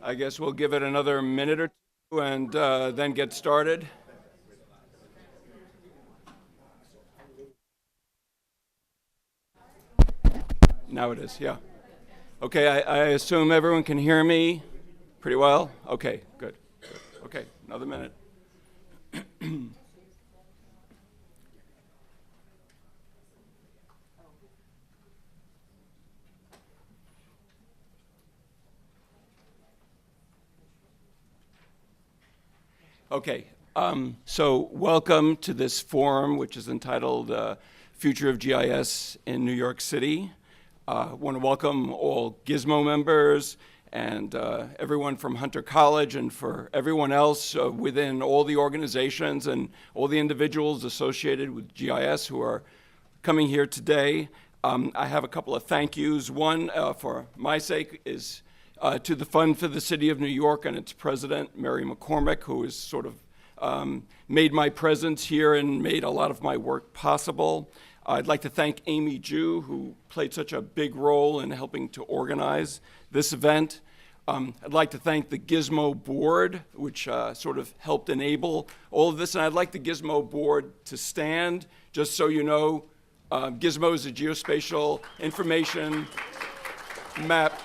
I guess we'll give it another minute or two and then get started. Now it is, yeah. Okay, I assume everyone can hear me pretty well? Okay, good. Okay, another minute. Okay, so welcome to this forum, which is entitled Future of GIS in New York City. I want to welcome all GISMO members and everyone from Hunter College, and for everyone else within all the organizations and all the individuals associated with GIS who are coming here today. I have a couple of thank yous. One, for my sake, is to the Fund for the City of New York and its president, Mary McCormick, who has sort of made my presence here and made a lot of my work possible. I'd like to thank Amy Jew, who played such a big role in helping to organize this event. I'd like to thank the GISMO board, which sort of helped enable all of this. And I'd like the GISMO board to stand, just so you know. GISMO is a geospatial information map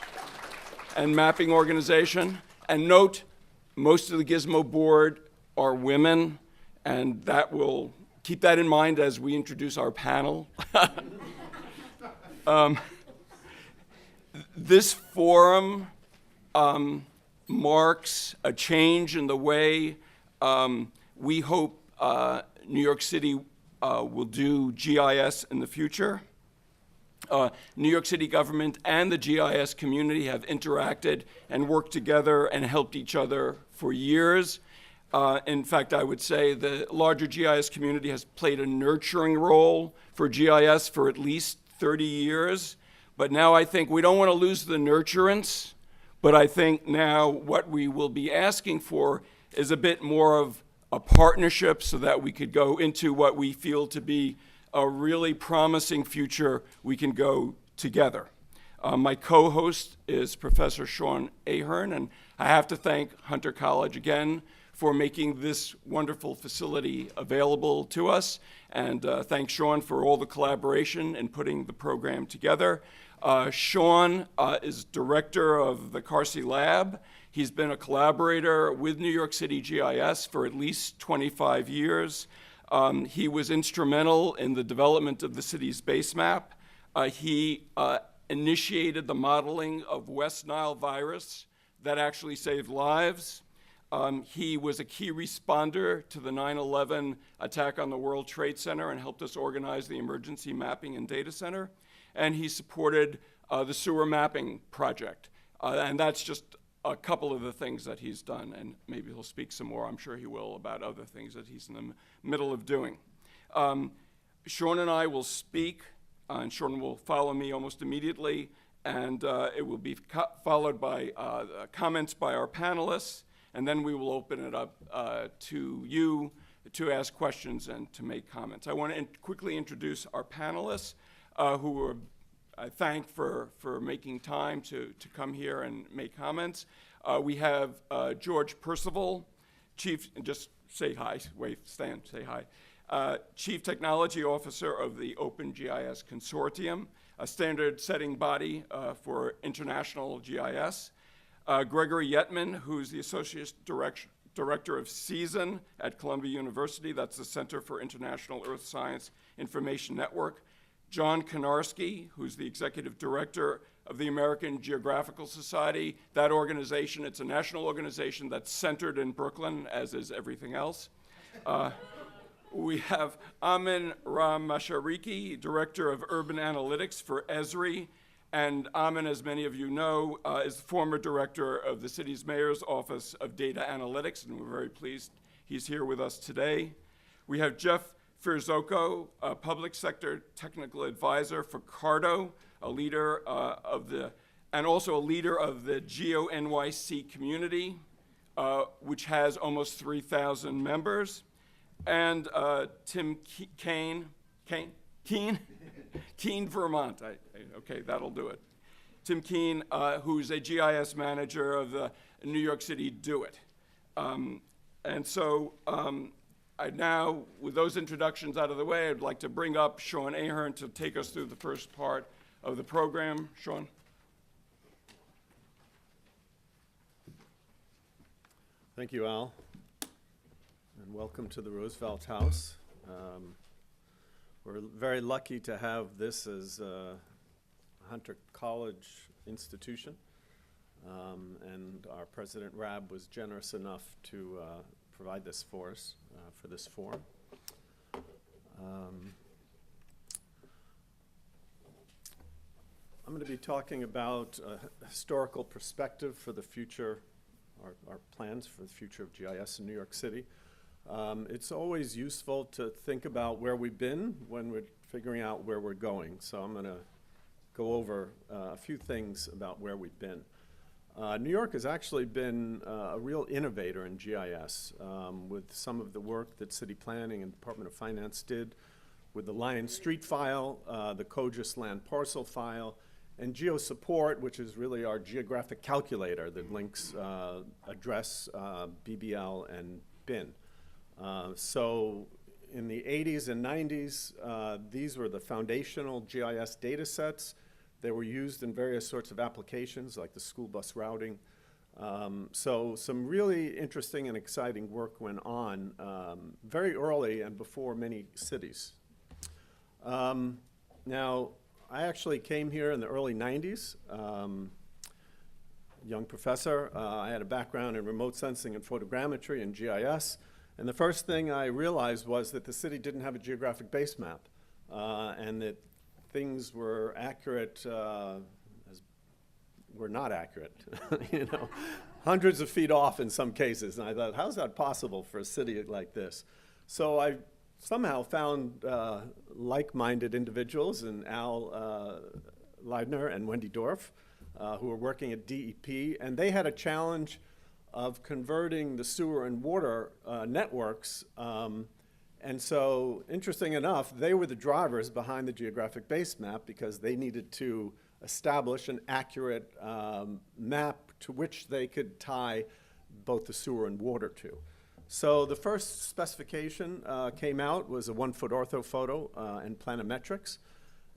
and mapping organization. And note, most of the GISMO board are women, and that will keep that in mind as we introduce our panel. This forum marks a change in the way we hope New York City will do GIS in the future. New York City government and the GIS community have interacted and worked together and helped each other for years. In fact, I would say the larger GIS community has played a nurturing role for GIS for at least 30 years. But now I think we don't want to lose the nurturance, but I think now what we will be asking for is a bit more of a partnership so that we could go into what we feel to be a really promising future we can go together. My co-host is Professor Sean Ahearn, and I have to thank Hunter College again for making this wonderful facility available to us, and thank Sean for all the collaboration in putting the program together. Sean is director of the CARSI lab. He's been a collaborator with New York City GIS for at least 25 years. He was instrumental in the development of the city's base map. He initiated the modeling of West Nile virus that actually saved lives. He was a key responder to the 9/11 attack on the World Trade Center and helped us organize the Emergency Mapping and Data Center. And he supported the sewer mapping project. And that's just a couple of the things that he's done, and maybe he'll speak some more, I'm sure he will, about other things that he's in the middle of doing. Sean and I will speak, and Sean will follow me almost immediately, and it will be followed by comments by our panelists, and then we will open it up to you to ask questions and to make comments. I want to quickly introduce our panelists, who I thank for making time to come here and make comments. We have George Percivall, just say hi, wait, stand, say hi. Chief Technology Officer of the Open GIS Consortium, a standard-setting body for international GIS. Gregory Yetman, who's the Associate Director of CIESIN at Columbia University. That's the Center for International Earth Science Information Network. John Konarski, who's the Executive Director of the American Geographical Society. That organization, it's a national organization that's centered in Brooklyn, as is everything else. We have Amin Mashariki, Director of Urban Analytics for ESRI. And Amin, as many of you know, is the former director of the city's mayor's office of data analytics, and we're very pleased he's here with us today. We have Jeff Ferzoco, a public sector technical advisor for Carto, a leader and also a leader of the NYC community, which has almost 3,000 members. And Tim Keane, Vermont. Okay, that'll do it. Tim Keane, who's a GIS manager of the New York City do it. And so I now, with those introductions out of the way, I'd like to bring up Sean Ahearn to take us through the first part of the program. Sean? Thank you, Al, and welcome to the Roosevelt House. We're very lucky to have this as a Hunter College institution, and our President Rabb was generous enough to provide this for us for this forum. I'm going to be talking about a historical perspective for the future, our plans for the future of GIS in New York City. It's always useful to think about where we've been when we're figuring out where we're going. So I'm going to go over a few things about where we've been. New York has actually been a real innovator in GIS with some of the work that City Planning and Department of Finance did with the Lion Street file, the COGIS land parcel file, and GeoSupport, which is really our geographic calculator that links address, BBL, and BIN. So in the 80s and 90s, these were the foundational GIS data sets. They were used in various sorts of applications like the school bus routing. So some really interesting and exciting work went on very early and before many cities. Now, I actually came here in the early 90s. Young professor. I had a background in remote sensing and photogrammetry and GIS. And the first thing I realized was that the city didn't have a geographic base map and that things were accurate were not accurate, you know, hundreds of feet off in some cases. And I thought, how's that possible for a city like this? So I somehow found like-minded individuals in Al Leidner and Wendy Dorf who were working at DEP, and they had a challenge of converting the sewer and water networks. And so, interesting enough, they were the drivers behind the geographic base map because they needed to establish an accurate map to which they could tie both the sewer and water to. So the first specification came out was a 1-foot orthophoto and planimetrics.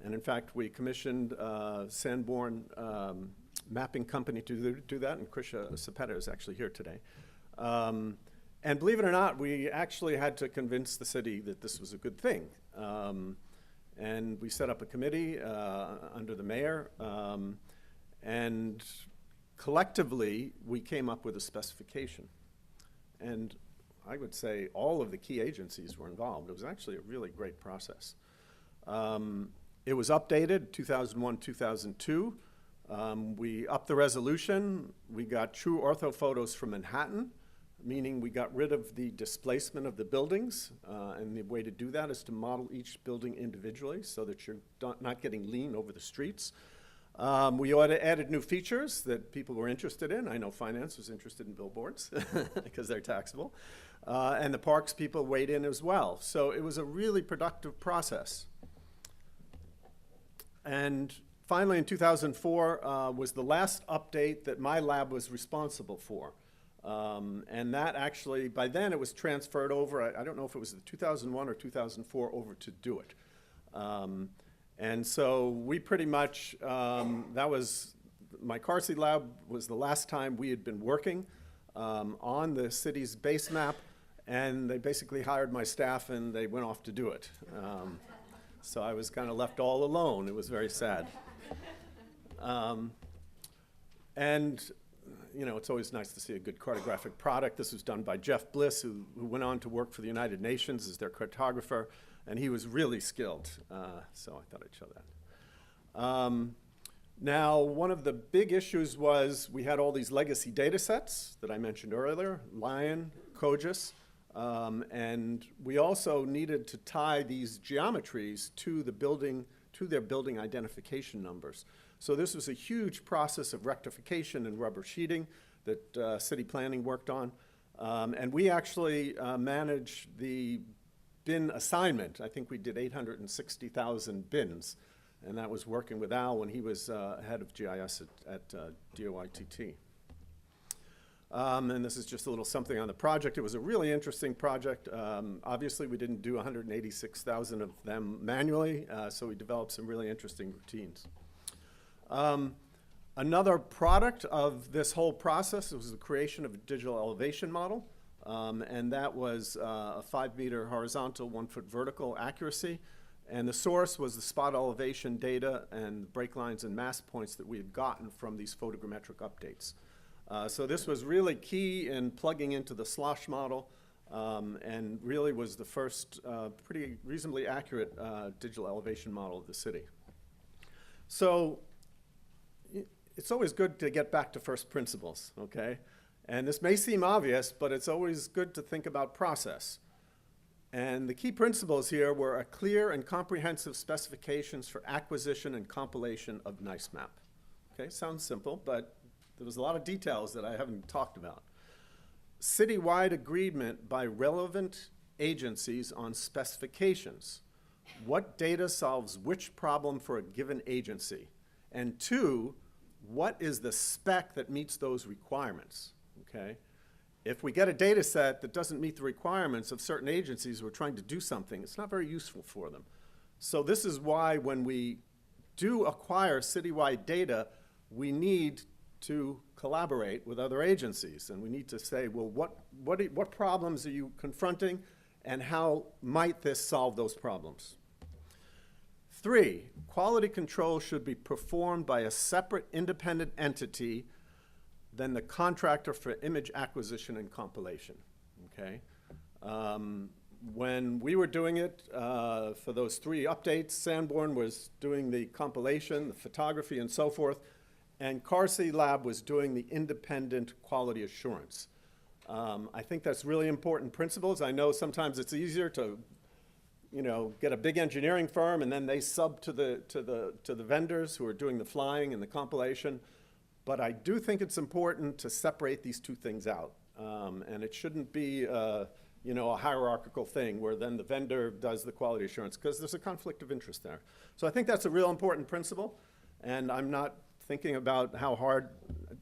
And in fact, we commissioned Sanborn mapping company to do that, and Krisha Sapeta is actually here today. And believe it or not, we actually had to convince the city that this was a good thing. And we set up a committee under the mayor, and collectively, we came up with a specification. And I would say all of the key agencies were involved. It was actually a really great process. It was updated 2001, 2002. We upped the resolution. We got true orthophotos from Manhattan, meaning we got rid of the displacement of the buildings. And the way to do that is to model each building individually so that you're not getting lean over the streets. We added new features that people were interested in. I know finance was interested in billboards because they're taxable. And the parks people weighed in as well. So it was a really productive process. And finally, in 2004 was the last update that my lab was responsible for. And that actually, by then it was transferred over, I don't know if it was the 2001 or 2004, over to DoITT. And so we pretty much, that was, my CARSI lab was the last time we had been working on the city's base map, and they basically hired my staff and they went off to do it. So I was kind of left all alone. It was very sad. And you know, it's always nice to see a good cartographic product. This was done by Jeff Bliss, who went on to work for the United Nations as their cartographer, and he was really skilled. So I thought I'd show that. Now, one of the big issues was we had all these legacy data sets that I mentioned earlier, Lion, COGIS, and we also needed to tie these geometries to the building, to their building identification numbers. So this was a huge process of rectification and rubber sheeting that city planning worked on. And we actually managed the bin assignment. I think we did 860,000 bins. And that was working with Al when he was head of GIS at DoITT. And this is just a little something on the project. It was a really interesting project. Obviously, we didn't do 186,000 of them manually, so we developed some really interesting routines. Another product of this whole process was the creation of a digital elevation model, and that was a 5-meter horizontal, 1-foot vertical accuracy. And the source was the spot elevation data and break lines and mass points that we had gotten from these photogrammetric updates. So this was really key in plugging into the slosh model, and really was the first pretty reasonably accurate digital elevation model of the city. So it's always good to get back to first principles, okay? And this may seem obvious, but it's always good to think about process. And the key principles here were a clear and comprehensive specifications for acquisition and compilation of NICE map. Okay, sounds simple, but there was a lot of details that I haven't talked about. Citywide agreement by relevant agencies on specifications. What data solves which problem for a given agency? And 2, what is the spec that meets those requirements, okay? If we get a data set that doesn't meet the requirements of certain agencies who are trying to do something, it's not very useful for them. So this is why when we do acquire citywide data, we need to collaborate with other agencies. And we need to say, well, what problems are you confronting, and how might this solve those problems? 3, quality control should be performed by a separate independent entity than the contractor for image acquisition and compilation, okay? When we were doing it for those 3 updates, Sanborn was doing the compilation, the photography, and so forth, and CARSI Lab was doing the independent quality assurance. I think that's really important principles. I know sometimes it's easier to, you know, get a big engineering firm and then they sub to the vendors who are doing the flying and the compilation. But I do think it's important to separate these 2 things out. And it shouldn't be, you know, a hierarchical thing where then the vendor does the quality assurance, because there's a conflict of interest there. So I think that's a real important principle. And I'm not thinking about how hard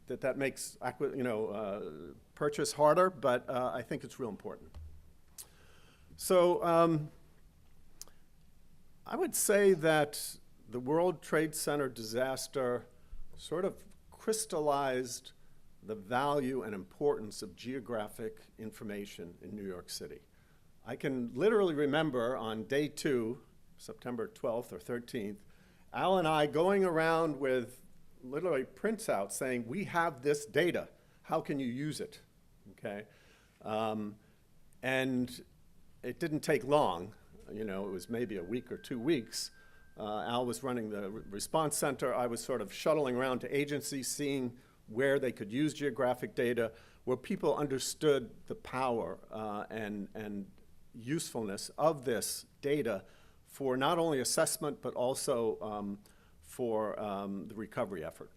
that makes, you know, purchase harder, but I think it's real important. So I would say that the World Trade Center disaster sort of crystallized the value and importance of geographic information in New York City. I can literally remember on day 2, September 12th or 13th, Al and I going around with literally printouts saying, we have this data, how can you use it, okay? And it didn't take long, you know, it was maybe a week or 2 weeks. Al was running the response center. I was sort of shuttling around to agencies, seeing where they could use geographic data, where people understood the power and usefulness of this data for not only assessment, but also for the recovery effort.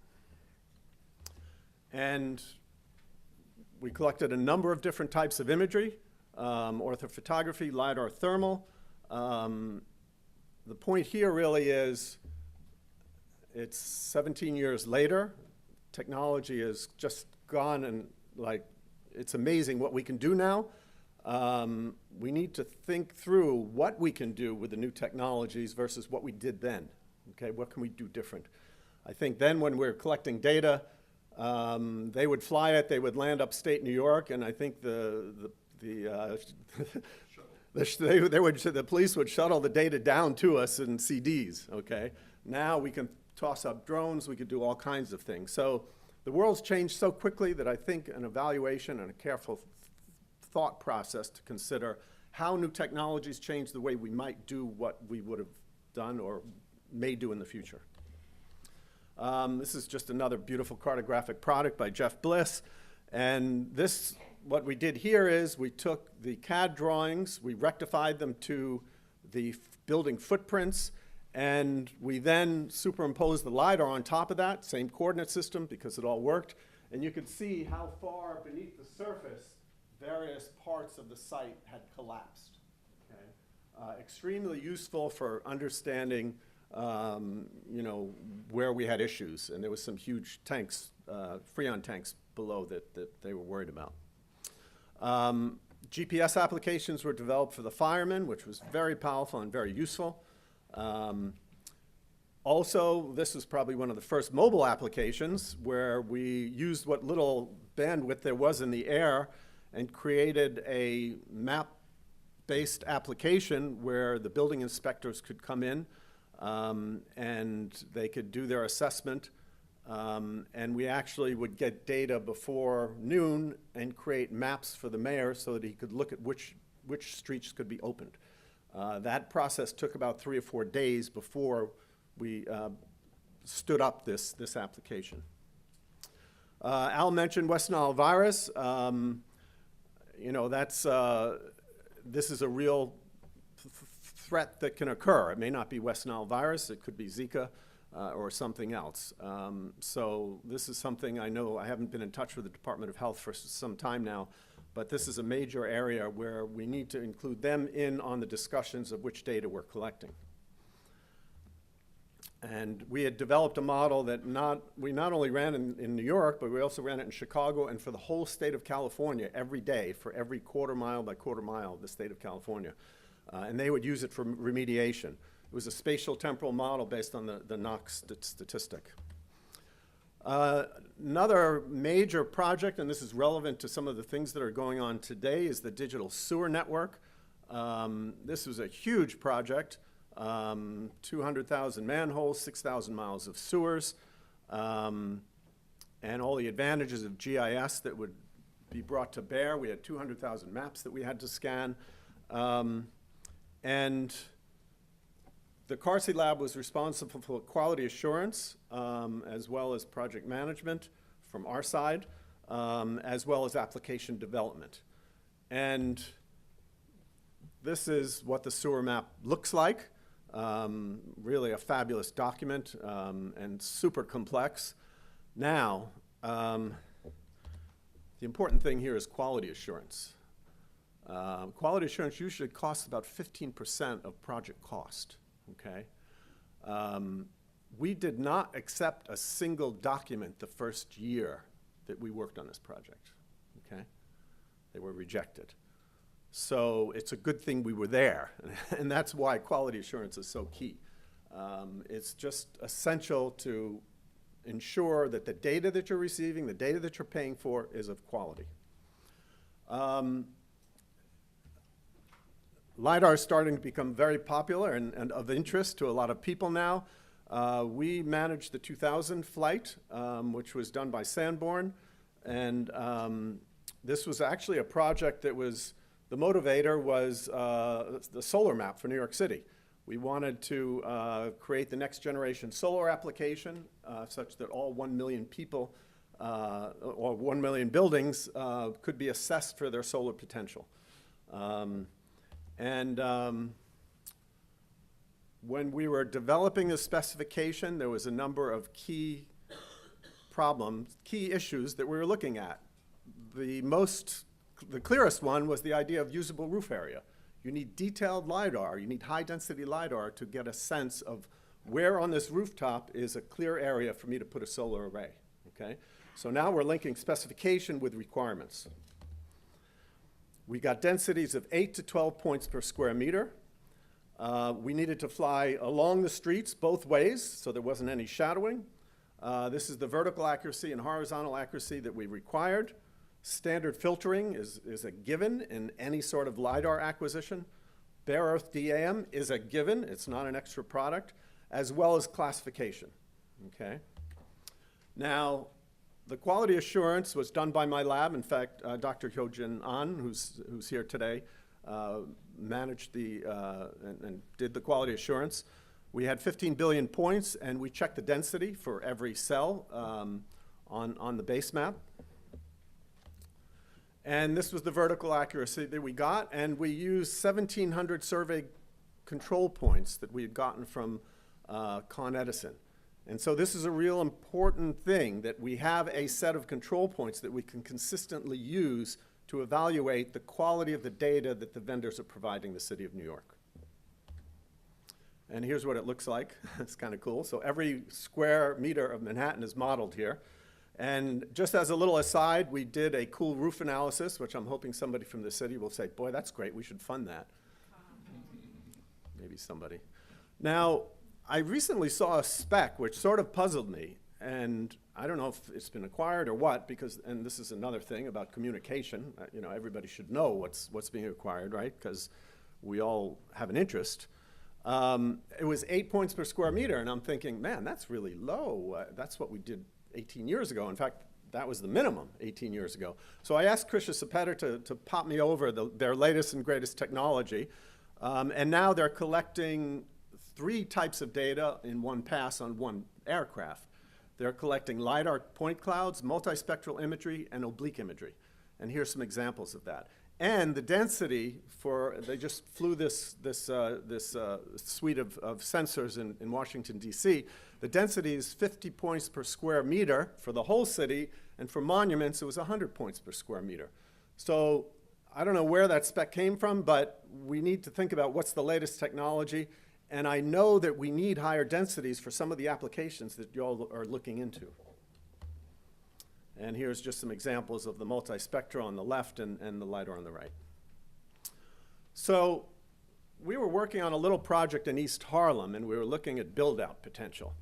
And we collected a number of different types of imagery, orthophotography, LiDAR thermal. The point here really is it's 17 years later. Technology has just gone, and like, it's amazing what we can do now. We need to think through what we can do with the new technologies versus what we did then. Okay, what can we do different? I think then when we're collecting data, they would fly it, they would land upstate New York, and I think the police would shuttle the data down to us in CDs, okay? Now we can toss up drones, we could do all kinds of things. So the world's changed so quickly that I think an evaluation and a careful thought process to consider how new technologies change the way we might do what we would have done or may do in the future. This is just another beautiful cartographic product by Jeff Bliss. And this, what we did here is we took the CAD drawings, we rectified them to the building footprints, and we then superimposed the LiDAR on top of that, same coordinate system because it all worked. And you could see how far beneath the surface various parts of the site had collapsed. Okay? Extremely useful for understanding you know, where we had issues. And there was some huge tanks, Freon tanks below that they were worried about. GPS applications were developed for the firemen, which was very powerful and very useful. Also, this was probably one of the first mobile applications where we used what little bandwidth there was in the air and created a map-based application where the building inspectors could come in and they could do their assessment. And we actually would get data before noon and create maps for the mayor so that he could look at which streets could be opened. That process took about 3 or 4 days before we stood up this application. Al mentioned West Nile virus. You know, this is a real threat that can occur. It may not be West Nile virus, it could be Zika or something else. So this is something I know. I haven't been in touch with the Department of Health for some time now, but this is a major area where we need to include them in on the discussions of which data we're collecting. And we had developed a model that we not only ran in New York, but we also ran it in Chicago and for the whole state of California every day for every quarter mile by quarter mile of the state of California. And they would use it for remediation. It was a spatial temporal model based on the Knox statistic. Another major project, and this is relevant to some of the things that are going on today, is the digital sewer network. This was a huge project. 200,000 manholes, 6,000 miles of sewers, and all the advantages of GIS that would be brought to bear. We had 200,000 maps that we had to scan. And the CARSI lab was responsible for quality assurance, as well as project management from our side, as well as application development. And this is what the sewer map looks like. Really a fabulous document and super complex. Now, the important thing here is quality assurance. Quality assurance usually costs about 15% of project cost, okay? We did not accept a single document the first year that we worked on this project, okay? They were rejected. So it's a good thing we were there, and that's why quality assurance is so key. It's just essential to ensure that the data that you're receiving, the data that you're paying for, is of quality. LiDAR is starting to become very popular and of interest to a lot of people now. We managed the 2000 flight, which was done by Sanborn, and this was actually a project that was, the motivator was the solar map for New York City. We wanted to create the next generation solar application such that all 1 million people or 1 million buildings could be assessed for their solar potential. When we were developing the specification, there was a number of key problems, key issues that we were looking at. The clearest one was the idea of usable roof area. You need detailed LiDAR, you need high density LiDAR to get a sense of where on this rooftop is a clear area for me to put a solar array, okay? So now we're linking specification with requirements. We got densities of 8 to 12 points per square meter. We needed to fly along the streets both ways, so there wasn't any shadowing. This is the vertical accuracy and horizontal accuracy that we required. Standard filtering is a given in any sort of LiDAR acquisition. Bare Earth DAM is a given, it's not an extra product, as well as classification, okay? Now, the quality assurance was done by my lab. In fact, Dr. Hyojin An, who's here today, managed and did the quality assurance. We had 15 billion points, and we checked the density for every cell on the base map. And this was the vertical accuracy that we got, and we used 1,700 survey control points that we had gotten from Con Edison. And so this is a real important thing, that we have a set of control points that we can consistently use to evaluate the quality of the data that the vendors are providing the City of New York. And here's what it looks like. It's kind of cool. So every square meter of Manhattan is modeled here. And just as a little aside, we did a cool roof analysis, which I'm hoping somebody from the city will say, boy, that's great, we should fund that. Maybe somebody. Now, I recently saw a spec which sort of puzzled me. And I don't know if it's been acquired or what, because, and this is another thing about communication. You know, everybody should know what's being acquired, right? Because we all have an interest. It was 8 points per square meter, and I'm thinking, man, that's really low. That's what we did 18 years ago. In fact, that was the minimum 18 years ago. So I asked Krisha Sapetter to pop me over their latest and greatest technology. And now they're collecting 3 types of data in one pass on one aircraft. They're collecting LiDAR point clouds, multispectral imagery, and oblique imagery. And here's some examples of that. And the density they just flew this suite of sensors in Washington, D.C. The density is 50 points per square meter for the whole city, and for monuments, it was 100 points per square meter. So I don't know where that spec came from, but we need to think about what's the latest technology. And I know that we need higher densities for some of the applications that you all are looking into. And here's just some examples of the multispectra on the left and the LiDAR on the right. So we were working on a little project in East Harlem, and we were looking at build-out potential.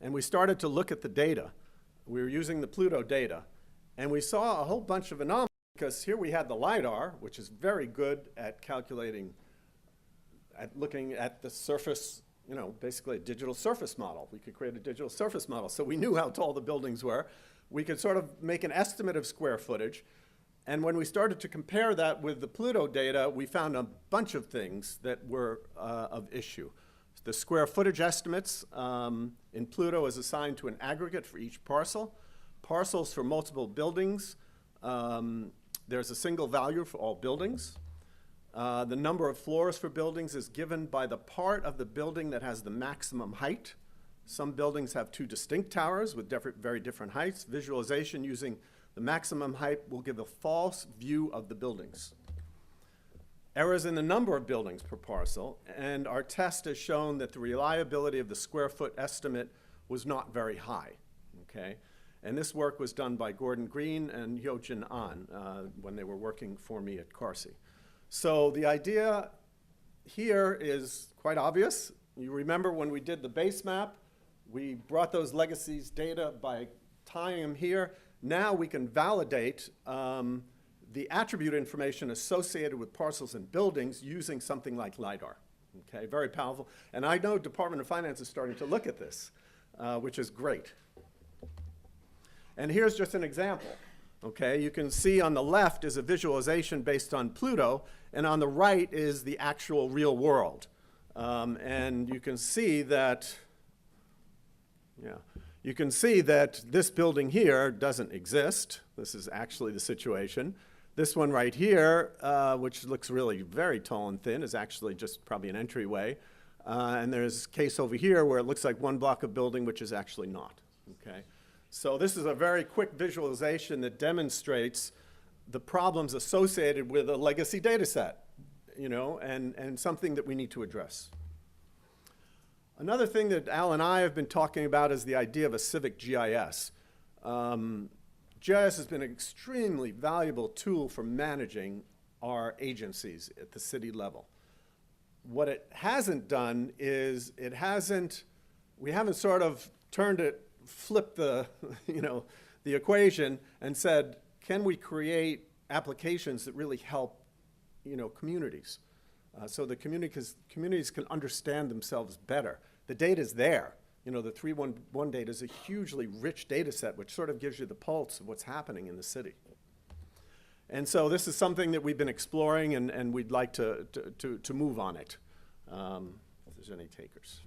And we started to look at the data. We were using the Pluto data. And we saw a whole bunch of anomalies, because here we had the LiDAR, which is very good at calculating, looking at the surface, you know, basically a digital surface model. We could create a digital surface model. So we knew how tall the buildings were. We could sort of make an estimate of square footage. And when we started to compare that with the Pluto data, we found a bunch of things that were of issue. The square footage estimates in Pluto is assigned to an aggregate for each parcel. Parcels for multiple buildings, there's a single value for all buildings. The number of floors for buildings is given by the part of the building that has the maximum height. Some buildings have 2 distinct towers with very different heights. Visualization using the maximum height will give a false view of the buildings. Errors in the number of buildings per parcel, and our test has shown that the reliability of the square foot estimate was not very high, okay? And this work was done by Gordon Green and Hyojin An when they were working for me at CARSI. So the idea here is quite obvious. You remember when we did the base map, we brought those legacies data by tying them here. Now we can validate the attribute information associated with parcels and buildings using something like LiDAR. Okay, very powerful. And I know Department of Finance is starting to look at this, which is great. And here's just an example. Okay, you can see on the left is a visualization based on Pluto, and on the right is the actual real world. And you can see that, you can see that this building here doesn't exist. This is actually the situation. This one right here, which looks really very tall and thin, is actually just probably an entryway. And there's a case over here where it looks like one block of building, which is actually not. Okay. So this is a very quick visualization that demonstrates the problems associated with a legacy data set, you know, and something that we need to address. Another thing that Al and I have been talking about is the idea of a civic GIS. GIS has been an extremely valuable tool for managing our agencies at the city level. What it hasn't done is we haven't sort of flipped the, the equation and said, can we create applications that really help, communities? So the communities can understand themselves better. The data's there. The 311 data is a hugely rich data set, which sort of gives you the pulse of what's happening in the city. And so this is something that we've been exploring, and we'd like to move on it, if there's any takers.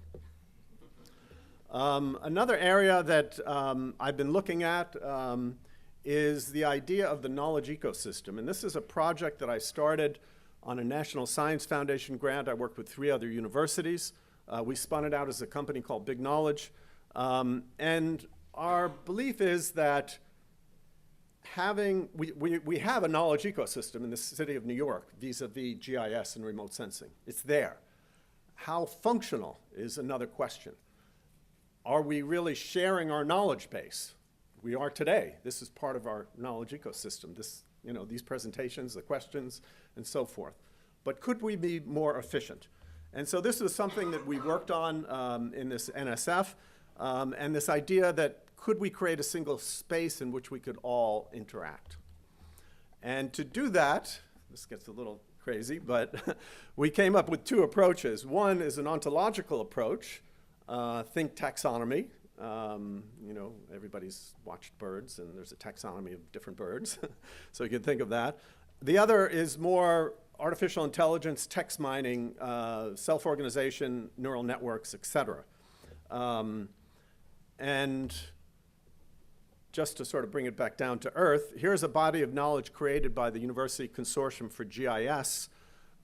Another area that I've been looking at is the idea of the knowledge ecosystem. And this is a project that I started on a National Science Foundation grant. I worked with 3 other universities. We spun it out as a company called Big Knowledge. And our belief is that we have a knowledge ecosystem in the city of New York vis-a-vis GIS and remote sensing. It's there. How functional is another question. Are we really sharing our knowledge base? We are today. This is part of our knowledge ecosystem. This, you know, these presentations, the questions, and so forth. But could we be more efficient? And so this was something that we worked on in this NSF, and this idea that could we create a single space in which we could all interact? And to do that, this gets a little crazy, but we came up with two approaches. One is an ontological approach, think taxonomy. You know, everybody's watched birds, and there's a taxonomy of different birds, so you can think of that. The other is more artificial intelligence, text mining, self-organization, neural networks, et cetera. And just to sort of bring it back down to earth, here's a body of knowledge created by the University Consortium for GIS,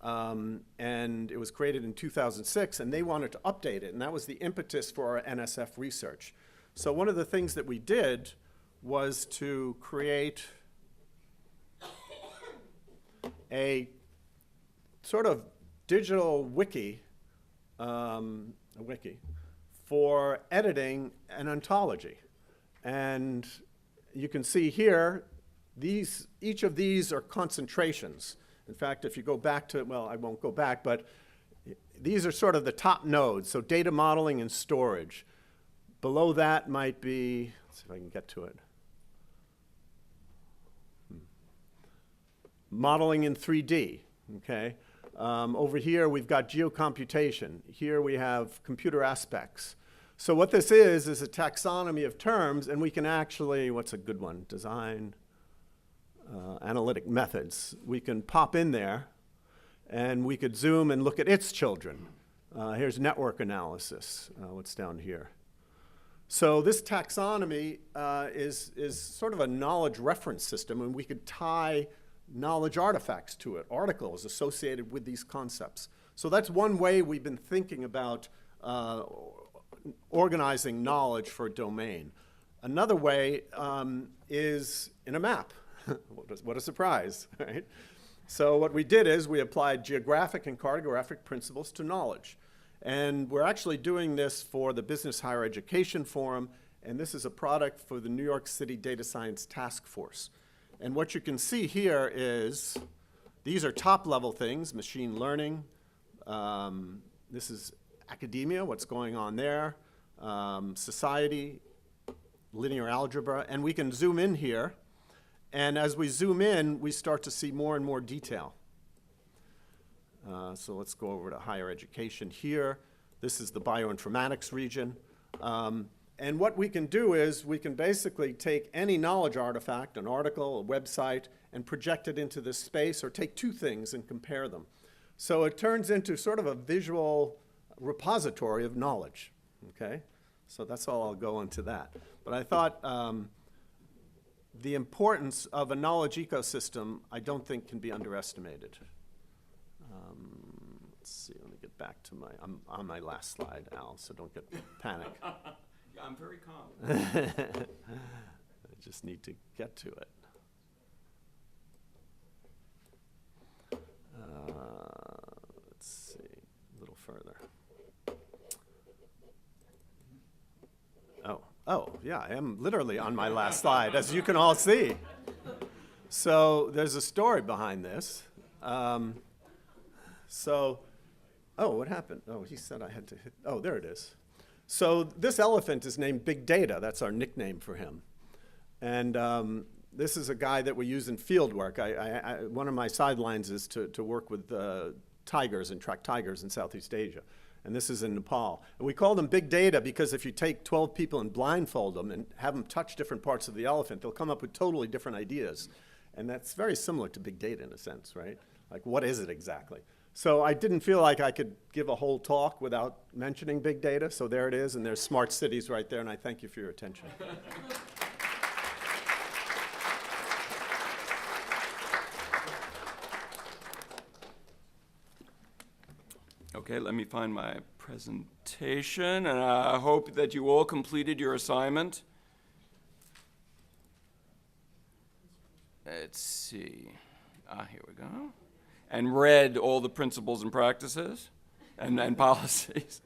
and it was created in 2006, and they wanted to update it, and that was the impetus for our NSF research. So one of the things that we did was to create a sort of digital wiki, for editing an ontology. And you can see here, each of these are concentrations. In fact, if you go back to, well, I won't go back, but these are sort of the top nodes, so data modeling and storage. Below that might be, let's see if I can get to it. Modeling in 3D, okay? Over here, we've got geocomputation. Here we have computer aspects. So what this is a taxonomy of terms, and we can actually, what's a good one? Design, analytic methods. We can pop in there, and we could zoom and look at its children. Here's network analysis. What's down here? So this taxonomy is sort of a knowledge reference system, and we could tie knowledge artifacts to it, articles associated with these concepts. So that's one way we've been thinking about organizing knowledge for a domain. Another way is in a map. What a surprise, right? So what we did is we applied geographic and cartographic principles to knowledge. And we're actually doing this for the Business Higher Education Forum, and this is a product for the New York City Data Science Task Force. And what you can see here is, these are top-level things, machine learning. This is academia, what's going on there, society, linear algebra, and we can zoom in here. And as we zoom in, we start to see more and more detail. So let's go over to higher education here. This is the bioinformatics region. And what we can do is we can basically take any knowledge artifact, an article, a website, and project it into this space, or take two things and compare them. So it turns into sort of a visual repository of knowledge, okay? So that's all I'll go into that. But I thought the importance of a knowledge ecosystem, I don't think can be underestimated. Let's see, let me get back to my, I'm on my last slide, Al, so don't get panic. Yeah, I'm very calm. I just need to get to it. Let's see, a little further. Oh, yeah, I am literally on my last slide, as you can all see. So there's a story behind this. Oh, what happened? Oh, he said I had to hit, oh, there it is. So this elephant is named Big Data. That's our nickname for him. And this is a guy that we use in field work. One of my sidelines is to work with tigers and track tigers in Southeast Asia. And this is in Nepal. And we call them Big Data because if you take 12 people and blindfold them and have them touch different parts of the elephant, they'll come up with totally different ideas. And that's very similar to big data in a sense, right? Like, what is it exactly? So I didn't feel like I could give a whole talk without mentioning big data, so there it is, and there's smart cities right there, and I thank you for your attention. Okay, let me find my presentation, and I hope that you all completed your assignment. Let's see. Here we go. And read all the principles and practices. and policies.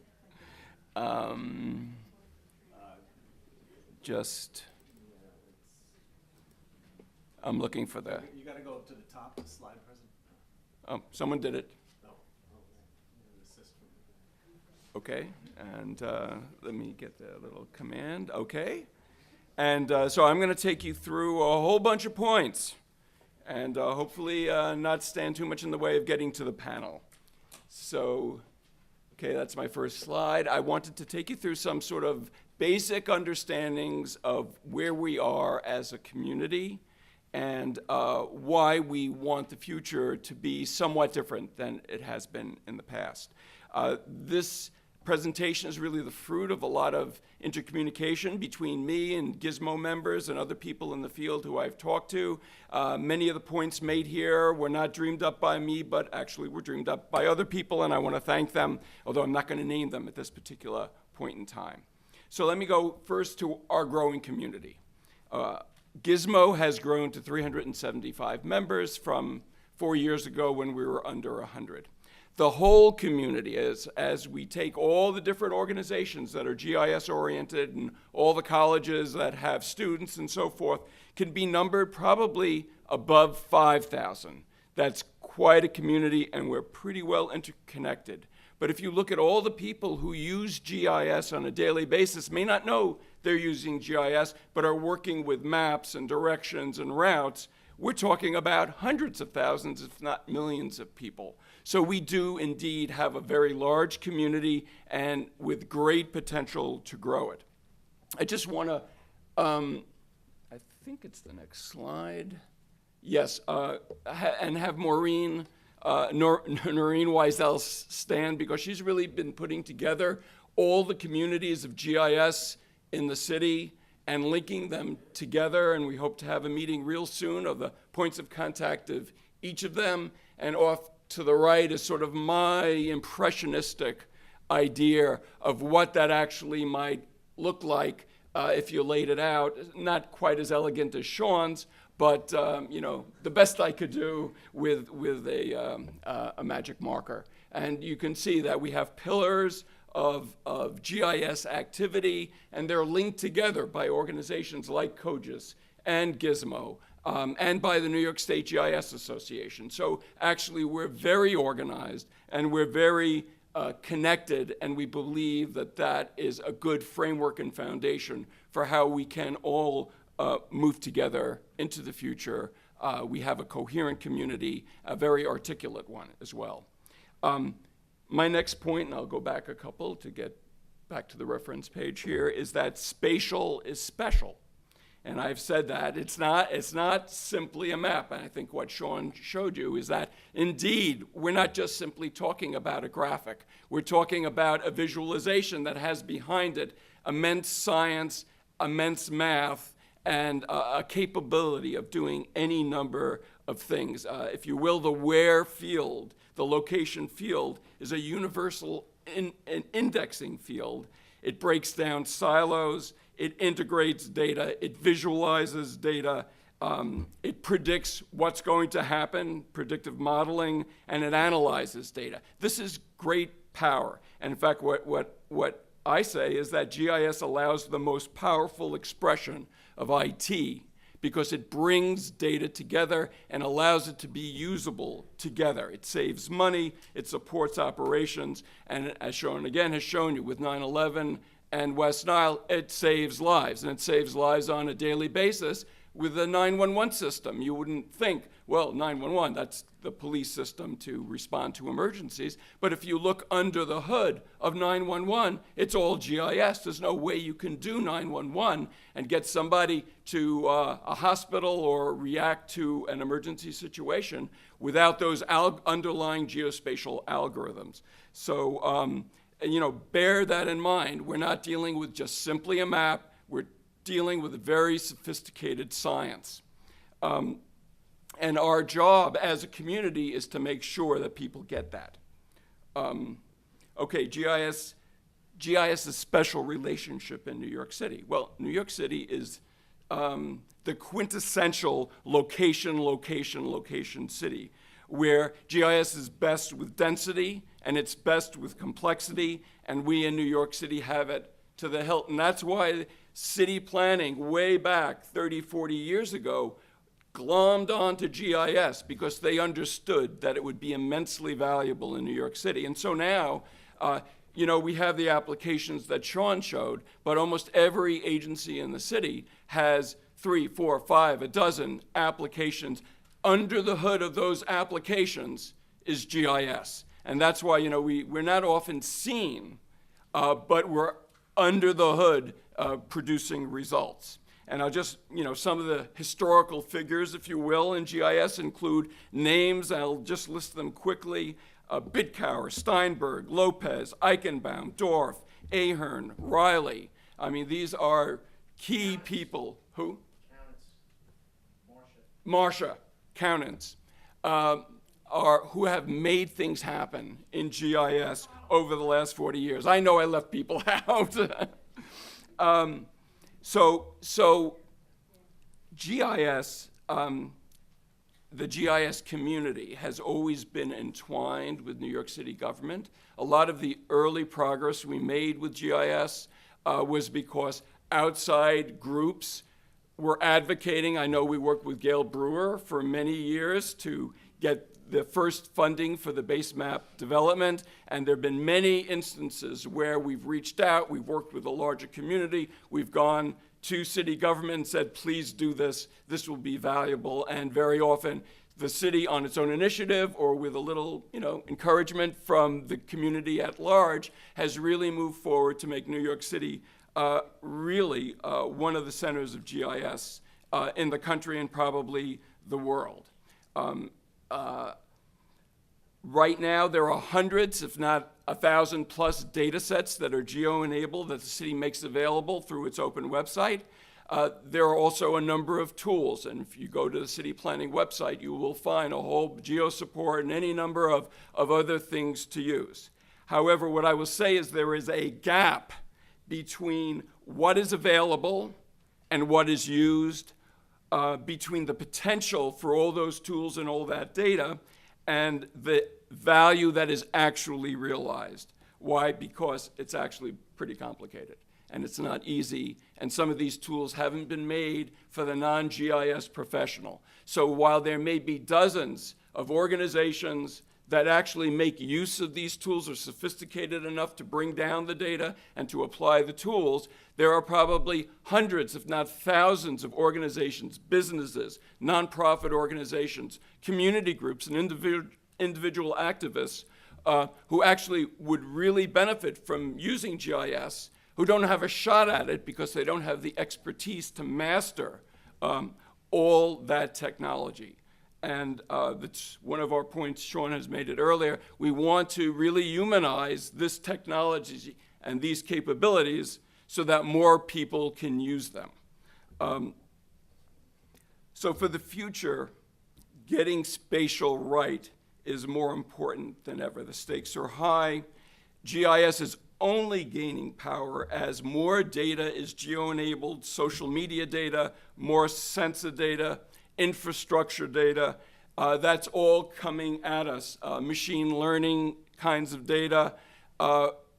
Just, I'm looking for the, You got to go up to the top of the slide, President. oh, someone did it. No. Assist from Okay, and let me get the little command, okay. And so I'm gonna take you through a whole bunch of points and hopefully not stand too much in the way of getting to the panel. So, okay, that's my first slide. I wanted to take you through some sort of basic understandings of where we are as a community and why we want the future to be somewhat different than it has been in the past. This presentation is really the fruit of a lot of intercommunication between me and GISMO members and other people in the field who I've talked to. Many of the points made here were not dreamed up by me, but actually were dreamed up by other people, and I want to thank them, although I'm not going to name them at this particular point in time. So let me go first to our growing community. GISMO has grown to 375 members from 4 years ago when we were under 100. The whole community, as we take all the different organizations that are GIS-oriented and all the colleges that have students and so forth, can be numbered probably above 5,000. That's quite a community, and we're pretty well interconnected. But if you look at all the people who use GIS on a daily basis, may not know they're using GIS, but are working with maps and directions and routes, we're talking about hundreds of thousands, if not millions of people. So we do indeed have a very large community and with great potential to grow it. I just want to, I think it's the next slide. Yes, and have Noreen Weisel stand, because she's really been putting together all the communities of GIS in the city and linking them together, and we hope to have a meeting real soon of the points of contact of each of them. And off to the right is sort of my impressionistic idea of what that actually might look like if you laid it out. Not quite as elegant as Sean's, but you know, the best I could do with a magic marker. And you can see that we have pillars of GIS activity, and they're linked together by organizations like COGIS and GISMO, and by the New York State GIS Association. So actually, we're very organized, and we're very connected, and we believe that that is a good framework and foundation for how we can all move together into the future. We have a coherent community, a very articulate one as well. My next point, and I'll go back a couple to get back to the reference page here, is that spatial is special. And I've said that. It's not simply a map. And I think what Sean showed you is that, indeed, we're not just simply talking about a graphic. We're talking about a visualization that has behind it immense science, immense math, and a capability of doing any number of things. If you will, the where field, the location field, is a universal indexing field. It breaks down silos, it integrates data, it visualizes data, it predicts what's going to happen, predictive modeling, and it analyzes data. This is great power. And in fact, what I say is that GIS allows the most powerful expression of IT, because it brings data together and allows it to be usable together. It saves money, it supports operations, and as Sean again has shown you with 9/11 and West Nile, it saves lives, and it saves lives on a daily basis. With the 911 system, you wouldn't think, well, 911, that's the police system to respond to emergencies. But if you look under the hood of 911, it's all GIS. There's no way you can do 911 and get somebody to a hospital or react to an emergency situation without those underlying geospatial algorithms. So, you know, bear that in mind. We're not dealing with just simply a map. We're dealing with a very sophisticated science. And our job as a community is to make sure that people get that. Okay, GIS's special relationship in New York City. Well, New York City is the quintessential location city. where GIS is best with density and it's best with complexity, and we in New York City have it to the hilt. And that's why city planning way back 30, 40 years ago glommed onto GIS, because they understood that it would be immensely valuable in New York City. And so now, you know, we have the applications that Sean showed, but almost every agency in the city has 3, 4, 5, a dozen applications. Under the hood of those applications is GIS. And that's why, you know, we're not often seen, but we're under the hood producing results. And I'll just, you know, some of the historical figures, if you will, in GIS include names. I'll just list them quickly. Bitcower, Steinberg, Lopez, Eichenbaum, Dorff, Ahearn, Riley. I mean, these are key people. Who? Marcia, Counants, who have made things happen in GIS over the last 40 years. I know I left people out. So GIS, the GIS community has always been entwined with New York City government. A lot of the early progress we made with GIS was because outside groups were advocating. I know we worked with Gail Brewer for many years to get the first funding for the base map development, and there have been many instances where we've reached out, we've worked with a larger community, we've gone to city government and said, please do this, this will be valuable, and very often the city on its own initiative or with a little, you know, encouragement from the community at large has really moved forward to make New York City really one of the centers of GIS in the country and probably the world. Right now, there are hundreds, if not 1,000 plus data sets that are geo-enabled that the city makes available through its open website. There are also a number of tools, and if you go to the city planning website, you will find a whole geo support and any number of other things to use. However, what I will say is there is a gap between what is available and what is used, between the potential for all those tools and all that data and the value that is actually realized. Why? Because it's actually pretty complicated and it's not easy, and some of these tools haven't been made for the non-GIS professional. So while there may be dozens of organizations that actually make use of these tools, are sophisticated enough to bring down the data and to apply the tools, there are probably hundreds, if not thousands, of organizations, businesses, nonprofit organizations, community groups, and individual activists who actually would really benefit from using GIS, who don't have a shot at it because they don't have the expertise to master all that technology. And that's one of our points. Sean has made it earlier. We want to really humanize this technology and these capabilities so that more people can use them. So for the future, getting spatial right is more important than ever. The stakes are high. GIS is only gaining power as more data is geo-enabled, social media data, more sensor data, infrastructure data, that's all coming at us. Machine learning kinds of data.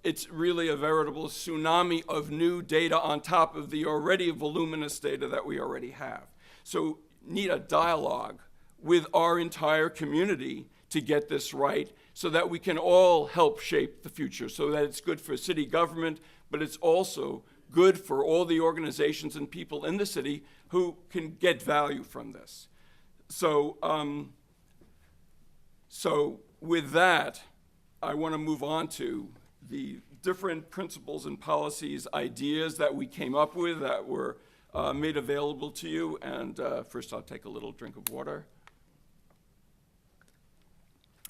It's really a veritable tsunami of new data on top of the already voluminous data that we already have. So need a dialogue with our entire community to get this right so that we can all help shape the future, so that it's good for city government, but it's also good for all the organizations and people in the city who can get value from this. So, with that, I want to move on to the different principles and policies, ideas that we came up with that were made available to you. And first, I'll take a little drink of water.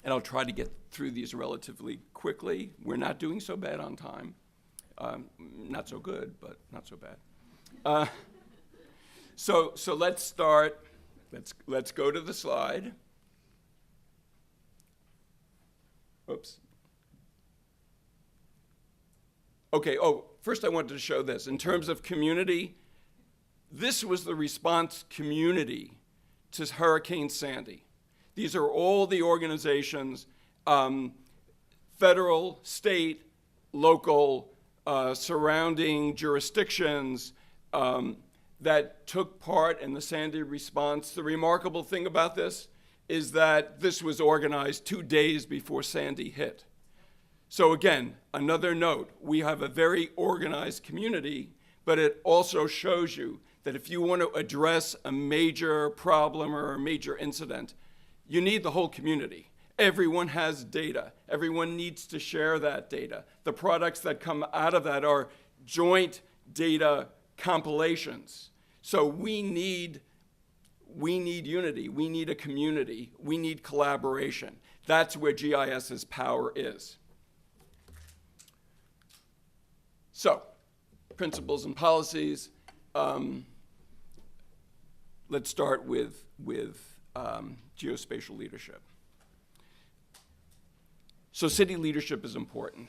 And I'll try to get through these relatively quickly. We're not doing so bad on time. Not so good, but not so bad. So let's start. Let's go to the slide. Oops. Okay, first I wanted to show this. In terms of community, this was the response community to Hurricane Sandy. These are all the organizations, federal, state, local, surrounding jurisdictions that took part in the Sandy response. The remarkable thing about this is that this was organized 2 days before Sandy hit. So again, another note, we have a very organized community, but it also shows you that if you want to address a major problem or a major incident, you need the whole community. Everyone has data. Everyone needs to share that data. The products that come out of that are joint data compilations. So we need unity. We need a community. We need collaboration. That's where GIS's power is. So, principles and policies. Let's start with geospatial leadership. So city leadership is important.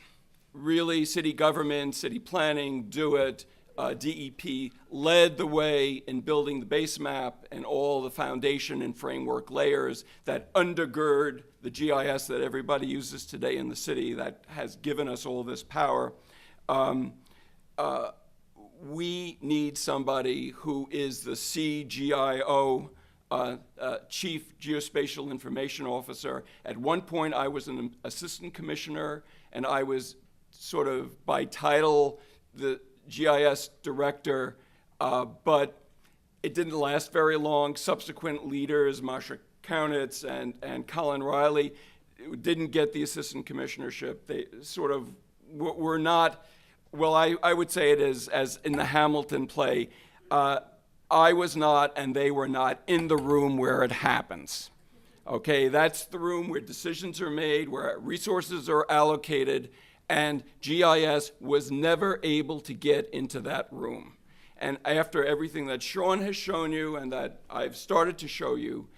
Really, city government, city planning, DoITT, DEP led the way in building the base map and all the foundation and framework layers that undergird the GIS that everybody uses today in the city that has given us all this power. We need somebody who is the CGIO, Chief Geospatial Information Officer. At one point, I was an assistant commissioner, and I was sort of by title the GIS director, but it didn't last very long. Subsequent leaders, Masha Kaunitz and Colin Riley, didn't get the assistant commissionership. They sort of were not, well, I would say it as in the Hamilton play, I was not and they were not in the room where it happens. Okay, that's the room where decisions are made, where resources are allocated, and GIS was never able to get into that room. And after everything that Sean has shown you and that I've started to show you,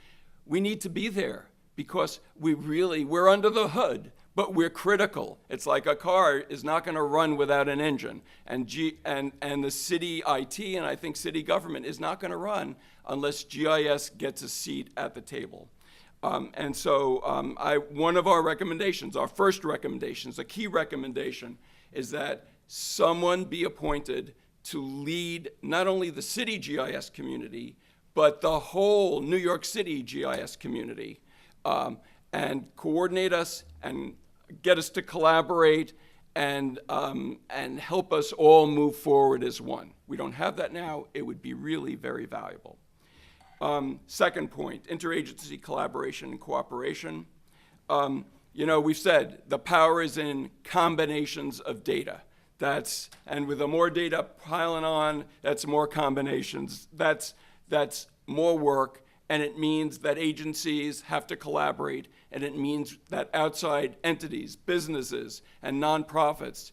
we need to be there because we're under the hood, but we're critical. It's like a car is not going to run without an engine. And the city IT and I think city government is not going to run unless GIS gets a seat at the table. One of our recommendations, our first recommendations, a key recommendation, is that someone be appointed to lead not only the city GIS community, but the whole New York City GIS community, and coordinate us and get us to collaborate and help us all move forward as one. We don't have that now. It would be really very valuable. Second point, interagency collaboration and cooperation. We've said the power is in combinations of data. And with the more data piling on, that's more combinations. That's more work, and it means that agencies have to collaborate, and it means that outside entities, businesses, and nonprofits,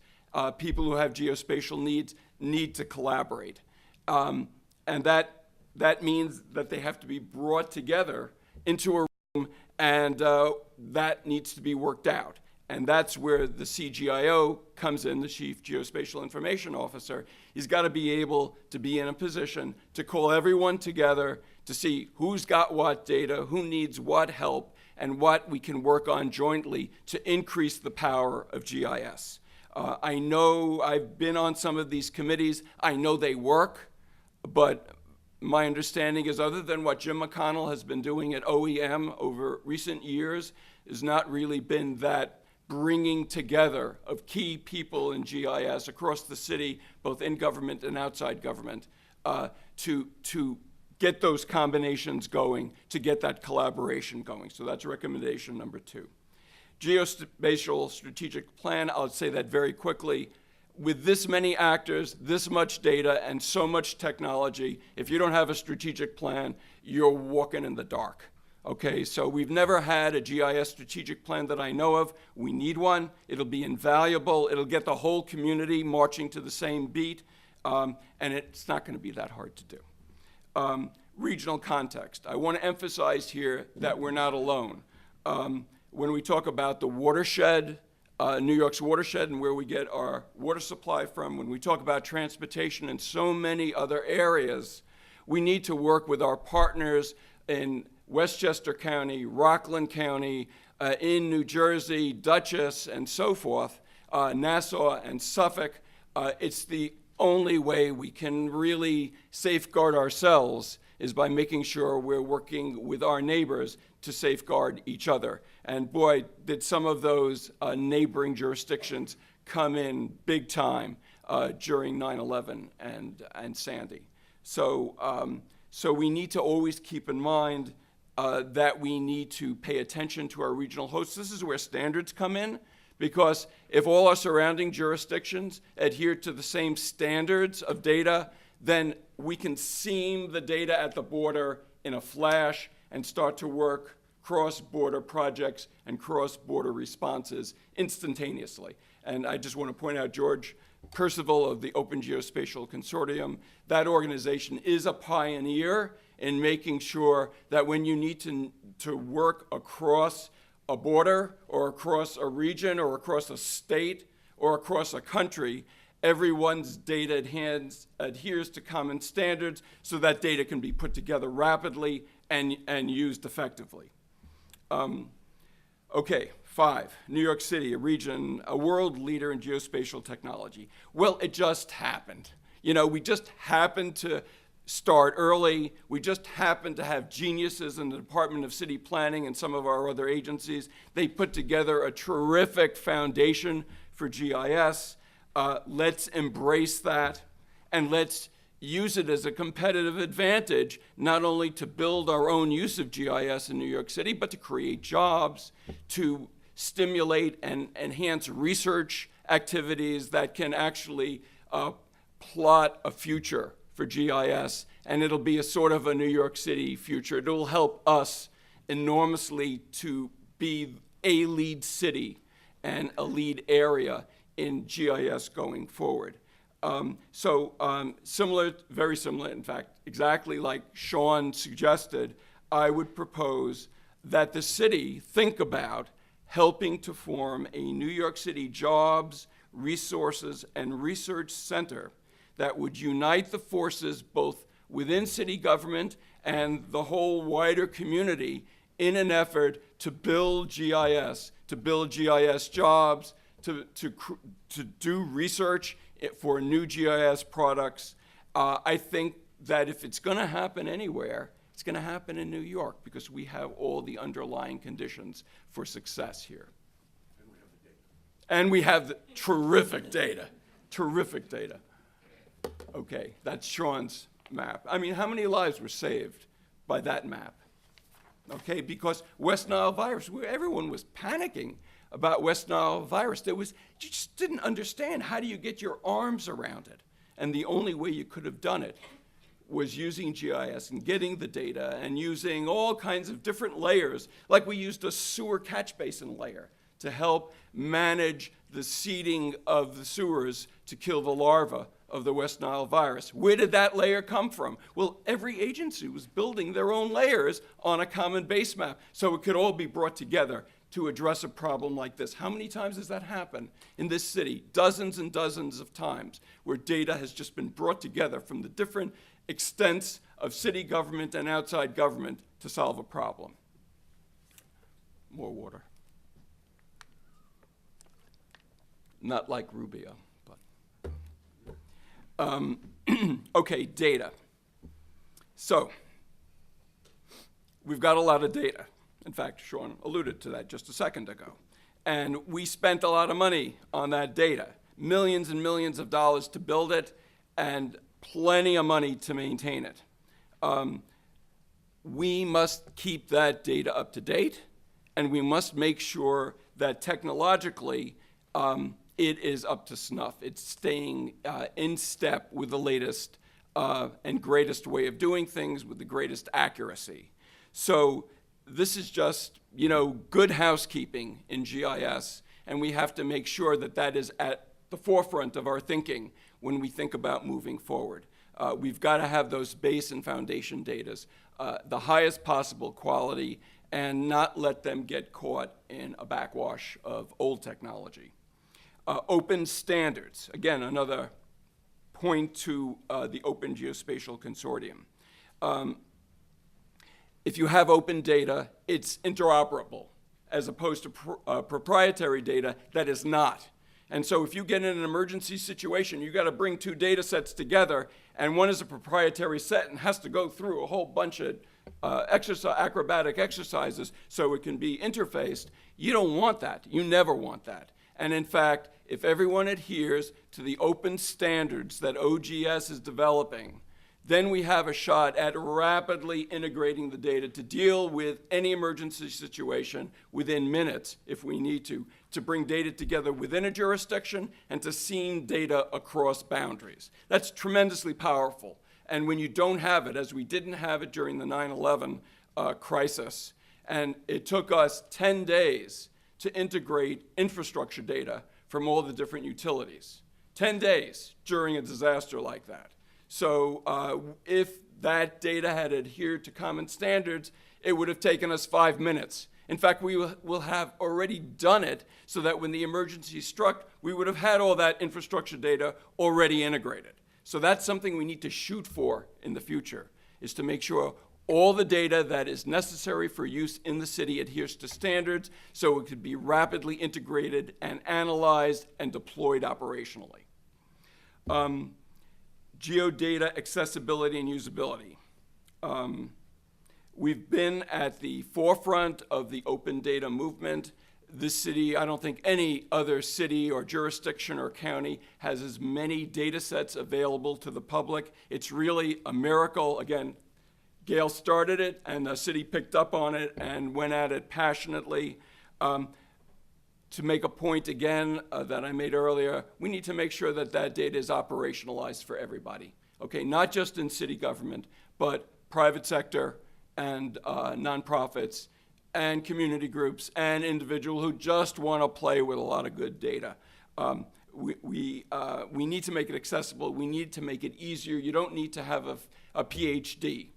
people who have geospatial needs, need to collaborate. And that means that they have to be brought together into a room, and that needs to be worked out. And that's where the CGIO comes in, the Chief Geospatial Information Officer. He's got to be able to be in a position to call everyone together to see who's got what data, who needs what help, and what we can work on jointly to increase the power of GIS. I know I've been on some of these committees. I know they work, but my understanding is other than what Jim McConnell has been doing at OEM over recent years, has not really been that bringing together of key people in GIS across the city, both in government and outside government, to get those combinations going, to get that collaboration going. So that's recommendation number 2. Geospatial Strategic Plan, I'll say that very quickly. With this many actors, this much data, and so much technology, if you don't have a strategic plan, you're walking in the dark. Okay, so we've never had a GIS strategic plan that I know of. We need one. It'll be invaluable. It'll get the whole community marching to the same beat, and it's not going to be that hard to do. Regional context. I want to emphasize here that we're not alone. When we talk about the watershed, New York's watershed and where we get our water supply from, when we talk about transportation and so many other areas, we need to work with our partners in Westchester County, Rockland County, in New Jersey, Dutchess, and so forth, Nassau and Suffolk. It's the only way we can really safeguard ourselves is by making sure we're working with our neighbors to safeguard each other. And boy, did some of those neighboring jurisdictions come in big time during 9/11 and Sandy. So we need to always keep in mind that we need to pay attention to our regional hosts. This is where standards come in, because if all our surrounding jurisdictions adhere to the same standards of data, then we can seam the data at the border in a flash and start to work cross-border projects and cross-border responses instantaneously. And I just want to point out George Percivall of the Open Geospatial Consortium. That organization is a pioneer in making sure that when you need to work across a border or across a region or across a state or across a country, everyone's data adheres to common standards so that data can be put together rapidly and used effectively. Okay, 5, New York City, a world leader in geospatial technology. Well, it just happened. You know, we just happened to start early. We just happened to have geniuses in the Department of City Planning and some of our other agencies. They put together a terrific foundation for GIS. Let's embrace that, and let's use it as a competitive advantage, not only to build our own use of GIS in New York City, but to create jobs, to stimulate and enhance research activities that can actually plot a future for GIS, and it'll be a sort of a New York City future. It'll help us enormously to be a lead city and a lead area in GIS going forward. Similar, very similar, in fact, exactly like Sean suggested, I would propose that the city think about helping to form a New York City jobs, resources, and research center that would unite the forces both within city government and the whole wider community in an effort to build GIS jobs, to do research for new GIS products. I think that if it's going to happen anywhere, it's going to happen in New York because we have all the underlying conditions for success here. And we have the terrific data, terrific data. Okay, that's Sean's map. I mean, how many lives were saved by that map? Okay, because West Nile virus, everyone was panicking about West Nile virus. You just didn't understand how do you get your arms around it. And the only way you could have done it was using GIS and getting the data and using all kinds of different layers, like we used a sewer catch basin layer to help manage the seeding of the sewers to kill the larva of the West Nile virus. Where did that layer come from? Well, every agency was building their own layers on a common base map so it could all be brought together to address a problem like this. How many times has that happened in this city? Dozens and dozens of times where data has just been brought together from the different extents of city government and outside government to solve a problem. More water. Not like Rubio, but. Okay, data. So, we've got a lot of data. In fact, Sean alluded to that just a second ago. And we spent a lot of money on that data, millions and millions of dollars to build it, and plenty of money to maintain it. We must keep that data up to date, and we must make sure that technologically it is up to snuff. It's staying in step with the latest and greatest way of doing things with the greatest accuracy. So this is just, good housekeeping in GIS, and we have to make sure that that is at the forefront of our thinking when we think about moving forward. We've got to have those base and foundation data, the highest possible quality, and not let them get caught in a backwash of old technology. Open standards, again, another point to the Open Geospatial Consortium. if you have open data, it's interoperable, as opposed to proprietary data that is not. And so if you get in an emergency situation, you got to bring two data sets together, and one is a proprietary set and has to go through a whole bunch of acrobatic exercises so it can be interfaced. You don't want that. You never want that. And in fact, if everyone adheres to the open standards that OGS is developing, then we have a shot at rapidly integrating the data to deal with any emergency situation within minutes, if we need to bring data together within a jurisdiction and to seam data across boundaries. That's tremendously powerful. And when you don't have it, as we didn't have it during the 9/11 crisis, and it took us 10 days to integrate infrastructure data from all the different utilities. 10 days during a disaster like that. So if that data had adhered to common standards, it would have taken us 5 minutes. In fact, we will have already done it so that when the emergency struck, we would have had all that infrastructure data already integrated. So that's something we need to shoot for in the future, is to make sure all the data that is necessary for use in the city adheres to standards so it could be rapidly integrated and analyzed and deployed operationally. Geodata accessibility and usability. We've been at the forefront of the open data movement. This city, I don't think any other city or jurisdiction or county has as many data sets available to the public. It's really a miracle. Again, Gail started it, and the city picked up on it and went at it passionately. To make a point again that I made earlier, we need to make sure that that data is operationalized for everybody. Okay, not just in city government, but private sector and nonprofits and community groups and individuals who just want to play with a lot of good data. We need to make it accessible. We need to make it easier. You don't need to have a PhD,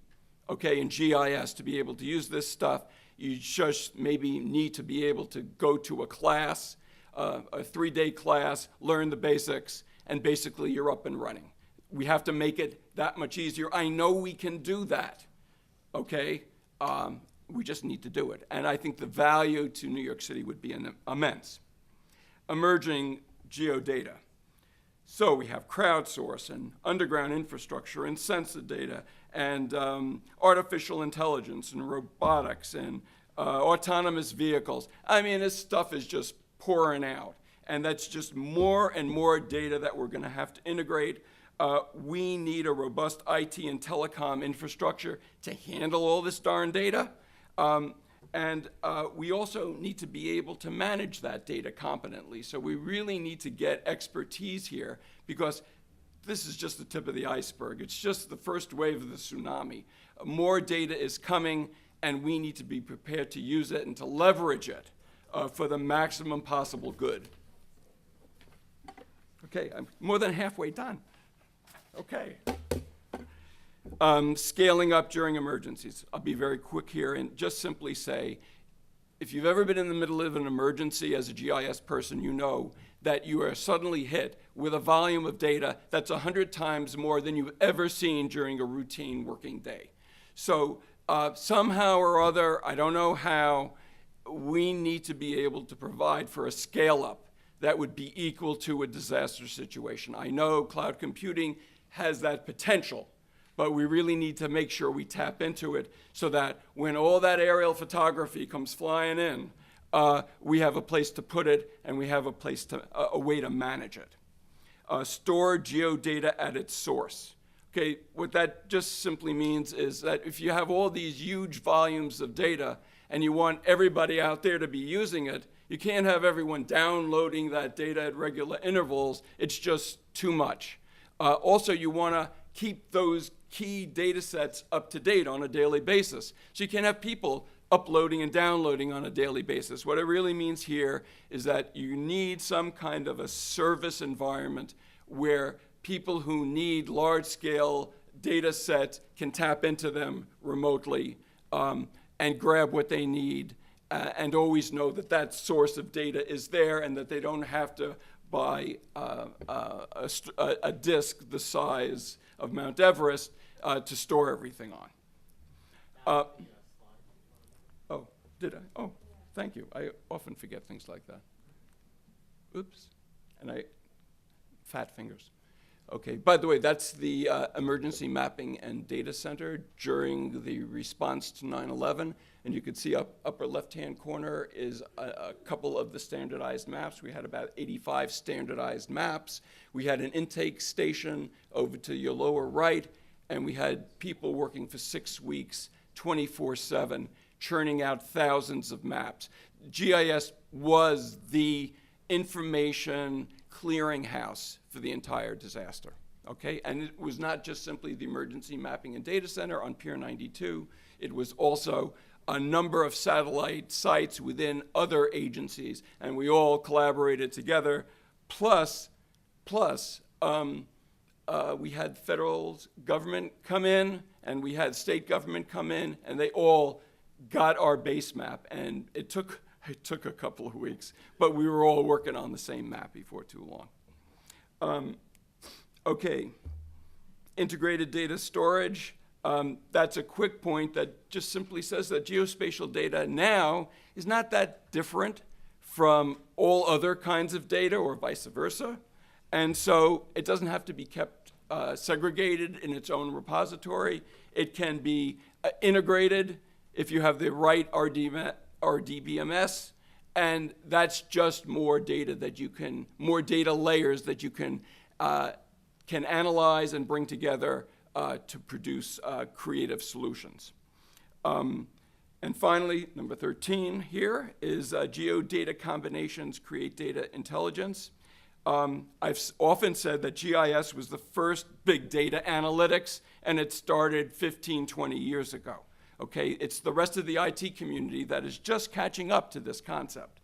okay, in GIS to be able to use this stuff. You just maybe need to be able to go to a class, a 3-day class, learn the basics, and basically you're up and running. We have to make it that much easier. I know we can do that, okay? We just need to do it. And I think the value to New York City would be immense. Emerging geodata. So we have crowdsource and underground infrastructure and sensor data and artificial intelligence and robotics and autonomous vehicles. I mean, this stuff is just pouring out. And that's just more and more data that we're going to have to integrate. We need a robust IT and telecom infrastructure to handle all this darn data. And we also need to be able to manage that data competently. So we really need to get expertise here, because this is just the tip of the iceberg. It's just the first wave of the tsunami. More data is coming, and we need to be prepared to use it and to leverage it for the maximum possible good. Okay, I'm more than halfway done. Okay. Scaling up during emergencies. I'll be very quick here and just simply say, if you've ever been in the middle of an emergency as a GIS person, you know that you are suddenly hit with a volume of data that's 100 times more than you've ever seen during a routine working day. So somehow or other, I don't know how, we need to be able to provide for a scale-up that would be equal to a disaster situation. I know cloud computing has that potential, but we really need to make sure we tap into it so that when all that aerial photography comes flying in, we have a place to put it and we have a way to manage it. Store geodata at its source. Okay, what that just simply means is that if you have all these huge volumes of data and you want everybody out there to be using it, you can't have everyone downloading that data at regular intervals. It's just too much. Also, you want to keep those key data sets up to date on a daily basis. So you can't have people uploading and downloading on a daily basis. What it really means here is that you need some kind of a service environment where people who need large-scale data sets can tap into them remotely and grab what they need and always know that that source of data is there and that they don't have to buy a disk the size of Mount Everest to store everything on. Did I? Oh, thank you. I often forget things like that. Oops. And fat fingers. Okay, by the way, that's the Emergency Mapping and Data Center during the response to 9/11. And you can see upper left-hand corner is a couple of the standardized maps. We had about 85 standardized maps. We had an intake station over to your lower right, and we had people working for 6 weeks, 24/7, churning out thousands of maps. GIS was the information clearinghouse for the entire disaster, okay? And it was not just simply the Emergency Mapping and Data Center on Pier 92. It was also a number of satellite sites within other agencies, and we all collaborated together. Plus, we had federal government come in, and we had state government come in, and they all got our base map, and it took a couple of weeks, but we were all working on the same map before too long. Okay, integrated data storage. That's a quick point that just simply says that geospatial data now is not that different from all other kinds of data or vice versa. And so it doesn't have to be kept segregated in its own repository. It can be integrated if you have the right RDBMS, and that's just more data that you can, more data layers that you can analyze and bring together to produce creative solutions. And finally, number 13 here is geodata combinations create data intelligence. I've often said that GIS was the first big data analytics, and it started 15, 20 years ago. Okay, it's the rest of the IT community that is just catching up to this concept.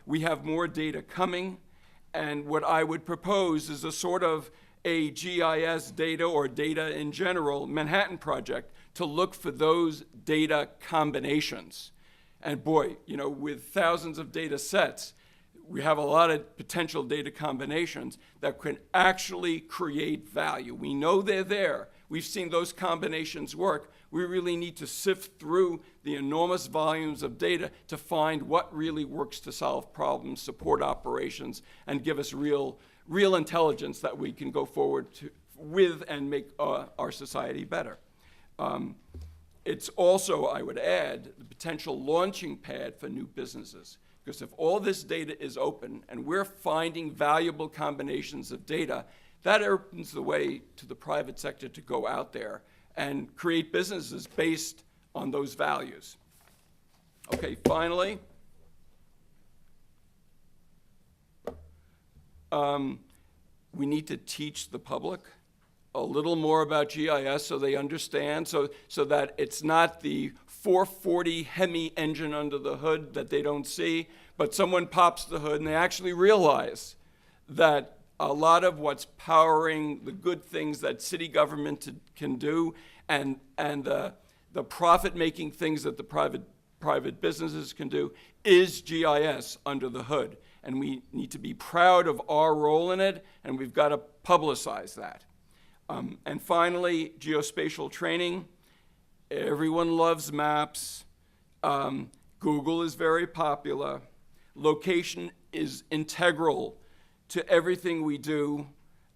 We have more data coming, and what I would propose is a sort of a GIS data or data in general Manhattan Project to look for those data combinations. And boy, you know, with thousands of data sets, we have a lot of potential data combinations that can actually create value. We know they're there. We've seen those combinations work. We really need to sift through the enormous volumes of data to find what really works to solve problems, support operations, and give us real intelligence that we can go forward with and make our society better. It's also, I would add, the potential launching pad for new businesses. Because if all this data is open and we're finding valuable combinations of data, that opens the way to the private sector to go out there and create businesses based on those values. Okay, finally, we need to teach the public a little more about GIS so they understand, so that it's not the 440 Hemi engine under the hood that they don't see, but someone pops the hood and they actually realize that a lot of what's powering the good things that city government can do and the profit-making things that the private businesses can do is GIS under the hood. And we need to be proud of our role in it, and we've got to publicize that. And finally, geospatial training. Everyone loves maps. Google is very popular. Location is integral to everything we do.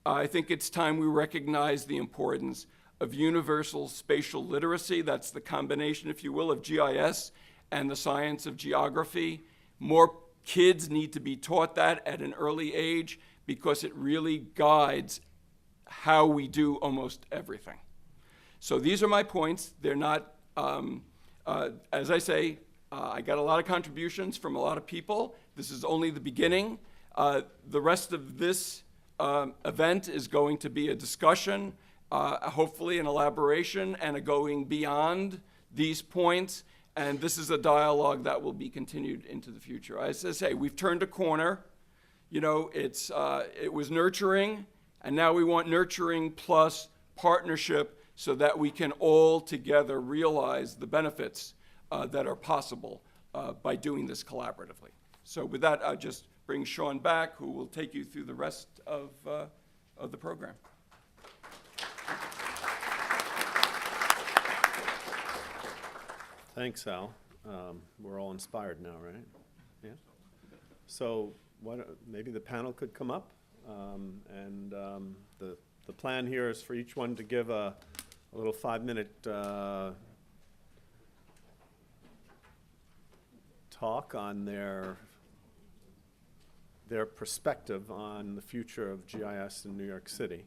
I think it's time we recognize the importance of universal spatial literacy. That's the combination, if you will, of GIS and the science of geography. More kids need to be taught that at an early age because it really guides how we do almost everything. So these are my points. They're not, as I say, I got a lot of contributions from a lot of people. This is only the beginning. The rest of this event is going to be a discussion, hopefully an elaboration, and a going beyond these points. And this is a dialogue that will be continued into the future. As I say, we've turned a corner. You know, it was nurturing, and now we want nurturing plus partnership so that we can all together realize the benefits that are possible by doing this collaboratively. So with that, I'll just bring Sean back, who will take you through the rest of the program. Thanks, Al. We're all inspired now, right? Yeah. So maybe the panel could come up, and the plan here is for each one to give a little 5-minute talk on their perspective on the future of GIS in New York City.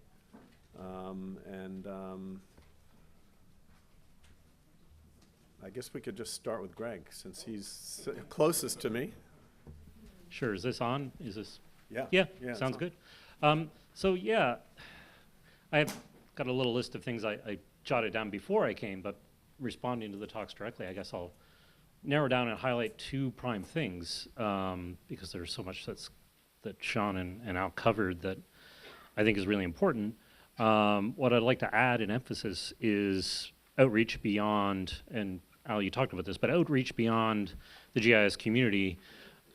I guess we could just start with Greg, since he's closest to me. Sure. Is this on? Is this? Yeah. Yeah. Yeah, Sounds it's good. So yeah, I've got a little list of things I jotted down before I came, but responding to the talks directly, I guess I'll narrow down and highlight 2 prime things, because there's so much that Sean and Al covered that I think is really important. What I'd like to add in emphasis is outreach beyond, and Al, you talked about this, but outreach beyond the GIS community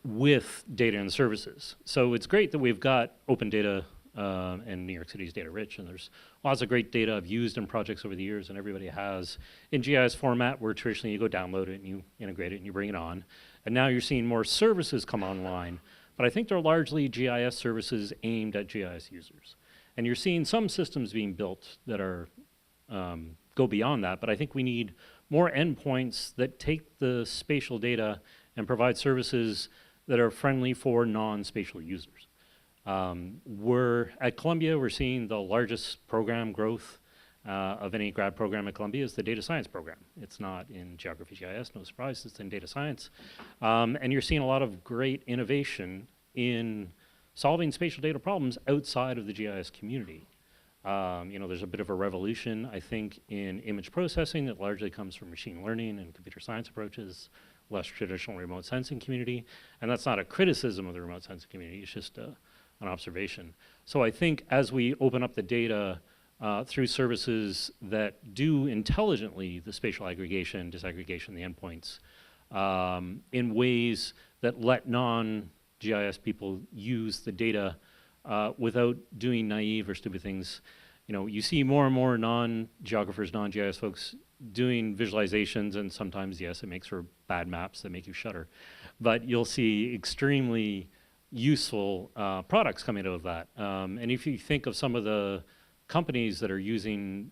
with data and services. So it's great that we've got open data, and New York City's data rich, and there's lots of great data I've used in projects over the years, and everybody has in GIS format, where traditionally you go download it and you integrate it and you bring it on. And now you're seeing more services come online, but I think they're largely GIS services aimed at GIS users. And you're seeing some systems being built that are go beyond that, but I think we need more endpoints that take the spatial data and provide services that are friendly for non-spatial users. We're at Columbia, we're seeing the largest program growth of any grad program at Columbia is the data science program. It's not in geography GIS, no surprise, it's in data science. And you're seeing a lot of great innovation in solving spatial data problems outside of the GIS community. There's a bit of a revolution, I think, in image processing that largely comes from machine learning and computer science approaches, less traditional remote sensing community. And that's not a criticism of the remote sensing community, it's just an observation. So I think as we open up the data through services that do intelligently the spatial aggregation, disaggregation, the endpoints, in ways that let non-GIS people use the data without doing naive or stupid things. You see more and more non-geographers, non-GIS folks doing visualizations, and sometimes, yes, it makes for bad maps that make you shudder. But you'll see extremely useful products coming out of that. And if you think of some of the companies that are using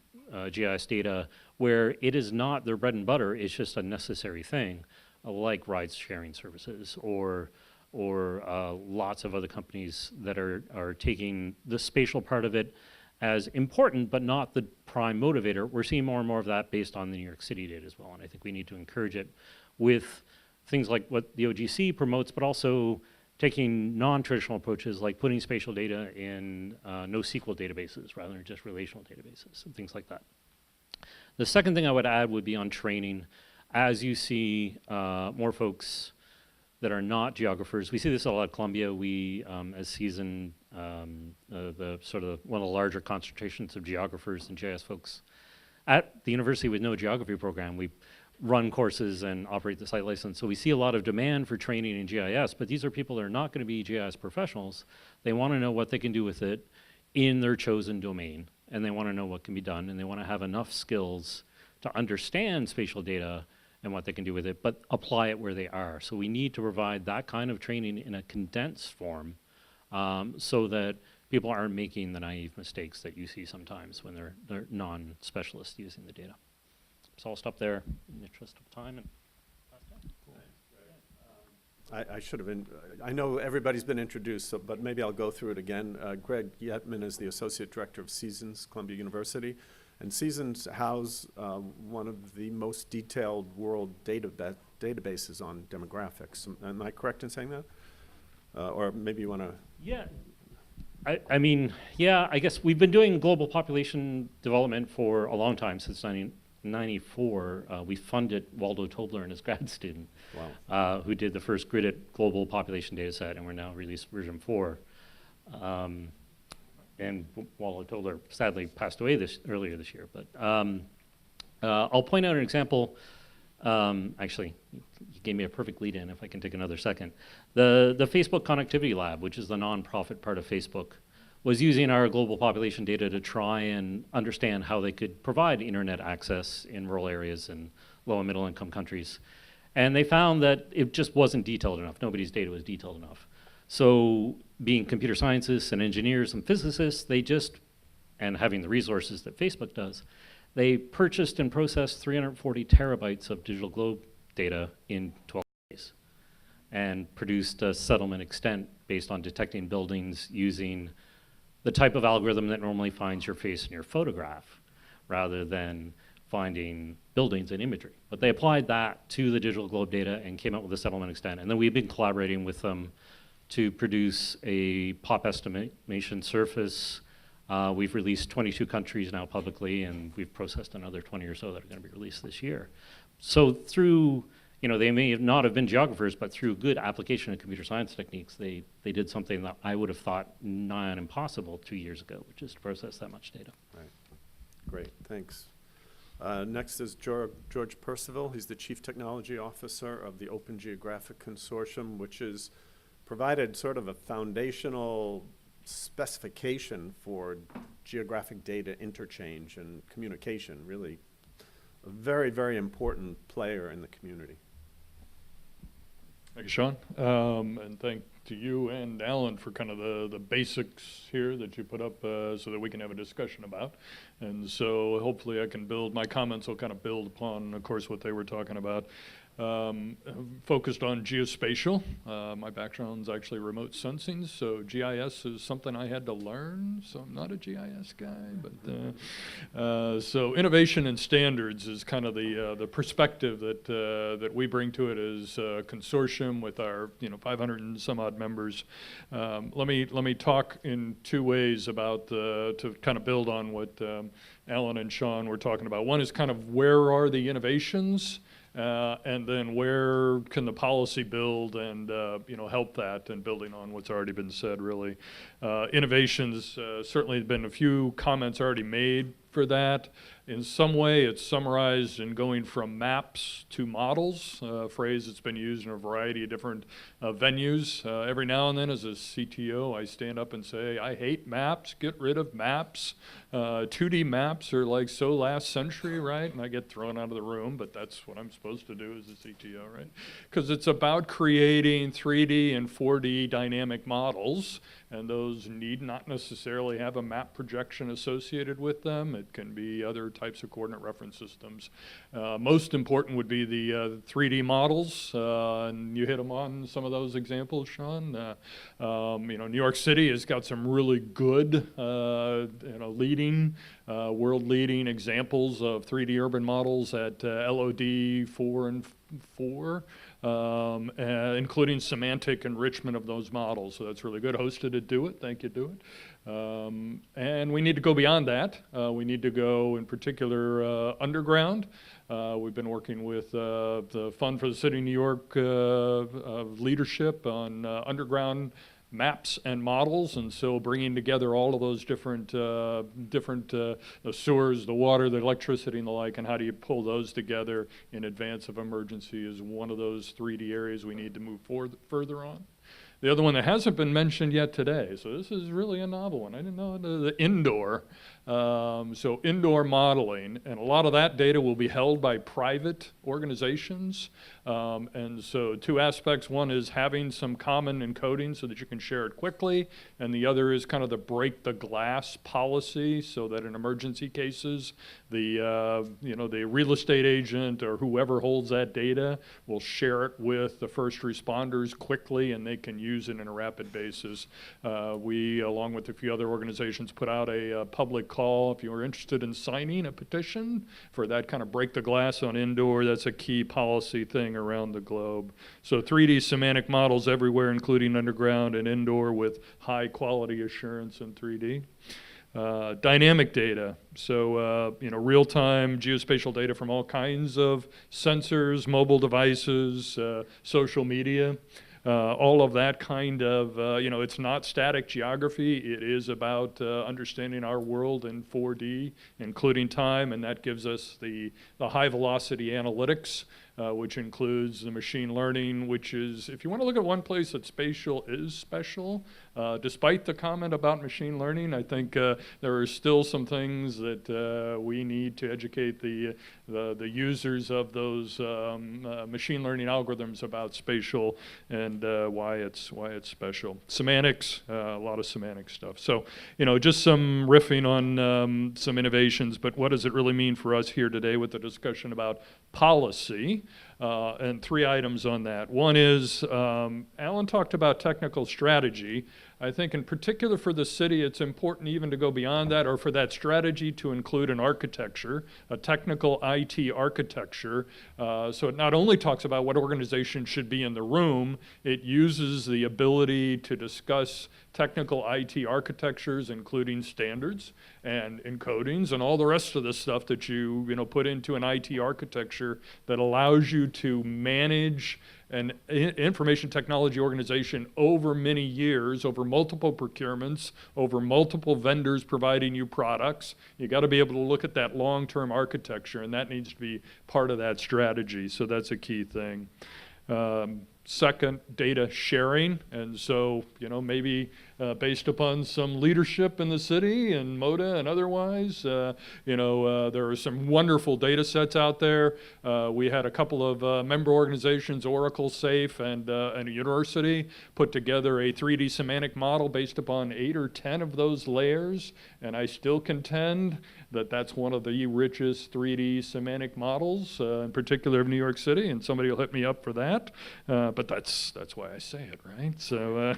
GIS data where it is not their bread and butter, it's just a necessary thing, like ride-sharing services or lots of other companies that are taking the spatial part of it as important, but not the prime motivator. We're seeing more and more of that based on the New York City data as well, and I think we need to encourage it with things like what the OGC promotes, but also taking non-traditional approaches like putting spatial data in NoSQL databases rather than just relational databases and things like that. The second thing I would add would be on training. As you see more folks that are not geographers. We see this a lot at Columbia. We, as CIESIN, the sort of one of the larger concentrations of geographers and GIS folks at the university with no geography program, we run courses and operate the site license. So we see a lot of demand for training in GIS, but these are people that are not going to be GIS professionals. They want to know what they can do with it in their chosen domain, and they want to know what can be done, and they want to have enough skills to understand spatial data and what they can do with it, but apply it where they are. So we need to provide that kind of training in a condensed form so that people aren't making the naive mistakes that you see sometimes when they're non-specialists using the data. So I'll stop there in the interest of time. And I should have been, I know everybody's been introduced, but maybe I'll go through it again. Greg Yetman is the Associate Director of CIESIN's, Columbia University. And CIESIN's house one of the most detailed world databases on demographics. Am I correct in saying that? Or maybe you want to... Yeah. I mean, yeah, I guess we've been doing global population development for a long time, since 1994. We funded Waldo Tobler and his grad student, Wow. who did the first gridded global population data set, and we're now released version 4. And Waldo Tobler sadly passed away earlier this year. But I'll point out an example. Actually, you gave me a perfect lead in if I can take another second. The Facebook Connectivity Lab, which is the nonprofit part of Facebook, was using our global population data to try and understand how they could provide internet access in rural areas and low and middle income countries. And they found that it just wasn't detailed enough. Nobody's data was detailed enough. So being computer scientists and engineers and physicists, and having the resources that Facebook does, they purchased and processed 340 terabytes of digital globe data in 12 days and produced a settlement extent based on detecting buildings using the type of algorithm that normally finds your face in your photograph rather than finding buildings and imagery. But they applied that to the digital globe data and came up with a settlement extent. And then we've been collaborating with them to produce a pop estimation surface. We've released 22 countries now publicly, and we've processed another 20 or so that are going to be released this year. So through, they may not have been geographers, but through good application of computer science techniques, they did something that I would have thought nigh on impossible 2 years ago, which is to process that much data. Right. Great, thanks. Next is George Percivall. He's the Chief Technology Officer of the Open Geographic Consortium, which has provided sort of a foundational specification for geographic data interchange and communication, really a very, very important player in the community. Thank you, Sean. And thank to you and Alan for kind of the basics here that you put up so that we can have a discussion about. And so hopefully I can my comments will kind of build upon, of course, what they were talking about. Focused on geospatial. My background's actually remote sensing, so GIS is something I had to learn, so I'm not a GIS guy, but so innovation and standards is kind of the perspective that we bring to it as a consortium with our 500 and some odd members. Let me talk in two ways about to kind of build on what Alan and Sean were talking about. One is kind of where are the innovations? And then where can the policy build and help that, and building on what's already been said, really. Innovations, certainly been a few comments already made for that. In some way, it's summarized in going from maps to models, a phrase that's been used in a variety of different venues. Every now and then as a CTO, I stand up and say, I hate maps, get rid of maps. 2D maps are like so last century, right? And I get thrown out of the room, but that's what I'm supposed to do as a CTO, right? Because it's about creating 3D and 4D dynamic models, and those need not necessarily have a map projection associated with them. It can be other types of coordinate reference systems. Most important would be the 3D models, and you hit them on some of those examples, Sean. New York City has got some really good, leading, world-leading examples of 3D urban models at LOD 4 and 4. Including semantic enrichment of those models. So that's really good. Hosted at DoITT, thank you, DoITT. And we need to go beyond that. We need to go, in particular, underground. We've been working with the Fund for the City of New York leadership on underground maps and models, and so bringing together all of those different the sewers, the water, the electricity, and the like, and how do you pull those together in advance of emergency is one of those 3D areas we need to move further on. The other one that hasn't been mentioned yet today, so this is really a novel one. I didn't know the indoor. So indoor modeling, and a lot of that data will be held by private organizations. And so two aspects. One is having some common encoding so that you can share it quickly, and the other is kind of the break the glass policy so that in emergency cases, the real estate agent or whoever holds that data will share it with the first responders quickly, and they can use it in a rapid basis. We, along with a few other organizations, put out a public call if you are interested in signing a petition for that kind of break the glass on indoor. That's a key policy thing around the globe. So 3D semantic models everywhere, including underground and indoor, with high quality assurance in 3D. Dynamic data, so real-time geospatial data from all kinds of sensors, mobile devices, social media. All of that kind of, it's not static geography. It is about understanding our world in 4D, including time, and that gives us the high velocity analytics which includes the machine learning, which is, if you want to look at one place that spatial is special, despite the comment about machine learning, I think there are still some things that we need to educate the users of those machine learning algorithms about spatial and why it's special. Semantics, a lot of semantic stuff. So, just some riffing on some innovations, but what does it really mean for us here today with the discussion about policy? And 3 items on that. One is, Alan talked about technical strategy. I think in particular for the city, it's important even to go beyond that, or for that strategy to include an architecture, a technical IT architecture. So it not only talks about what organization should be in the room, it uses the ability to discuss technical IT architectures, including standards and encodings and all the rest of the stuff that you put into an IT architecture that allows you to manage an information technology organization over many years, over multiple procurements, over multiple vendors providing you products. You got to be able to look at that long-term architecture, and that needs to be part of that strategy. So that's a key thing. Second, data sharing, and so maybe based upon some leadership in the city and MODA and otherwise, there are some wonderful data sets out there. We had a couple of member organizations, Oracle, SAFE, and a university, put together a 3D semantic model based upon 8 or 10 of those layers, and I still contend that that's one of the richest 3D semantic models, in particular of New York City, and somebody will hit me up for that. But that's why I say it, right? So,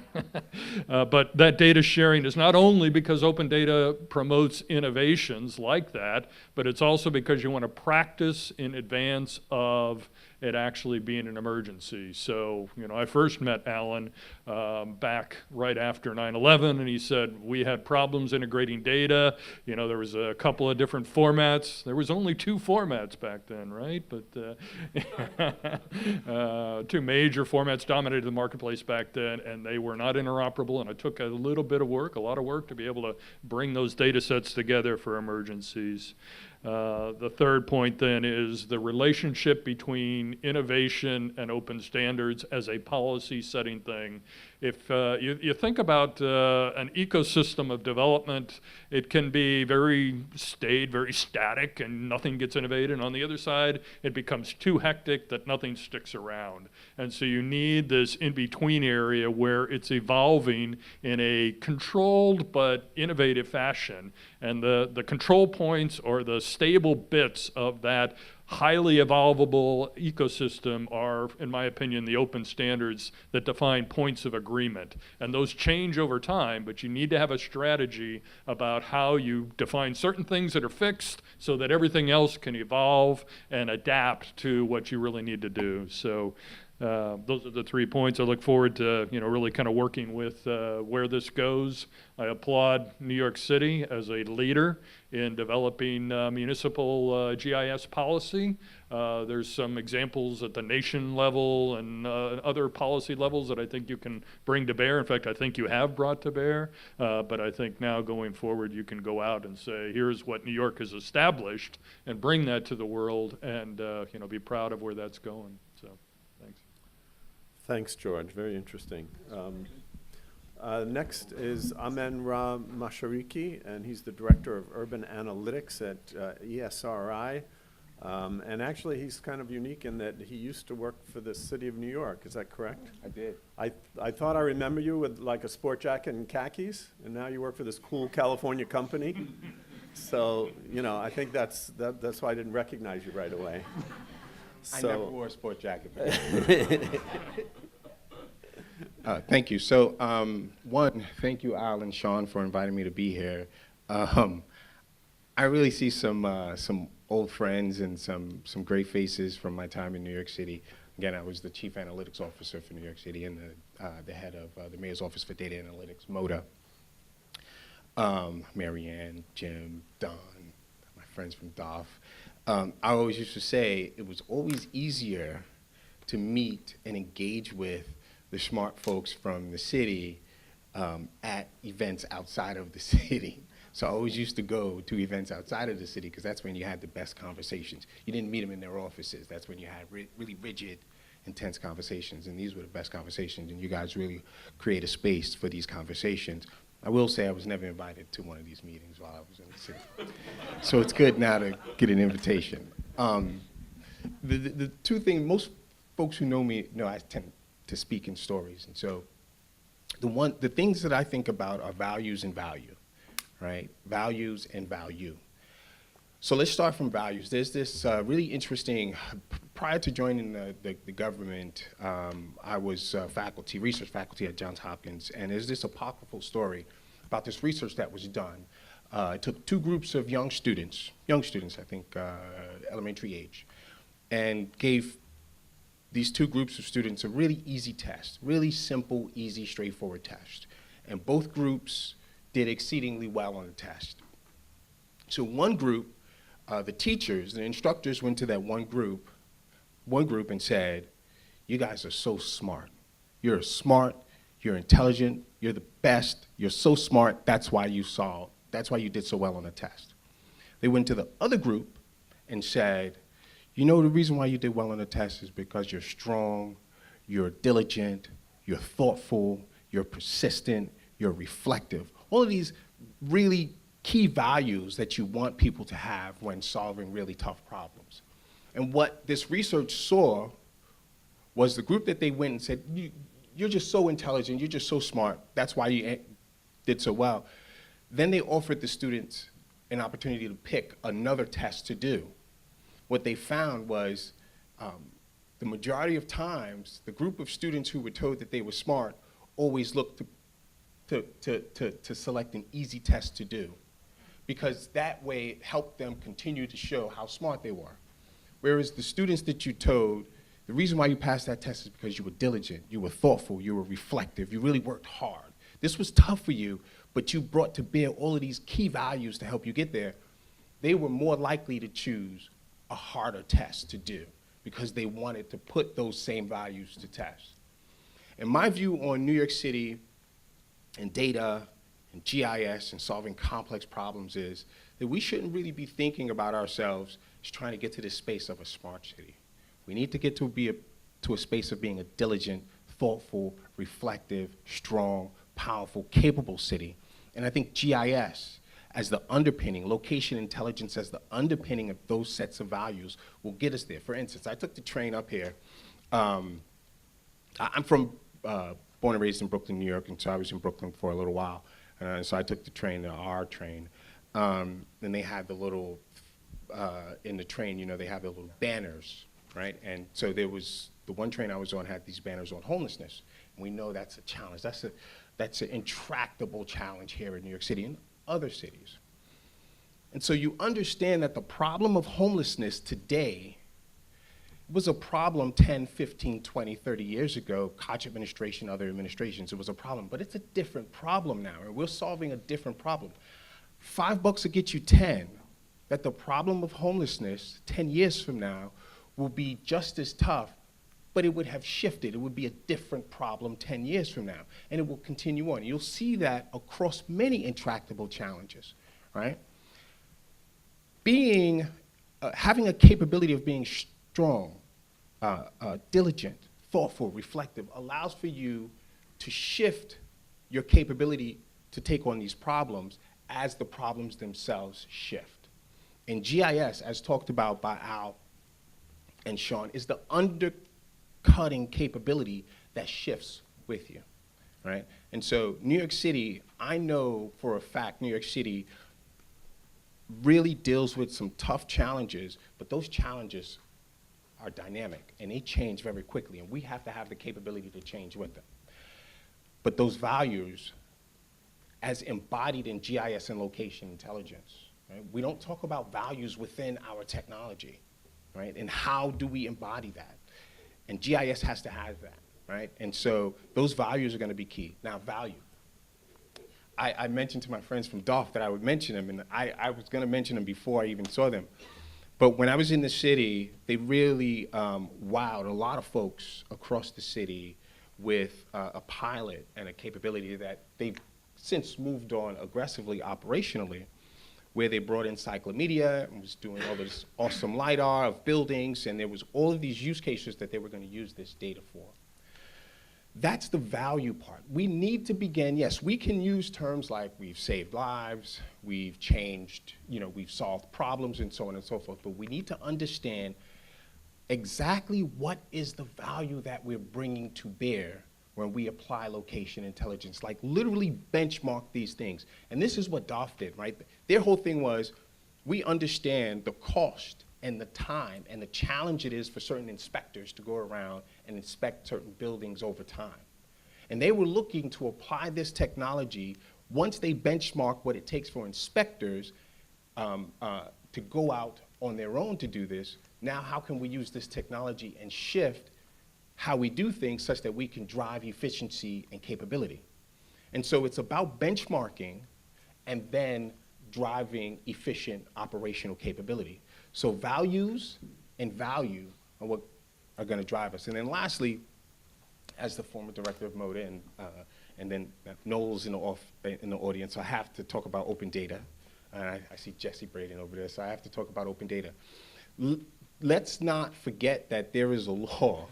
but that data sharing is not only because open data promotes innovations like that, but it's also because you want to practice in advance of it actually being an emergency. So, I first met Alan back right after 9/11, and he said we had problems integrating data. There was a couple of different formats. There was only 2 formats back then, right? But 2 major formats dominated the marketplace back then, and they were not interoperable, and it took a little bit of work, a lot of work, to be able to bring those data sets together for emergencies. The third point then is the relationship between innovation and open standards as a policy setting thing. If you think about an ecosystem of development, it can be very static, and nothing gets innovated. And on the other side, it becomes too hectic that nothing sticks around. And so you need this in-between area where it's evolving in a controlled but innovative fashion. And the control points, or the stable bits of that highly evolvable ecosystem, are, in my opinion, the open standards that define points of agreement. And those change over time, but you need to have a strategy about how you define certain things that are fixed so that everything else can evolve and adapt to what you really need to do. So those are the 3 points. I look forward to really kind of working with where this goes. I applaud New York City as a leader in developing municipal GIS policy. There's some examples at the nation level and other policy levels that I think you can bring to bear. In fact, I think you have brought to bear. But I think now going forward, you can go out and say, here's what New York has established, and bring that to the world, and be proud of where that's going. So, thanks. Thanks, George. Very interesting. Next is Amenra Mashariki, and he's the Director of Urban Analytics at ESRI. And actually, he's kind of unique in that he used to work for the city of New York. Is that correct? I did. I thought I remember you with like a sport jacket and khakis, and now you work for this cool California company. So, I think that's why I didn't recognize you right away. I never wore a sport jacket. Thank you. So, one, thank you, Al and Sean, for inviting me to be here. I really see some old friends and some great faces from my time in New York City. Again, I was the Chief Analytics Officer for New York City and the head of the Mayor's Office for Data Analytics, MODA. Marianne, Jim, Don, my friends from DOF. I always used to say it was always easier to meet and engage with the smart folks from the city at events outside of the city. So I always used to go to events outside of the city because that's when you had the best conversations. You didn't meet them in their offices. That's when you had really rigid, intense conversations, and these were the best conversations, and you guys really create a space for these conversations. I will say I was never invited to one of these meetings while I was in the city. So it's good now to get an invitation. The two things, most folks who know me know I tend to speak in stories, and so the things that I think about are values and value, right? Values and value. So let's start from values. There's this really interesting, prior to joining the government, I was research faculty at Johns Hopkins, and there's this apocryphal story about this research that was done. It took two groups of young students, I think elementary age, and gave these two groups of students a really easy test, really simple, easy, straightforward test. And both groups did exceedingly well on the test. So one group, the teachers, the instructors went to that one group and said, you guys are so smart. You're smart, you're intelligent, you're the best, you're so smart, that's why you did so well on the test. They went to the other group and said, you know the reason why you did well on the test is because you're strong, you're diligent, you're thoughtful, you're persistent, you're reflective. All of these really key values that you want people to have when solving really tough problems. And what this research saw was the group that they went and said, you're just so intelligent, you're just so smart, that's why you did so well. Then they offered the students an opportunity to pick another test to do. What they found was the majority of times, the group of students who were told that they were smart always looked to select an easy test to do, because that way it helped them continue to show how smart they were. Whereas the students that you told, the reason why you passed that test is because you were diligent, you were thoughtful, you were reflective, you really worked hard. This was tough for you, but you brought to bear all of these key values to help you get there. They were more likely to choose a harder test to do because they wanted to put those same values to test. And my view on New York City and data and GIS and solving complex problems is that we shouldn't really be thinking about ourselves as trying to get to this space of a smart city. We need to get to a space of being a diligent, thoughtful, reflective, strong, powerful, capable city. And I think GIS as the underpinning, location intelligence as the underpinning of those sets of values will get us there. For instance, I took the train up here. I'm from, born and raised in Brooklyn, New York, and so I was in Brooklyn for a little while. So I took the train, the R train, and they had the little, in the train, you know, they have the little banners, right? And so there was, the one train I was on had these banners on homelessness. And we know that's a challenge. That's an intractable challenge here in New York City and other cities. And so you understand that the problem of homelessness today was a problem 10, 15, 20, 30 years ago, Koch administration, other administrations, it was a problem. But it's a different problem now, and we're solving a different problem. $5 will get you 10. That the problem of homelessness 10 years from now will be just as tough, but it would have shifted. It would be a different problem 10 years from now, and it will continue on. You'll see that across many intractable challenges, right? Having a capability of being strong, diligent, thoughtful, reflective allows for you to shift your capability to take on these problems as the problems themselves shift. And GIS, as talked about by Al and Sean, is the undercutting capability that shifts with you, right? And so New York City, I know for a fact New York City really deals with some tough challenges, but those challenges are dynamic and they change very quickly, and we have to have the capability to change with them. But those values, as embodied in GIS and location intelligence, right? We don't talk about values within our technology, right? And how do we embody that? And GIS has to have that, right? And so those values are going to be key. Now, value. I mentioned to my friends from DOF that I would mention them, and I was going to mention them before I even saw them. But when I was in the city, they really wowed a lot of folks across the city with a pilot and a capability that they since moved on aggressively operationally, where they brought in Cyclomedia and was doing all this awesome LiDAR of buildings, and there was all of these use cases that they were going to use this data for. That's the value part. We need to begin, yes, we can use terms like we've saved lives, we've changed, we've solved problems and so on and so forth, but we need to understand exactly what is the value that we're bringing to bear when we apply location intelligence, like literally benchmark these things. And this is what DOF did, right? Their whole thing was, we understand the cost and the time and the challenge it is for certain inspectors to go around and inspect certain buildings over time. And they were looking to apply this technology once they benchmark what it takes for inspectors to go out on their own to do this. Now, how can we use this technology and shift how we do things such that we can drive efficiency and capability? And so it's about benchmarking and then driving efficient operational capability. So values and value are what are going to drive us. And then lastly, as the former director of MODA and then Noel's in the audience, I have to talk about open data. I see Jesse Braden over there, so I have to talk about open data. Let's not forget that there is a law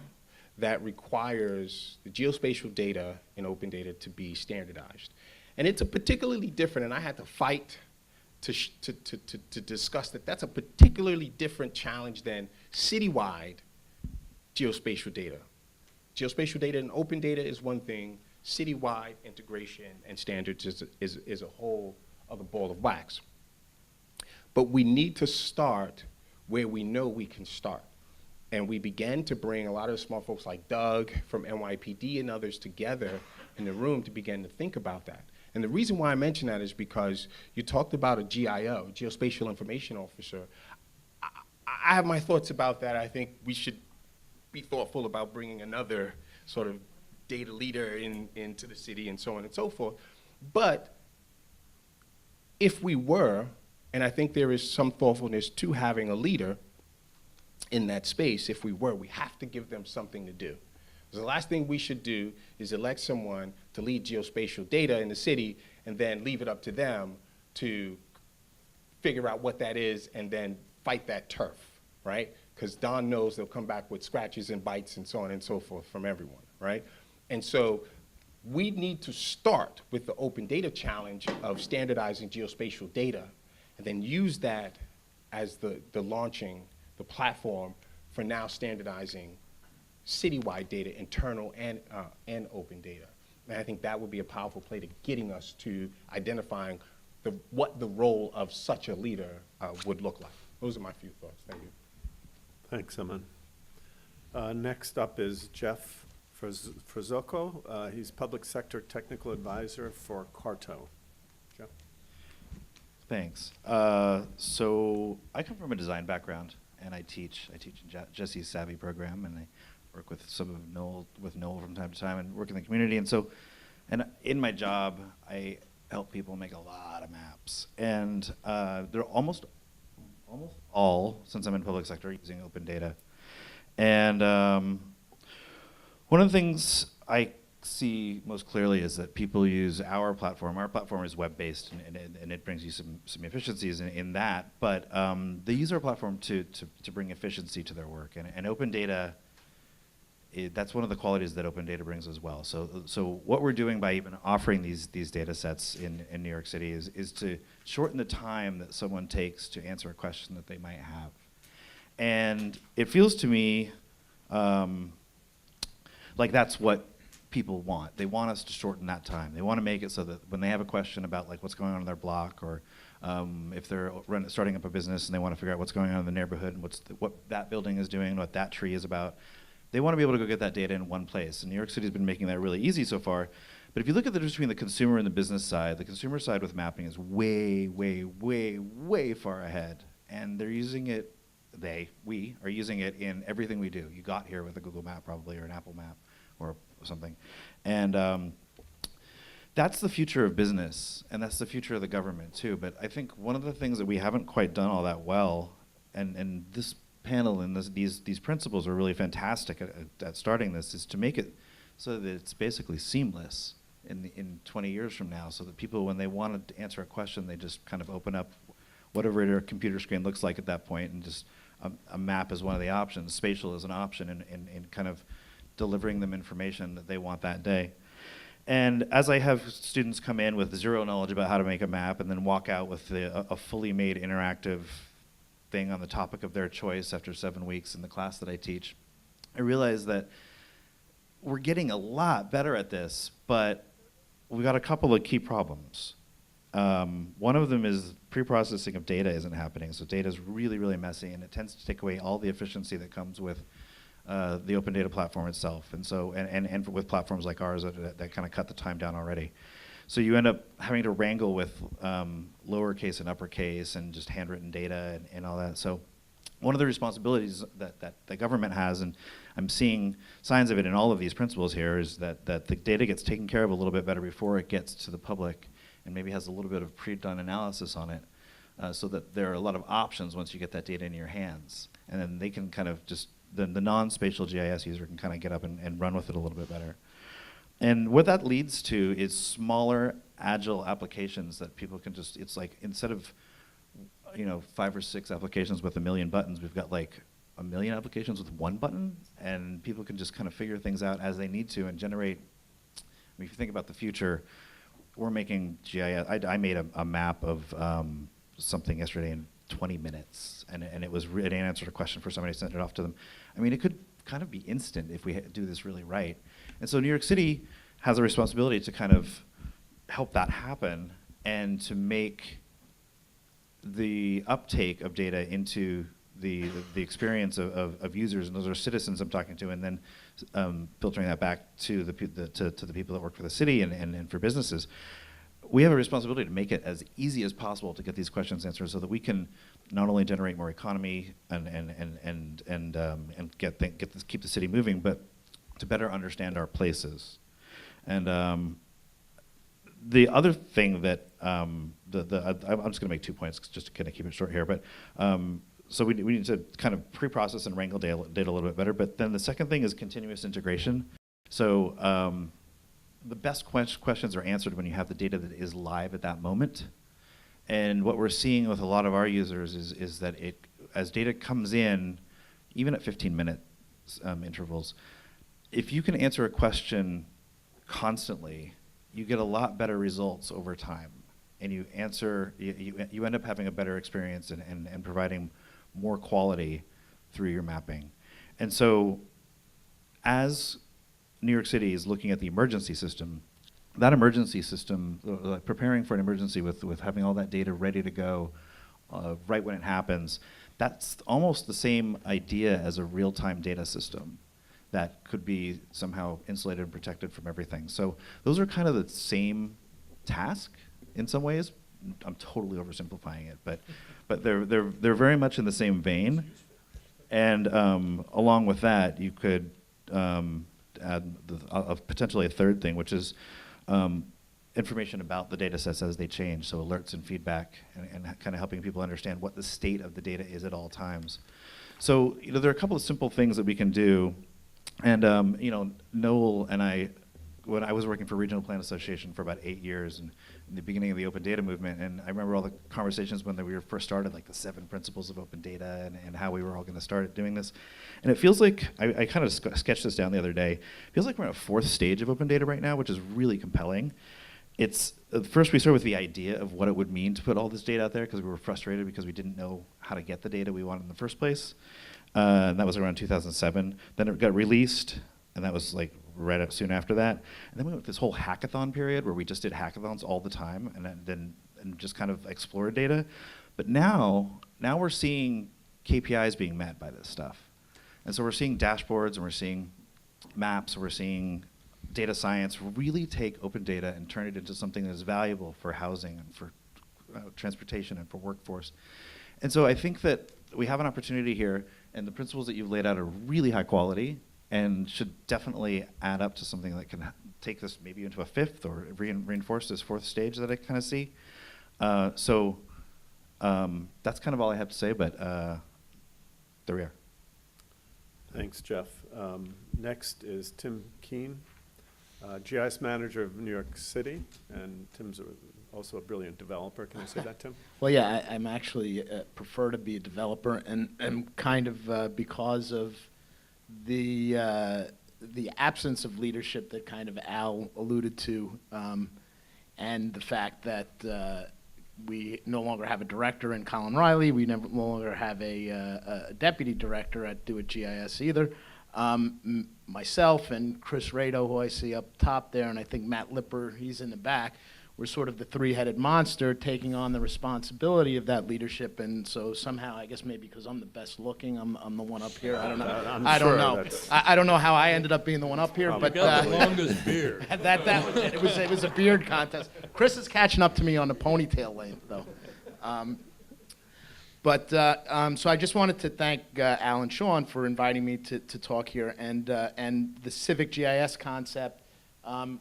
that requires the geospatial data and open data to be standardized. And it's a particularly different, and I had to fight to discuss that. That's a particularly different challenge than citywide geospatial data. Geospatial data and open data is one thing. Citywide integration and standards is a whole other ball of wax. But we need to start where we know we can start. And we began to bring a lot of smart folks like Doug from NYPD and others together in the room to begin to think about that. And the reason why I mention that is because you talked about a GIO, Geospatial Information Officer. I have my thoughts about that. I think we should be thoughtful about bringing another sort of data leader into the city and so on and so forth. But if we were, and I think there is some thoughtfulness to having a leader in that space, if we were, we have to give them something to do. The last thing we should do is elect someone to lead geospatial data in the city and then leave it up to them to figure out what that is and then fight that turf, right? Because Don knows they'll come back with scratches and bites and so on and so forth from everyone, right? And so we need to start with the open data challenge of standardizing geospatial data and then use that as the launching, the platform for now standardizing citywide data, internal and open data. And I think that would be a powerful play to getting us to identifying what the role of such a leader would look like. Those are my few thoughts. Thank you. Thanks, Aman. Next up is Jeff Ferzoco. He's Public Sector Technical Advisor for Carto. Jeff? Thanks. So I come from a design background, and I teach in Jesse's Savvy program, and I work with Noel from time to time, and work in the community. And in my job, I help people make a lot of maps, and they're almost all, since I'm in public sector, using open data. And one of the things I see most clearly is that people use our platform. Our platform is web-based, and it brings you some efficiencies in that, but they use our platform to bring efficiency to their work. And open data, that's one of the qualities that open data brings as well. So what we're doing by even offering these data sets in New York City is to shorten the time that someone takes to answer a question that they might have. And it feels to me like that's what people want. They want us to shorten that time. They want to make it so that when they have a question about like what's going on in their block, or if they're starting up a business and they want to figure out what's going on in the neighborhood and what that building is doing, what that tree is about, they want to be able to go get that data in one place. And New York City's been making that really easy so far. But if you look at the difference between the consumer and the business side, the consumer side with mapping is way, way, way, way far ahead. And they're using it, we are using it in everything we do. You got here with a Google map probably, or an Apple map, or something. And that's the future of business, and that's the future of the government too. But I think one of the things that we haven't quite done all that well, and this panel and these principles are really fantastic at starting this, is to make it so that it's basically seamless. in 20 years from now, so that people, when they want to answer a question, they just kind of open up whatever their computer screen looks like at that point, and just a map is one of the options. Spatial is an option in kind of delivering them information that they want that day. And as I have students come in with zero knowledge about how to make a map and then walk out with a fully made interactive thing on the topic of their choice after 7 weeks in the class that I teach, I realize that we're getting a lot better at this, but we got a couple of key problems. One of them is pre-processing of data isn't happening, so data is really, really messy, and it tends to take away all the efficiency that comes with the open data platform itself, and so and with platforms like ours that kind of cut the time down already. So you end up having to wrangle with lowercase and uppercase and just handwritten data and all that. So one of the responsibilities that the government has, and I'm seeing signs of it in all of these principles here, is that the data gets taken care of a little bit better before it gets to the public, and maybe has a little bit of pre-done analysis on it, so that there are a lot of options once you get that data in your hands. And then they can kind of just, the non-spatial GIS user can kind of get up and run with it a little bit better. And what that leads to is smaller, agile applications that people can just, it's like, instead of 5 or 6 applications with 1 million buttons, we've got like 1 million applications with 1 button, and people can just kind of figure things out as they need to and generate. I mean, if you think about the future, we're making GIS. I made a map of something yesterday in 20 minutes, and it answered a question for somebody, sent it off to them. I mean, it could kind of be instant if we do this really right. And so New York City has a responsibility to kind of help that happen and to make the uptake of data into the experience of users, and those are citizens I'm talking to, and then filtering that back to the people that work for the city and for businesses. We have a responsibility to make it as easy as possible to get these questions answered, so that we can not only generate more economy and keep the city moving, but to better understand our places. And the other thing that I'm just going to make 2 points just to kind of keep it short here, but so we need to kind of pre-process and wrangle data a little bit better. But then the second thing is continuous integration. So the best questions are answered when you have the data that is live at that moment. And what we're seeing with a lot of our users is that as data comes in, even at 15-minute intervals, if you can answer a question constantly, you get a lot better results over time. And you end up having a better experience and providing more quality through your mapping. And so as New York City is looking at the emergency system, that emergency system, preparing for an emergency with having all that data ready to go right when it happens, that's almost the same idea as a real-time data system that could be somehow insulated and protected from everything. So those are kind of the same task in some ways. I'm totally oversimplifying it, but they're very much in the same vein. And along with that, you could add potentially a third thing, which is information about the data sets as they change, so alerts and feedback, and kind of helping people understand what the state of the data is at all times. So there are a couple of simple things that we can do. And Noel and I, when I was working for Regional Plan Association for about 8 years, and in the beginning of the open data movement, and I remember all the conversations when we were first started, like the 7 principles of open data and how we were all going to start doing this. And it feels like, I kind of sketched this down the other day, it feels like we're in a 4th stage of open data right now, which is really compelling. It's, first we started with the idea of what it would mean to put all this data out there, because we were frustrated because we didn't know how to get the data we wanted in the first place. And that was around 2007. Then it got released, and that was like right up soon after that. And then we went this whole hackathon period where we just did hackathons all the time and just kind of explored data. But now we're seeing KPIs being met by this stuff. And so we're seeing dashboards, and we're seeing maps, and we're seeing data science really take open data and turn it into something that is valuable for housing and for transportation and for workforce. And so I think that we have an opportunity here, and the principles that you've laid out are really high quality and should definitely add up to something that can take this maybe into a 5th or reinforce this 4th stage that I kind of see. So that's kind of all I have to say, but there we are. Thanks, Jeff. Next is Tim Keane. GIS manager of New York City, and Tim's also a brilliant developer. Can I say that, Tim? Well, yeah, I'm actually prefer to be a developer, and kind of because of the absence of leadership that kind of Al alluded to, and the fact that we no longer have a director in Colin Riley, we no longer have a deputy director at DoITT GIS either. Myself and Chris Rado, who I see up top there, and I think Matt Lipper, he's in the back, we're sort of the three-headed monster taking on the responsibility of that leadership. And so somehow, I guess maybe because I'm the best looking, I'm the one up here. I don't know. I'm I don't sure know. that's- I don't know how I ended up being the one up here, but Got the longest beard. that was it. It was a beard contest. Chris is catching up to me on the ponytail length, though. So I just wanted to thank Al and Sean for inviting me to talk here, and the civic GIS concept,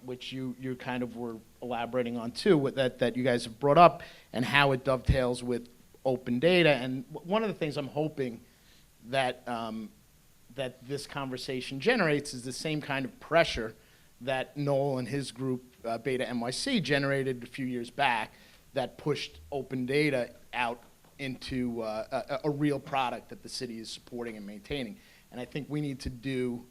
which you kind of were elaborating on too, that you guys have brought up, and how it dovetails with open data. And one of the things I'm hoping that that this conversation generates is the same kind of pressure that Noel and his group, Beta NYC, generated a few years back, that pushed open data out into a real product that the city is supporting and maintaining. And I think we need to do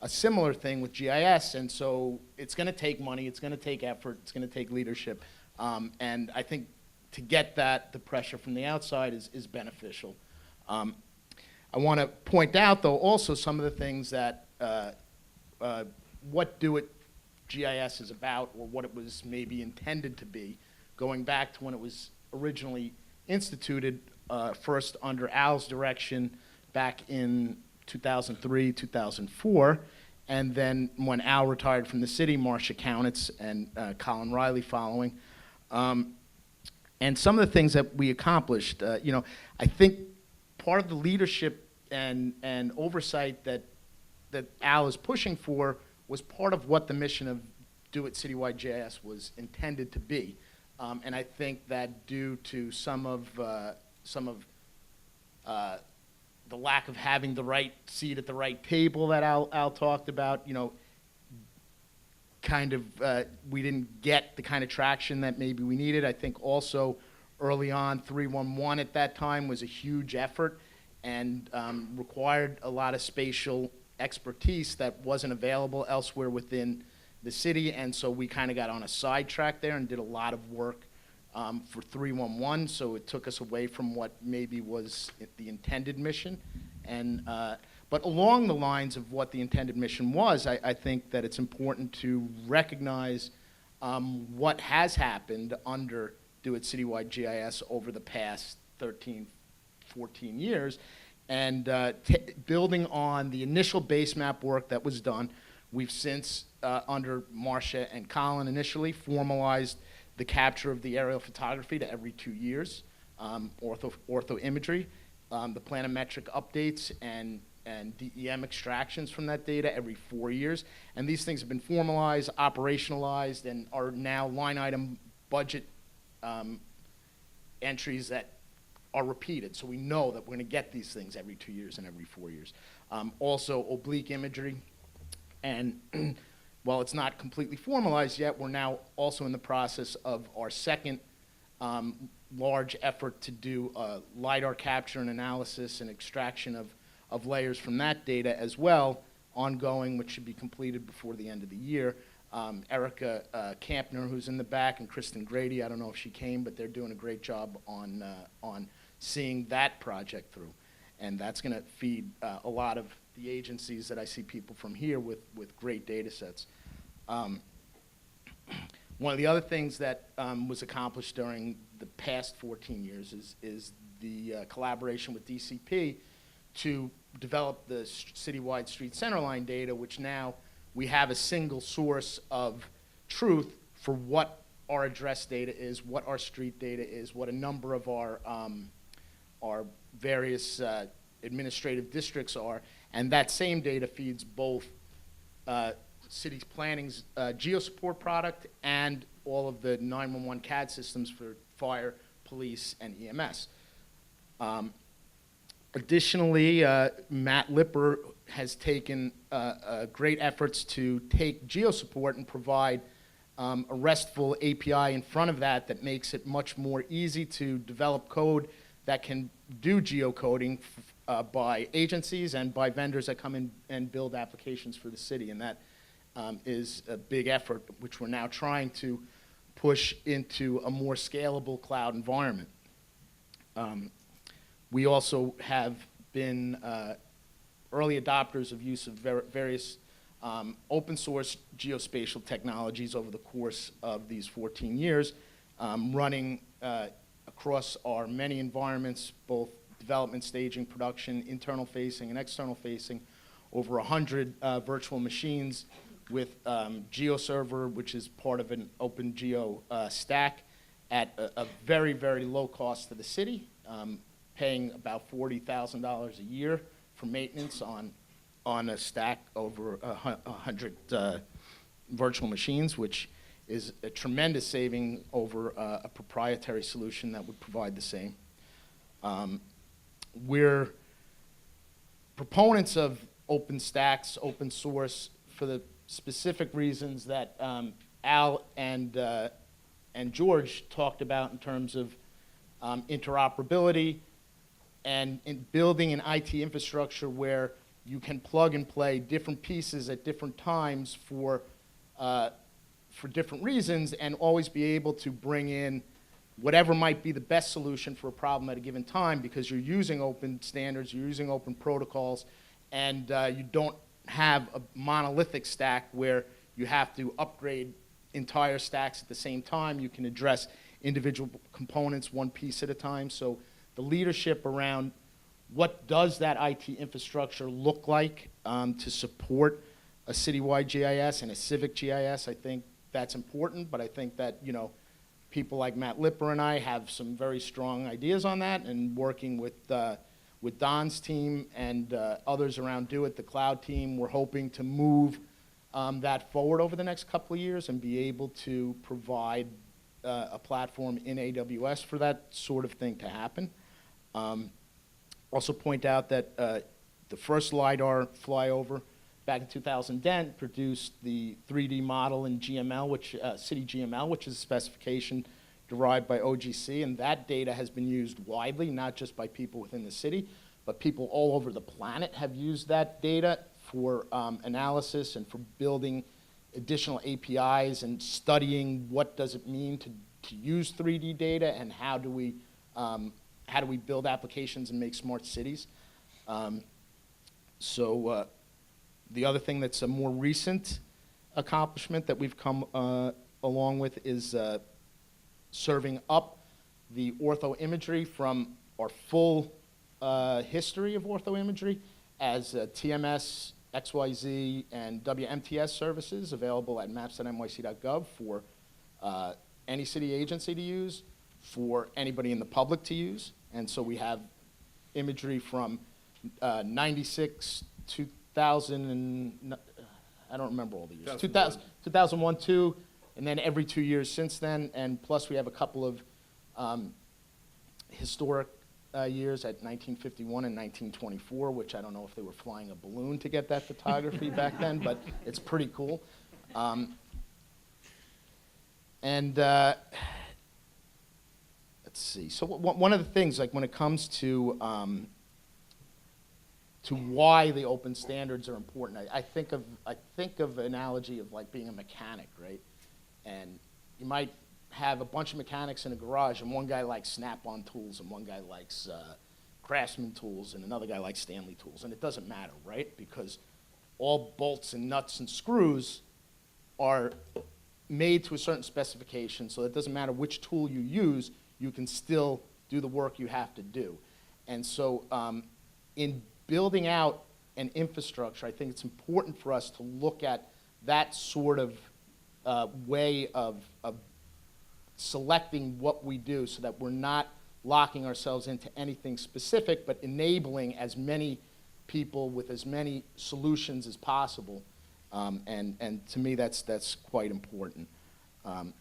a similar thing with GIS, and so it's going to take money, it's going to take effort, it's going to take leadership, and I think to get that, the pressure from the outside is beneficial. I want to point out, though, also some of the things that what DoITT GIS is about, or what it was maybe intended to be, going back to when it was originally instituted, first under Al's direction back in 2003, 2004, and then when Al retired from the city, Marcia Kaunitz and Colin Riley following. And some of the things that we accomplished, I think part of the leadership and oversight that Al is pushing for was part of what the mission of DoITT Citywide GIS was intended to be. And I think that due to some of the lack of having the right seat at the right table that Al talked about, we didn't get the kind of traction that maybe we needed. I think also early on, 311 at that time was a huge effort and required a lot of spatial expertise that wasn't available elsewhere within the city, and so we kind of got on a sidetrack there and did a lot of work for 311, so it took us away from what maybe was the intended mission. And but along the lines of what the intended mission was, I think that it's important to recognize what has happened under DoITT Citywide GIS over the past 13, 14 years, and building on the initial base map work that was done. We've since, under Marcia and Colin initially, formalized the capture of the aerial photography to every 2 years, ortho imagery, the planimetric updates, and DEM extractions from that data every 4 years. And these things have been formalized, operationalized, and are now line item budget entries that are repeated. So we know that we're going to get these things every 2 years and every 4 years. Also, oblique imagery. And while it's not completely formalized yet, we're now also in the process of our second large effort to do LiDAR capture and analysis and extraction of layers from that data as well, ongoing, which should be completed before the end of the year. Erica Kampner, who's in the back, and Kristen Grady, I don't know if she came, but they're doing a great job on seeing that project through. And that's going to feed a lot of the agencies that I see people from here with great data sets. One of the other things that was accomplished during the past 14 years is the collaboration with DCP to develop the citywide street centerline data, which now we have a single source of truth for what our address data is, what our street data is, what a number of our various administrative districts are, and that same data feeds both city planning's GeoSupport product and all of the 911 CAD systems for fire, police, and EMS. Additionally, Matt Lipper has taken great efforts to take GeoSupport and provide a RESTful API in front of that makes it much more easy to develop code that can do geocoding by agencies and by vendors that come in and build applications for the city. And that is a big effort, which we're now trying to push into a more scalable cloud environment. We also have been early adopters of use of various open source geospatial technologies over the course of these 14 years, running across our many environments, both development, staging, production, internal facing and external facing, over 100 virtual machines with GeoServer, which is part of an open geo stack at a very, very low cost to the city, paying about $40,000 a year for maintenance on a stack over 100 virtual machines, which is a tremendous saving over a proprietary solution that would provide the same. We're proponents of open stacks, open source, for the specific reasons that Al and George talked about in terms of interoperability and in building an IT infrastructure where you can plug and play different pieces at different times for different reasons, and always be able to bring in whatever might be the best solution for a problem at a given time, because you're using open standards, you're using open protocols, and you don't have a monolithic stack where you have to upgrade entire stacks at the same time. You can address individual components one piece at a time. So the leadership around what does that IT infrastructure look like to support a citywide GIS and a civic GIS, I think that's important. But I think that, you know, people like Matt Lipper and I have some very strong ideas on that, and working with Don's team and others around DoITT, the cloud team, we're hoping to move that forward over the next couple of years and be able to provide a platform in AWS for that sort of thing to happen. Also point out that the first LiDAR flyover back in 2010 produced the 3D model in GML, which City GML, which is a specification derived by OGC, and that data has been used widely, not just by people within the city, but people all over the planet have used that data for analysis and for building additional APIs and studying what does it mean to use 3D data, and how do we build applications and make smart cities. The other thing that's a more recent accomplishment that we've come along with is serving up the ortho imagery from our full history of ortho imagery as TMS, XYZ, and WMTS services available at maps.nyc.gov for any city agency to use, for anybody in the public to use. And so we have imagery from 96, 2000, and I don't remember all the years. 2001, 2, and then every 2 years since then. And plus we have a couple of historic years at 1951 and 1924, which I don't know if they were flying a balloon to get that photography back then, but it's pretty cool. Let's see. So one of the things, like when it comes to why the open standards are important, I think of an analogy of like being a mechanic, right? And you might have a bunch of mechanics in a garage, and one guy likes Snap-on tools, and one guy likes Craftsman tools, and another guy likes Stanley tools, and it doesn't matter, right? Because all bolts and nuts and screws are made to a certain specification, so it doesn't matter which tool you use, you can still do the work you have to do. And so in building out an infrastructure, I think it's important for us to look at that sort of way of selecting what we do, so that we're not locking ourselves into anything specific, but enabling as many people with as many solutions as possible. And to me, that's quite important.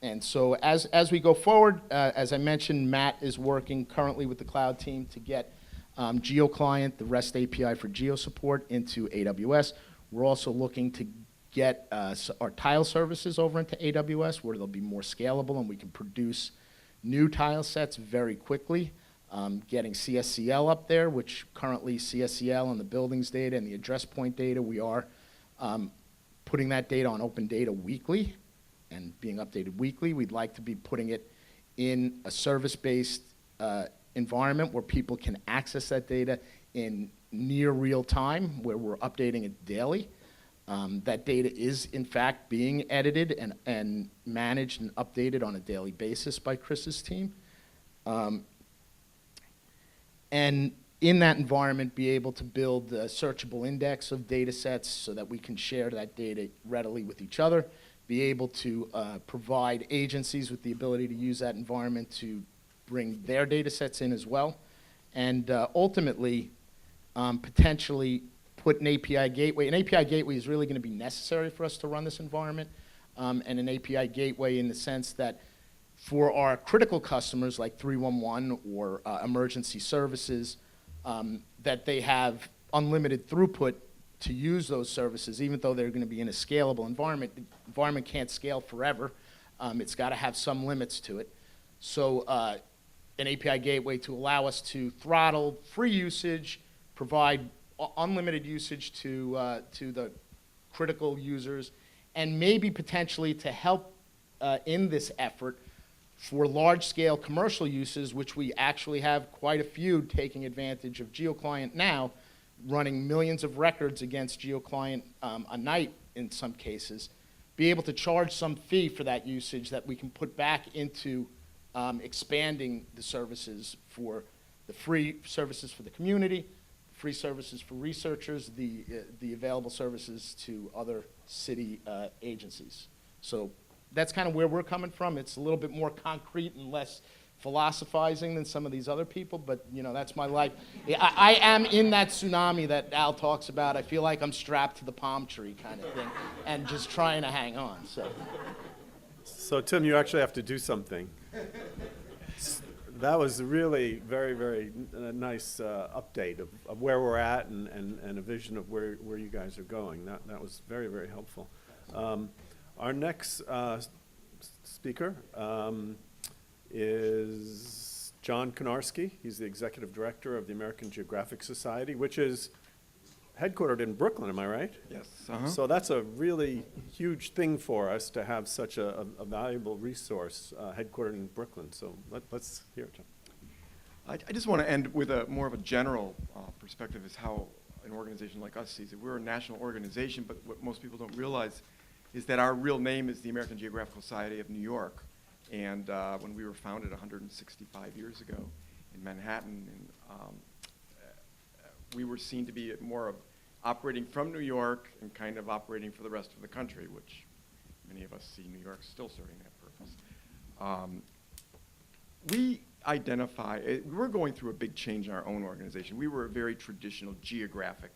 And so as we go forward, as I mentioned, Matt is working currently with the cloud team to get GeoClient, the REST API for geo support, into AWS. We're also looking to get our tile services over into AWS, where they'll be more scalable and we can produce new tile sets very quickly. Getting CSCL up there, which currently CSCL and the buildings data and the address point data, we are putting that data on open data weekly and being updated weekly. We'd like to be putting it in a service-based environment where people can access that data in near real time, where we're updating it daily. That data is, in fact, being edited and managed and updated on a daily basis by Chris's team. And in that environment, be able to build a searchable index of data sets so that we can share that data readily with each other, be able to provide agencies with the ability to use that environment to bring their data sets in as well, and ultimately, potentially put an API gateway. An API gateway is really going to be necessary for us to run this environment, and an API gateway in the sense that for our critical customers like 311 or emergency services, that they have unlimited throughput to use those services, even though they're going to be in a scalable environment. The environment can't scale forever. It's got to have some limits to it. So an API gateway to allow us to throttle free usage, provide unlimited usage to the critical users, and maybe potentially to help in this effort for large-scale commercial uses, which we actually have quite a few taking advantage of GeoClient now, running millions of records against GeoClient a night in some cases, be able to charge some fee for that usage that we can put back into expanding the services for the free services for the community, free services for researchers, the available services to other city agencies. So that's kind of where we're coming from. It's a little bit more concrete and less philosophizing than some of these other people, but you know, that's my life. I am in that tsunami that Al talks about. I feel like I'm strapped to the palm tree kind of thing and just trying to hang on. So Tim, you actually have to do something. That was really very, very nice update of where we're at and a vision of where you guys are going. That was very, very helpful. Our next speaker is John Konarski. He's the Executive Director of the American Geographic Society, which is headquartered in Brooklyn, am I right? Yes. So that's a really huge thing for us to have such a valuable resource headquartered in Brooklyn. So let's hear it, John. I just want to end with more of a general perspective is how an organization like us sees it. We're a national organization, but what most people don't realize is that our real name is the American Geographical Society of New York. And when we were founded 165 years ago in Manhattan, and, we were seen to be more of operating from New York and kind of operating for the rest of the country, which many of us see New York still serving that purpose. We identify, we're going through a big change in our own organization. We were a very traditional geographic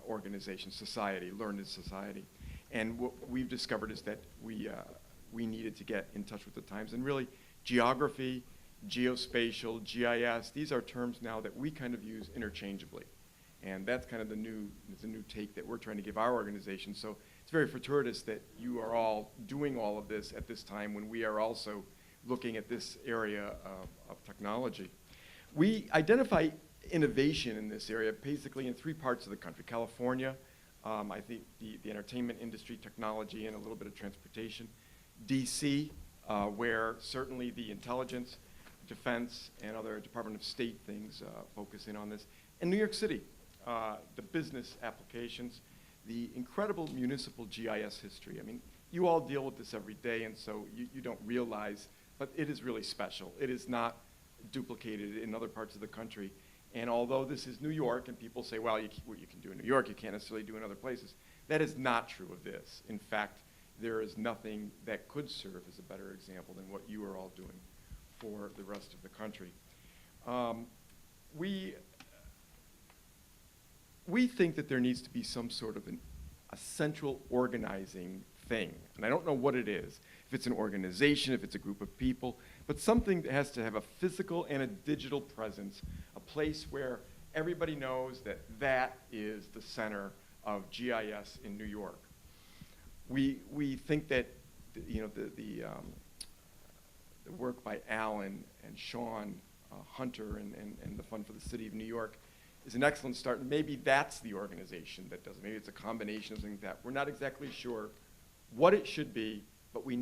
organization, society, learned society. And what we've discovered is that we needed to get in touch with the times. And really, geography, geospatial, GIS, these are terms now that we kind of use interchangeably. And that's kind of the new take that we're trying to give our organization. So it's very fortuitous that you are all doing all of this at this time when we are also looking at this area of technology. We identify innovation in this area basically in 3 parts of the country. California, I think the entertainment industry, technology, and a little bit of transportation. DC, where certainly the intelligence, defense, and other Department of State things focus in on this. And New York City, the business applications, the incredible municipal GIS history. I mean, you all deal with this every day, and so you don't realize, but it is really special. It is not duplicated in other parts of the country. And although this is New York, and people say, well, what you can do in New York, you can't necessarily do in other places, that is not true of this. In fact, there is nothing that could serve as a better example than what you are all doing for the rest of the country. We think that there needs to be some sort of a central organizing thing, and I don't know what it is. if it's an organization, if it's a group of people, but something that has to have a physical and a digital presence, a place where everybody knows that that is the center of GIS in New York. We think that the work by Alan and Sean Hunter and the Fund for the City of New York is an excellent start. Maybe that's the organization that does it. Maybe it's a combination of things like that. We're not exactly sure what it should be, but we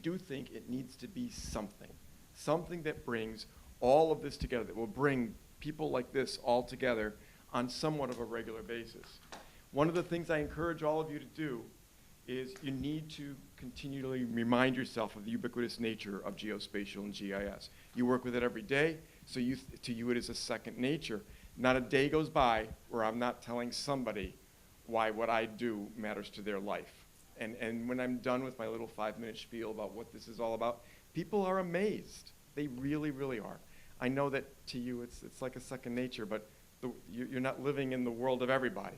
do think it needs to be something that brings all of this together, that will bring people like this all together on somewhat of a regular basis. One of the things I encourage all of you to do is you need to continually remind yourself of the ubiquitous nature of geospatial and GIS. You work with it every day, so to you it is a second nature. Not a day goes by where I'm not telling somebody why what I do matters to their life. And when I'm done with my little 5-minute spiel about what this is all about, people are amazed. They really, really are. I know that to you it's like a second nature, but you're not living in the world of everybody,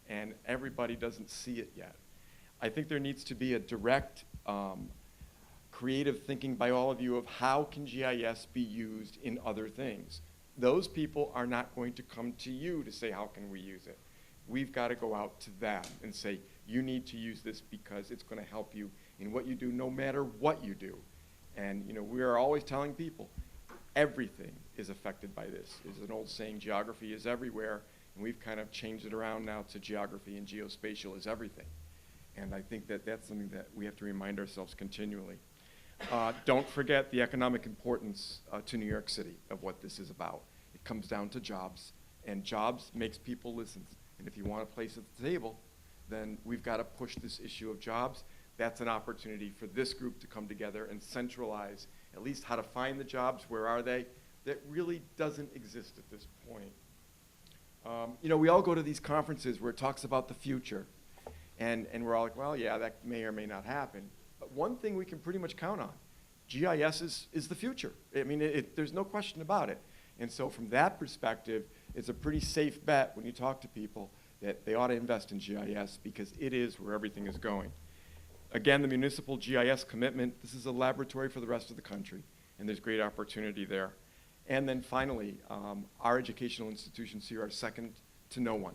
and everybody doesn't see it yet. I think there needs to be a direct, creative thinking by all of you of how can GIS be used in other things. Those people are not going to come to you to say, how can we use it? We've got to go out to them and say, you need to use this because it's going to help you in what you do, no matter what you do. And we are always telling people, everything is affected by this. There's an old saying, geography is everywhere, and we've kind of changed it around now to geography and geospatial is everything. And I think that that's something that we have to remind ourselves continually. Don't forget the economic importance to New York City of what this is about. It comes down to jobs, and jobs makes people listen. And if you want a place at the table, then we've got to push this issue of jobs. That's an opportunity for this group to come together and centralize at least how to find the jobs, where are they, that really doesn't exist at this point. We all go to these conferences where it talks about the future. And we're all like, well, yeah, that may or may not happen. But one thing we can pretty much count on, GIS is the future. I mean, there's no question about it. And so from that perspective, it's a pretty safe bet when you talk to people that they ought to invest in GIS because it is where everything is going. Again, the municipal GIS commitment, this is a laboratory for the rest of the country, and there's great opportunity there. And then finally, our educational institutions here are second to no one.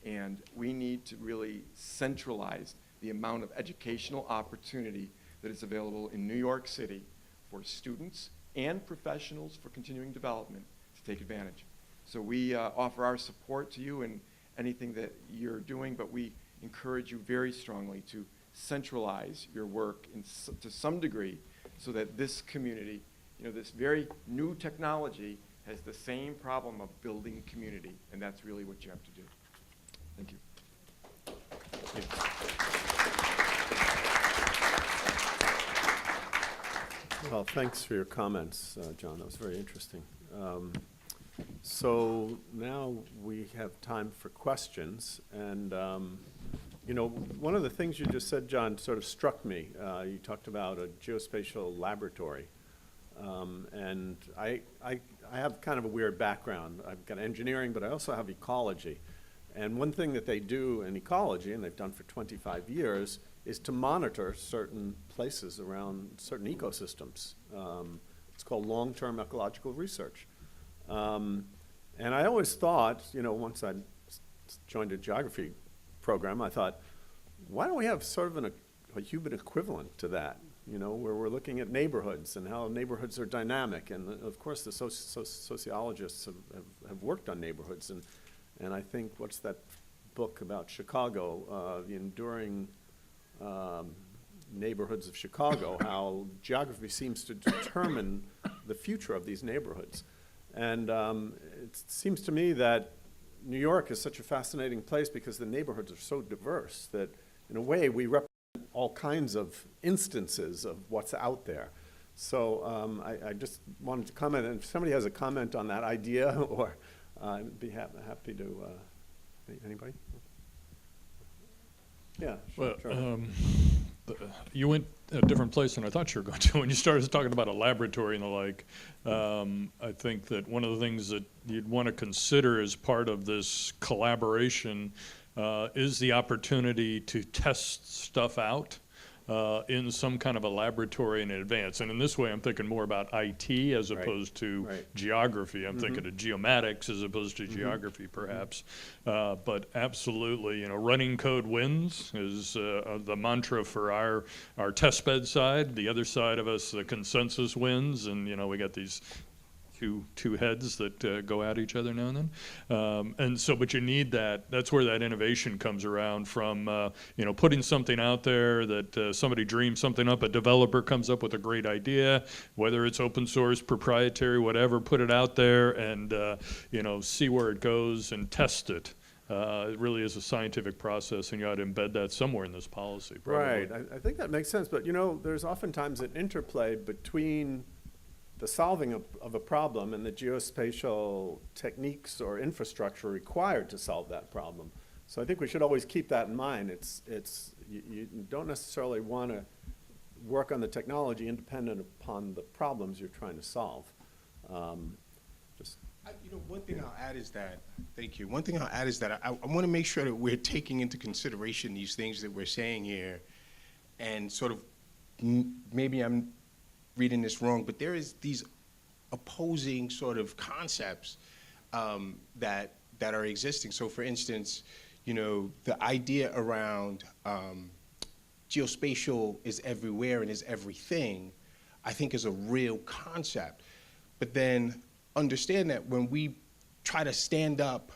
And we need to really centralize the amount of educational opportunity that is available in New York City for students and professionals for continuing development to take advantage. So we offer our support to you in anything that you're doing, but we encourage you very strongly to centralize your work to some degree so that this community, this very new technology has the same problem of building community, and that's really what you have to do. Thank you. Well, thanks for your comments, John. That was very interesting. So now we have time for questions. And, one of the things you just said, John, sort of struck me. You talked about a geospatial laboratory. And I have kind of a weird background. I've got engineering, but I also have ecology. And one thing that they do in ecology, and they've done for 25 years, is to monitor certain places around certain ecosystems. It's called long-term ecological research. And I always thought, once I joined a geography program, I thought, why don't we have sort of a human equivalent to that, where we're looking at neighborhoods and how neighborhoods are dynamic. And of course, the sociologists have worked on neighborhoods. And I think, what's that book about Chicago, the enduring neighborhoods of Chicago, how geography seems to determine the future of these neighborhoods. And it seems to me that New York is such a fascinating place because the neighborhoods are so diverse that, in a way, we represent all kinds of instances of what's out there. So I just wanted to comment, and if somebody has a comment on that idea, or I'd be happy to, anybody? Yeah, sure. Well, you went a different place than I thought you were going to when you started talking about a laboratory and the like. I think that one of the things that you'd want to consider as part of this collaboration is the opportunity to test stuff out in some kind of a laboratory in advance. And in this way, I'm thinking more about IT as opposed to geography. I'm thinking of geomatics as opposed to geography, perhaps. But absolutely, you know, running code wins is the mantra for our test bed side. The other side of us, the consensus wins, and you know, we got these two heads that go at each other now and then. And so, but you need that. That's where that innovation comes around from, you know, putting something out there that somebody dreams something up, a developer comes up with a great idea, whether it's open source, proprietary, whatever, put it out there and, you know, see where it goes and test it. It really is a scientific process, and you ought to embed that somewhere in this policy, probably. Right, I think that makes sense, but you know, there's oftentimes an interplay between the solving of a problem and the geospatial techniques or infrastructure required to solve that problem. So I think we should always keep that in mind. You don't necessarily want to work on the technology independent upon the problems you're trying to solve. You know, one thing I'll add is that, thank you. One thing I'll add is that I want to make sure that we're taking into consideration these things that we're saying here, and sort of, maybe I'm reading this wrong, but there is these opposing sort of concepts that are existing. So for instance, you know, the idea around geospatial is everywhere and is everything, I think is a real concept. But then understand that when we try to stand up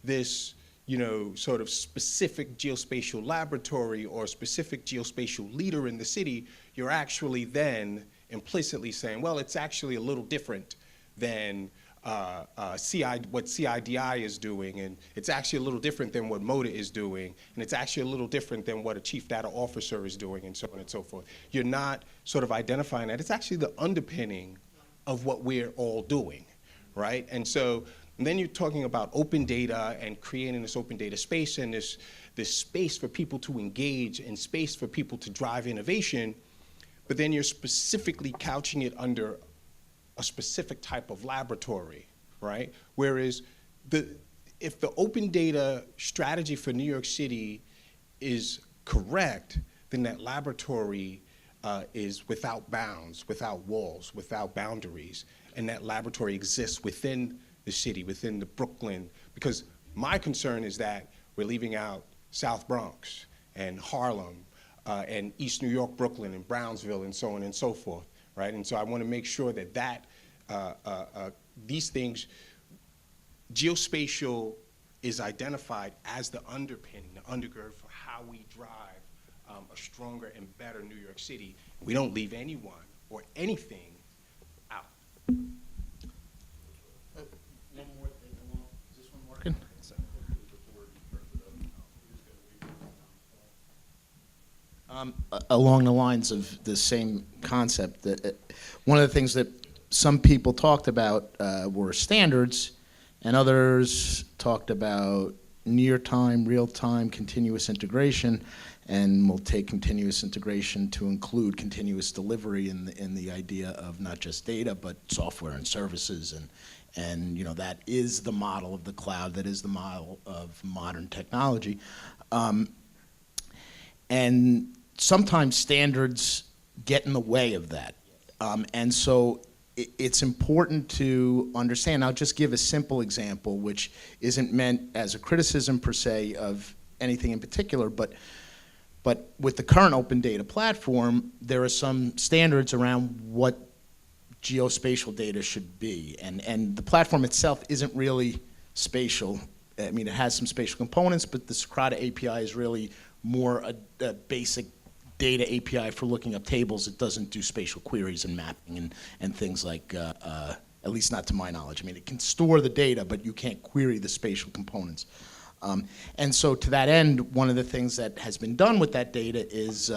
this, you know, sort of specific geospatial laboratory or specific geospatial leader in the city, you're actually then implicitly saying, well, it's actually a little different than what CIDI is doing, and it's actually a little different than what MODA is doing, and it's actually a little different than what a chief data officer is doing, and so on and so forth. You're not sort of identifying that. It's actually the underpinning of what we're all doing, right? And so and then you're talking about open data and creating this open data space and this space for people to engage and space for people to drive innovation, but then you're specifically couching it under a specific type of laboratory, right? Whereas if the open data strategy for New York City is correct, then that laboratory is without bounds, without walls, without boundaries, and that laboratory exists within the city, within the Brooklyn, because my concern is that we're leaving out South Bronx and Harlem and East New York, Brooklyn, and Brownsville, and so on and so forth, right? And so I want to make sure that these things, geospatial is identified as the underpinning, the undergird for how we drive a stronger and better New York City. We don't leave anyone or anything out. One more thing. Is this one working? Along the lines of the same concept, that one of the things that some people talked about were standards, and others talked about near-time, real-time, continuous integration, and we'll take continuous integration to include continuous delivery in the idea of not just data, but software and services, and you know, that is the model of the cloud, that is the model of modern technology. And sometimes standards get in the way of that. And so it's important to understand. I'll just give a simple example, which isn't meant as a criticism per se of anything in particular, but with the current open data platform, there are some standards around what geospatial data should be. And the platform itself isn't really spatial. I mean, it has some spatial components, but the Socrata API is really more a basic data API for looking up tables. It doesn't do spatial queries and mapping and things like, at least not to my knowledge. I mean, it can store the data, but you can't query the spatial components. And so to that end, one of the things that has been done with that data is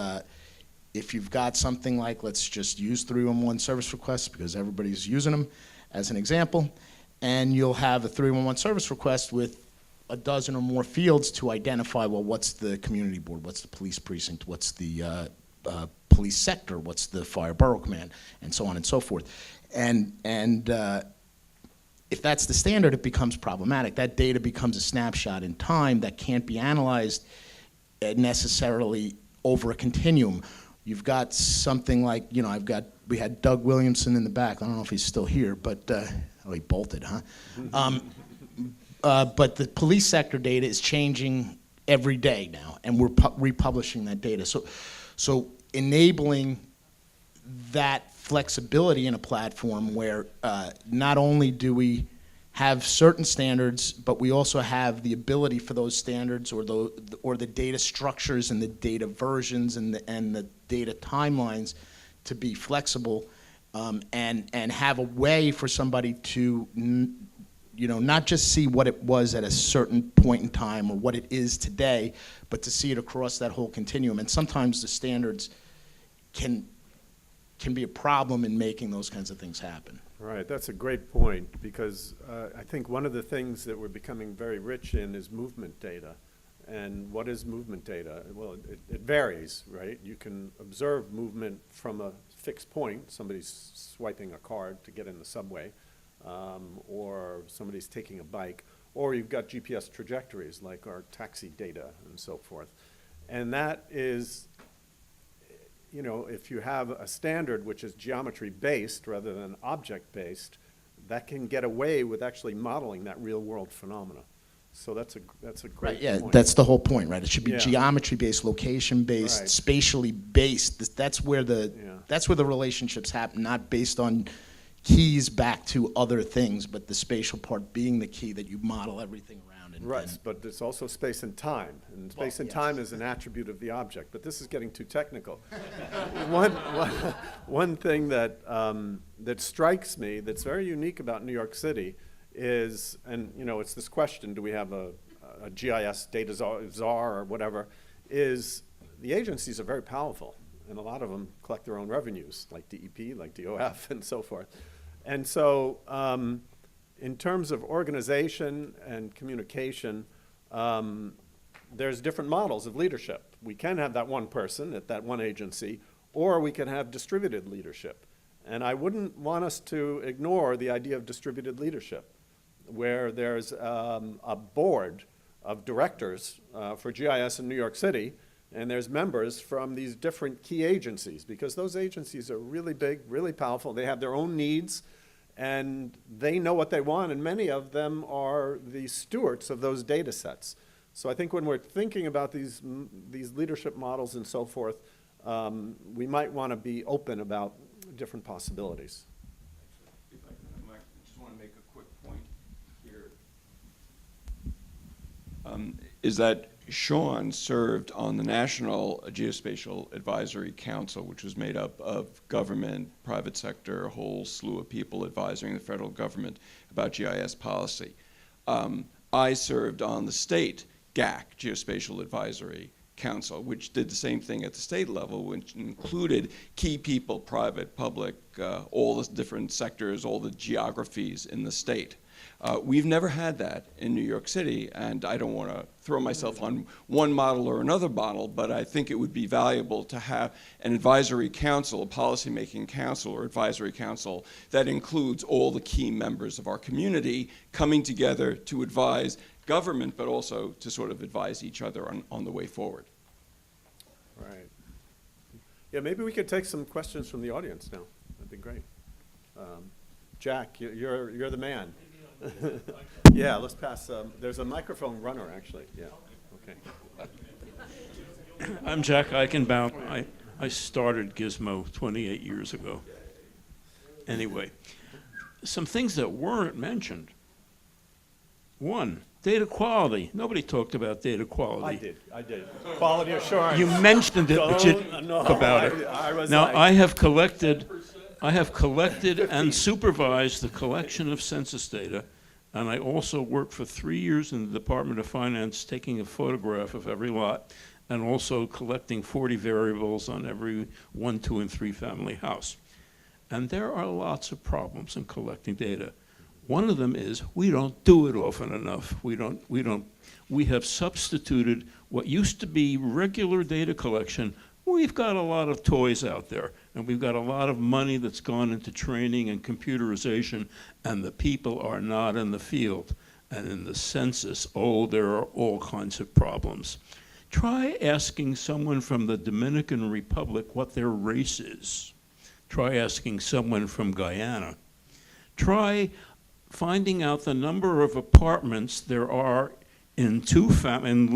if you've got something like, let's just use 311 service requests because everybody's using them as an example, and you'll have a 311 service request with a dozen or more fields to identify, well, what's the community board, what's the police precinct, what's the police sector, what's the fire borough command, and so on and so forth. And if that's the standard, it becomes problematic. That data becomes a snapshot in time that can't be analyzed necessarily over a continuum. you've got something like, we had Doug Williamson in the back. I don't know if he's still here, but, oh, he bolted, huh? But the police sector data is changing every day now, and we're republishing that data. So enabling that flexibility in a platform where not only do we have certain standards, but we also have the ability for those standards or the data structures and the data versions and the data timelines to be flexible, and have a way for somebody to not just see what it was at a certain point in time or what it is today, but to see it across that whole continuum. And sometimes the standards can be a problem in making those kinds of things happen. Right, that's a great point, because I think one of the things that we're becoming very rich in is movement data. And what is movement data? Well, it varies, right? You can observe movement from a fixed point. Somebody's swiping a card to get in the subway, or somebody's taking a bike, or you've got GPS trajectories like our taxi data and so forth. And that is, if you have a standard which is geometry-based rather than object-based, that can get away with actually modeling that real-world phenomena. So that's a great Right, yeah, point. that's the whole point, right? It should be Yeah. geometry-based, location-based, Right. spatially based. That's where the relationships happen, not based on keys back to other things, but the spatial part being the key that you model everything around. Right, but it's also space and time, and space and yes. time is an attribute of the object, but this is getting too technical. One thing that strikes me that's very unique about New York City is, and it's this question, do we have a GIS data czar or whatever, is the agencies are very powerful, and a lot of them collect their own revenues, like DEP, like DOF, and so forth. And so, in terms of organization and communication, there's different models of leadership. We can have that one person at that one agency, or we can have distributed leadership. And I wouldn't want us to ignore the idea of distributed leadership, where there's a board of directors for GIS in New York City, and there's members from these different key agencies, because those agencies are really big, really powerful. They have their own needs, and they know what they want, and many of them are the stewards of those data sets. So I think when we're thinking about these leadership models and so forth, we might want to be open about different possibilities. If I could, Mike, I just want to make a quick point here. Is that Sean served on the National Geospatial Advisory Council, which was made up of government, private sector, a whole slew of people advising the federal government about GIS policy. I served on the state GAC, Geospatial Advisory Council, which did the same thing at the state level, which included key people, private, public, all the different sectors, all the geographies in the state. We've never had that in New York City, and I don't want to throw myself on one model or another model, but I think it would be valuable to have an advisory council, a policymaking council or advisory council that includes all the key members of our community coming together to advise government, but also to sort of advise each other on the way forward. Right. Yeah, maybe we could take some questions from the audience now. That'd be great. Jack, you're the man. Yeah, let's pass. There's a microphone runner, actually. Yeah. Okay. I'm Jack Eichenbaum. I started GISMO 28 years ago. Anyway, some things that weren't mentioned. One, data quality. Nobody talked about data quality. I did. Quality assurance. You mentioned it, but you didn't talk about it. Now, I have collected and supervised the collection of census data, and I also worked for 3 years in the Department of Finance taking a photograph of every lot and also collecting 40 variables on every 1, 2, and 3 family house. And there are lots of problems in collecting data. One of them is we don't do it often enough. We have substituted what used to be regular data collection. We've got a lot of toys out there, and we've got a lot of money that's gone into training and computerization, and the people are not in the field. And in the census, there are all kinds of problems. Try asking someone from the Dominican Republic what their race is. Try asking someone from Guyana. Try finding out the number of apartments there are in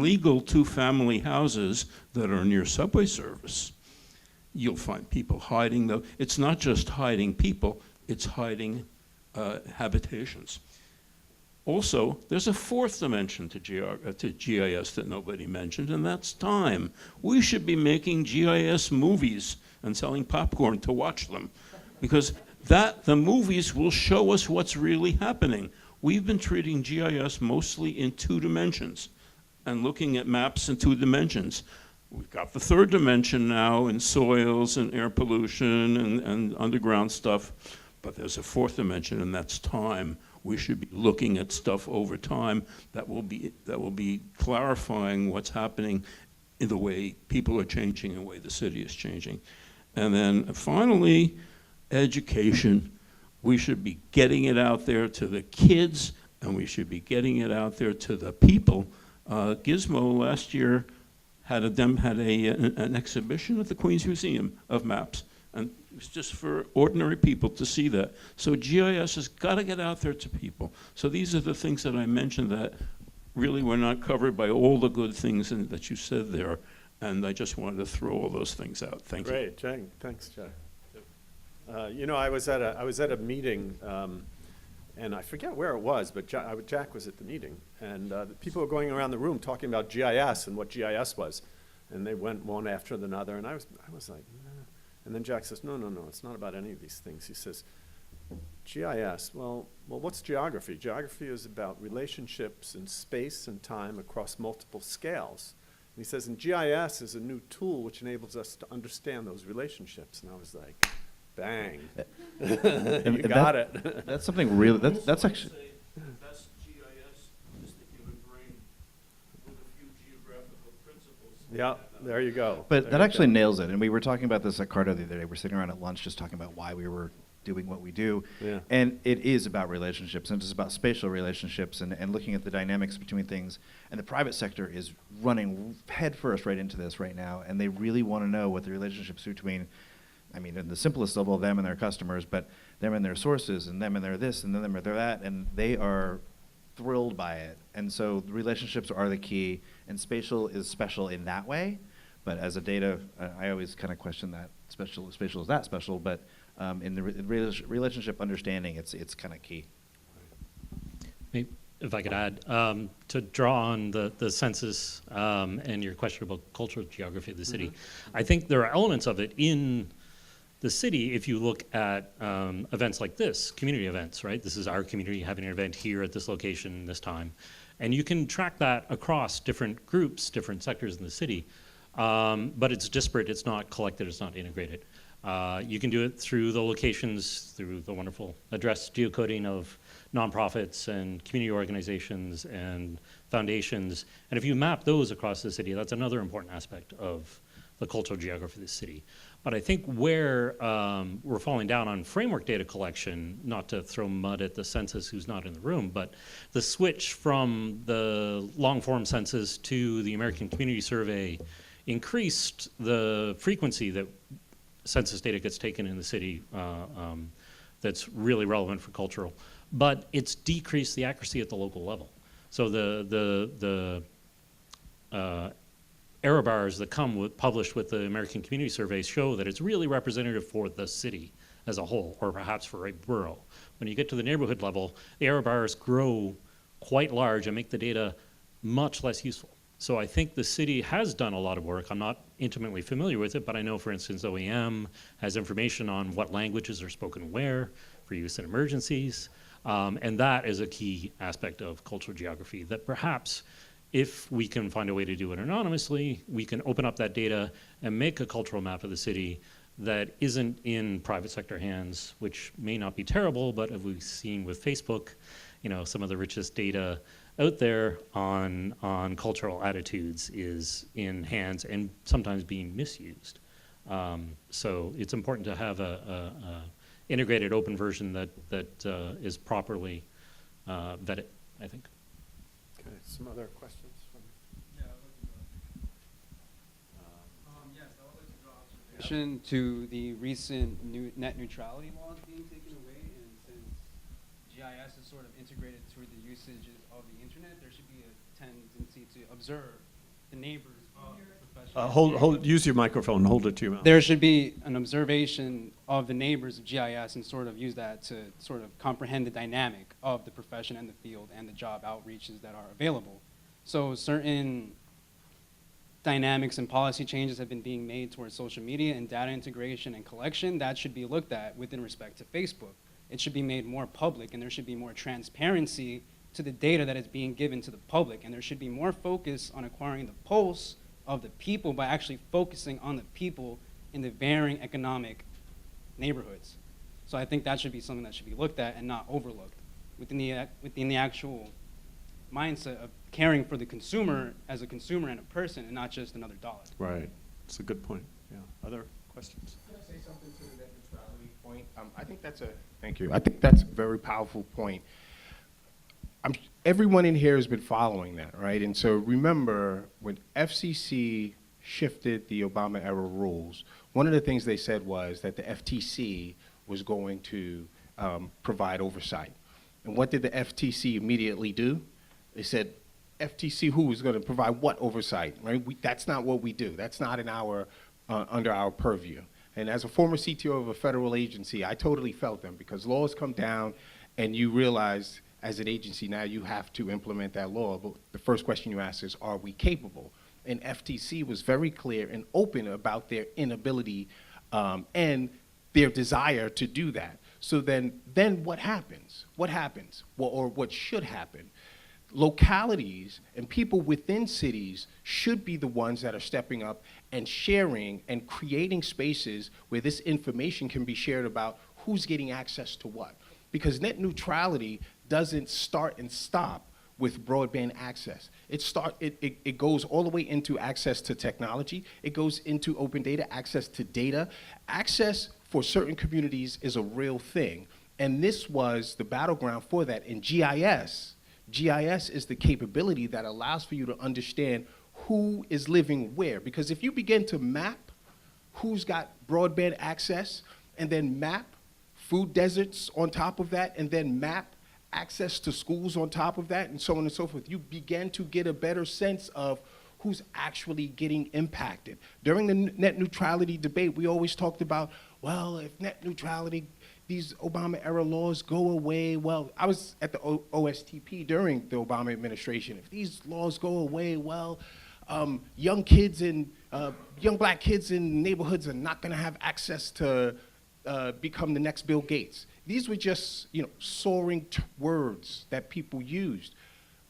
legal two-family houses that are near subway service. You'll find people hiding, though. It's not just hiding people, it's hiding habitations. Also, there's a fourth dimension to GIS that nobody mentioned, and that's time. We should be making GIS movies and selling popcorn to watch them, because the movies will show us what's really happening. We've been treating GIS mostly in 2 dimensions and looking at maps in 2 dimensions. We've got the 3rd dimension now in soils and air pollution and underground stuff, but there's a 4th dimension, and that's time. We should be looking at stuff over time that will be clarifying what's happening in the way people are changing and the way the city is changing. And then finally, education. We should be getting it out there to the kids, and we should be getting it out there to the people. GISMO last year had an exhibition at the Queen's Museum of maps, and it was just for ordinary people to see that. So GIS has got to get out there to people. So these are the things that I mentioned that really were not covered by all the good things that you said there, and I just wanted to throw all those things out. Thank you. Great, Jack. Thanks, Jack. You know, I was at a meeting, and I forget where it was, but Jack was at the meeting, and the people were going around the room talking about GIS and what GIS was, and they went one after another, and I was like, nah. And then Jack says, no, it's not about any of these things. He says, GIS, well, what's geography? Geography is about relationships in space and time across multiple scales. And he says, and GIS is a new tool which enables us to understand those relationships. And I was like, bang. You got it. That's something really, that's actually, The best GIS is the human brain with a few geographical principles. Yeah, there you go. but There that you actually go. nails it. And we were talking about this at Carto the other day. We're sitting around at lunch just talking about why we were doing what we do. Yeah. And it is about relationships, and it's about spatial relationships and looking at the dynamics between things. And the private sector is running headfirst right into this right now, and they really want to know what the relationships between, I mean, in the simplest level, them and their customers, but them and their sources, and them and their this, and them and their that, and they are thrilled by it. And so the relationships are the key, and spatial is special in that way. But as a data, I always kind of question that spatial is that special, but in the relationship understanding, it's kind of key. Maybe if I could add, to draw on the census and your question about cultural geography of the city, I think there are elements of it in the city if you look at events like this, community events, right? This is our community having an event here at this location this time. And you can track that across different groups, different sectors in the city, but it's disparate, it's not collected, it's not integrated. You can do it through the locations, through the wonderful address geocoding of nonprofits and community organizations and foundations. And if you map those across the city, that's another important aspect of the cultural geography of the city. But I think where we're falling down on framework data collection, not to throw mud at the census who's not in the room, but the switch from the long-form census to the American Community Survey increased the frequency that census data gets taken in the city that's really relevant for cultural, but it's decreased the accuracy at the local level. So the error bars that come with published with the American Community Survey show that it's really representative for the city as a whole, or perhaps for a borough. When you get to the neighborhood level, the error bars grow quite large and make the data much less useful. So I think the city has done a lot of work. I'm not intimately familiar with it, but I know, for instance, OEM has information on what languages are spoken where for use in emergencies. And that is a key aspect of cultural geography that perhaps if we can find a way to do it anonymously, we can open up that data and make a cultural map of the city that isn't in private sector hands, which may not be terrible, but as we've seen with Facebook, you know, some of the richest data out there on cultural attitudes is in hands and sometimes being misused. So it's important to have a integrated open version that is properly vetted, I think. Okay, some other questions? addition to the recent net neutrality laws being taken away, and since GIS is sort of integrated through the usages of the internet, there should be a tendency to observe the neighbors of professional. Use your microphone, hold it to your mouth. There should be an observation of the neighbors of GIS and sort of use that to sort of comprehend the dynamic of the profession and the field and the job outreaches that are available. So certain dynamics and policy changes have been being made towards social media and data integration and collection. That should be looked at within respect to Facebook. It should be made more public, and there should be more transparency to the data that is being given to the public, and there should be more focus on acquiring the pulse of the people by actually focusing on the people in the varying economic neighborhoods. So I think that should be something that should be looked at and not overlooked within the actual mindset of caring for the consumer as a consumer and a person, and not just another dollar. Right. It's a good point. Yeah. Other questions? Can I say something to the net neutrality point? I think that's thank you. I think that's a very powerful point. Everyone in here has been following that, right? And so remember, when FCC shifted the Obama era rules, one of the things they said was that the FTC was going to provide oversight. And what did the FTC immediately do? They said, FTC who is going to provide what oversight, right? That's not what we do. That's not in our, under our purview. And as a former CTO of a federal agency, I totally felt them, because laws come down and you realize as an agency now you have to implement that law. But the first question you ask is, are we capable? And FTC was very clear and open about their inability and their desire to do that. So then what happens? What happens? Well, or what should happen? Localities and people within cities should be the ones that are stepping up and sharing and creating spaces where this information can be shared about who's getting access to what. Because net neutrality doesn't start and stop with broadband access. It goes all the way into access to technology. It goes into open data, access to data. Access for certain communities is a real thing. And this was the battleground for that. In GIS is the capability that allows for you to understand who is living where. Because if you begin to map who's got broadband access, and then map food deserts on top of that, and then map access to schools on top of that, and so on and so forth, you begin to get a better sense of who's actually getting impacted. During the net neutrality debate, we always talked about, well, if net neutrality, these Obama-era laws go away, well, I was at the OSTP during the Obama administration. If these laws go away, well, young black kids in neighborhoods are not gonna have access to become the next Bill Gates. These were just, soaring words that people used,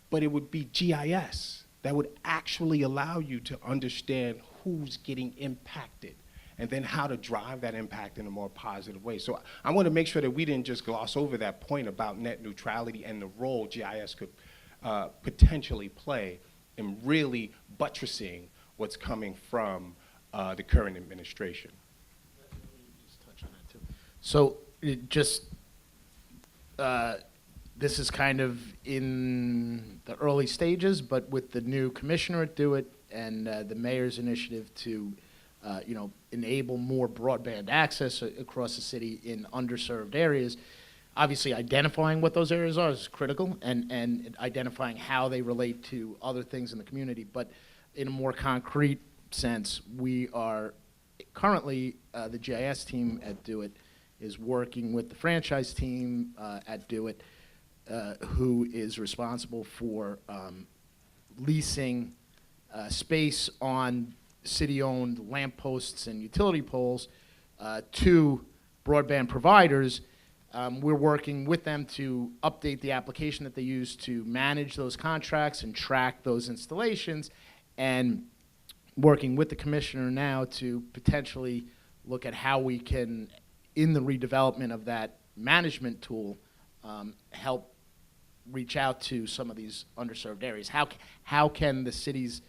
but it would be GIS that would actually allow you to understand who's getting impacted, and then how to drive that impact in a more positive way. So I want to make sure that we didn't just gloss over that point about net neutrality and the role GIS could potentially play in really buttressing what's coming from the current administration. So this is kind of in the early stages, but with the new commissioner at DoITT and the mayor's initiative to, enable more broadband access across the city in underserved areas, obviously identifying what those areas are is critical, and identifying how they relate to other things in the community. But in a more concrete sense, we are currently, the GIS team at DoITT is working with the franchise team at DoITT, who is responsible for leasing space on city-owned lampposts and utility poles to broadband providers. We're working with them to update the application that they use to manage those contracts and track those installations, and working with the commissioner now to potentially look at how we can, in the redevelopment of that management tool, help reach out to some of these underserved areas. How can the city's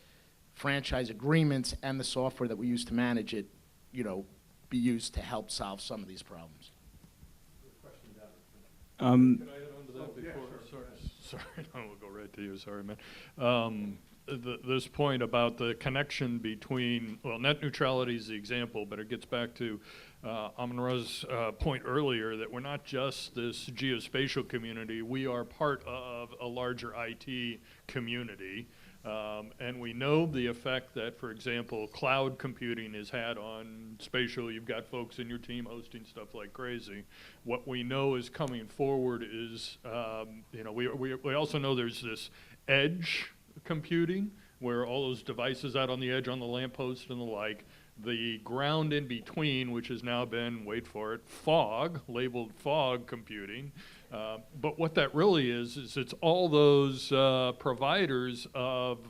franchise agreements and the software that we use to manage it, be used to help solve some of these problems? Can I add on to that before? Sorry, no, we'll go right to you. Sorry, man. this point about the connection between, well, net neutrality is the example, but it gets back to Amun-Ra's point earlier that we're not just this geospatial community, we are part of a larger IT community. And we know the effect that, for example, cloud computing has had on spatial. You've got folks in your team hosting stuff like crazy. What we know is coming forward is, we also know there's this edge computing where all those devices out on the edge on the lamppost and the like, the ground in between, which has now been, wait for it, fog, labeled fog computing. But what that really is it's all those providers of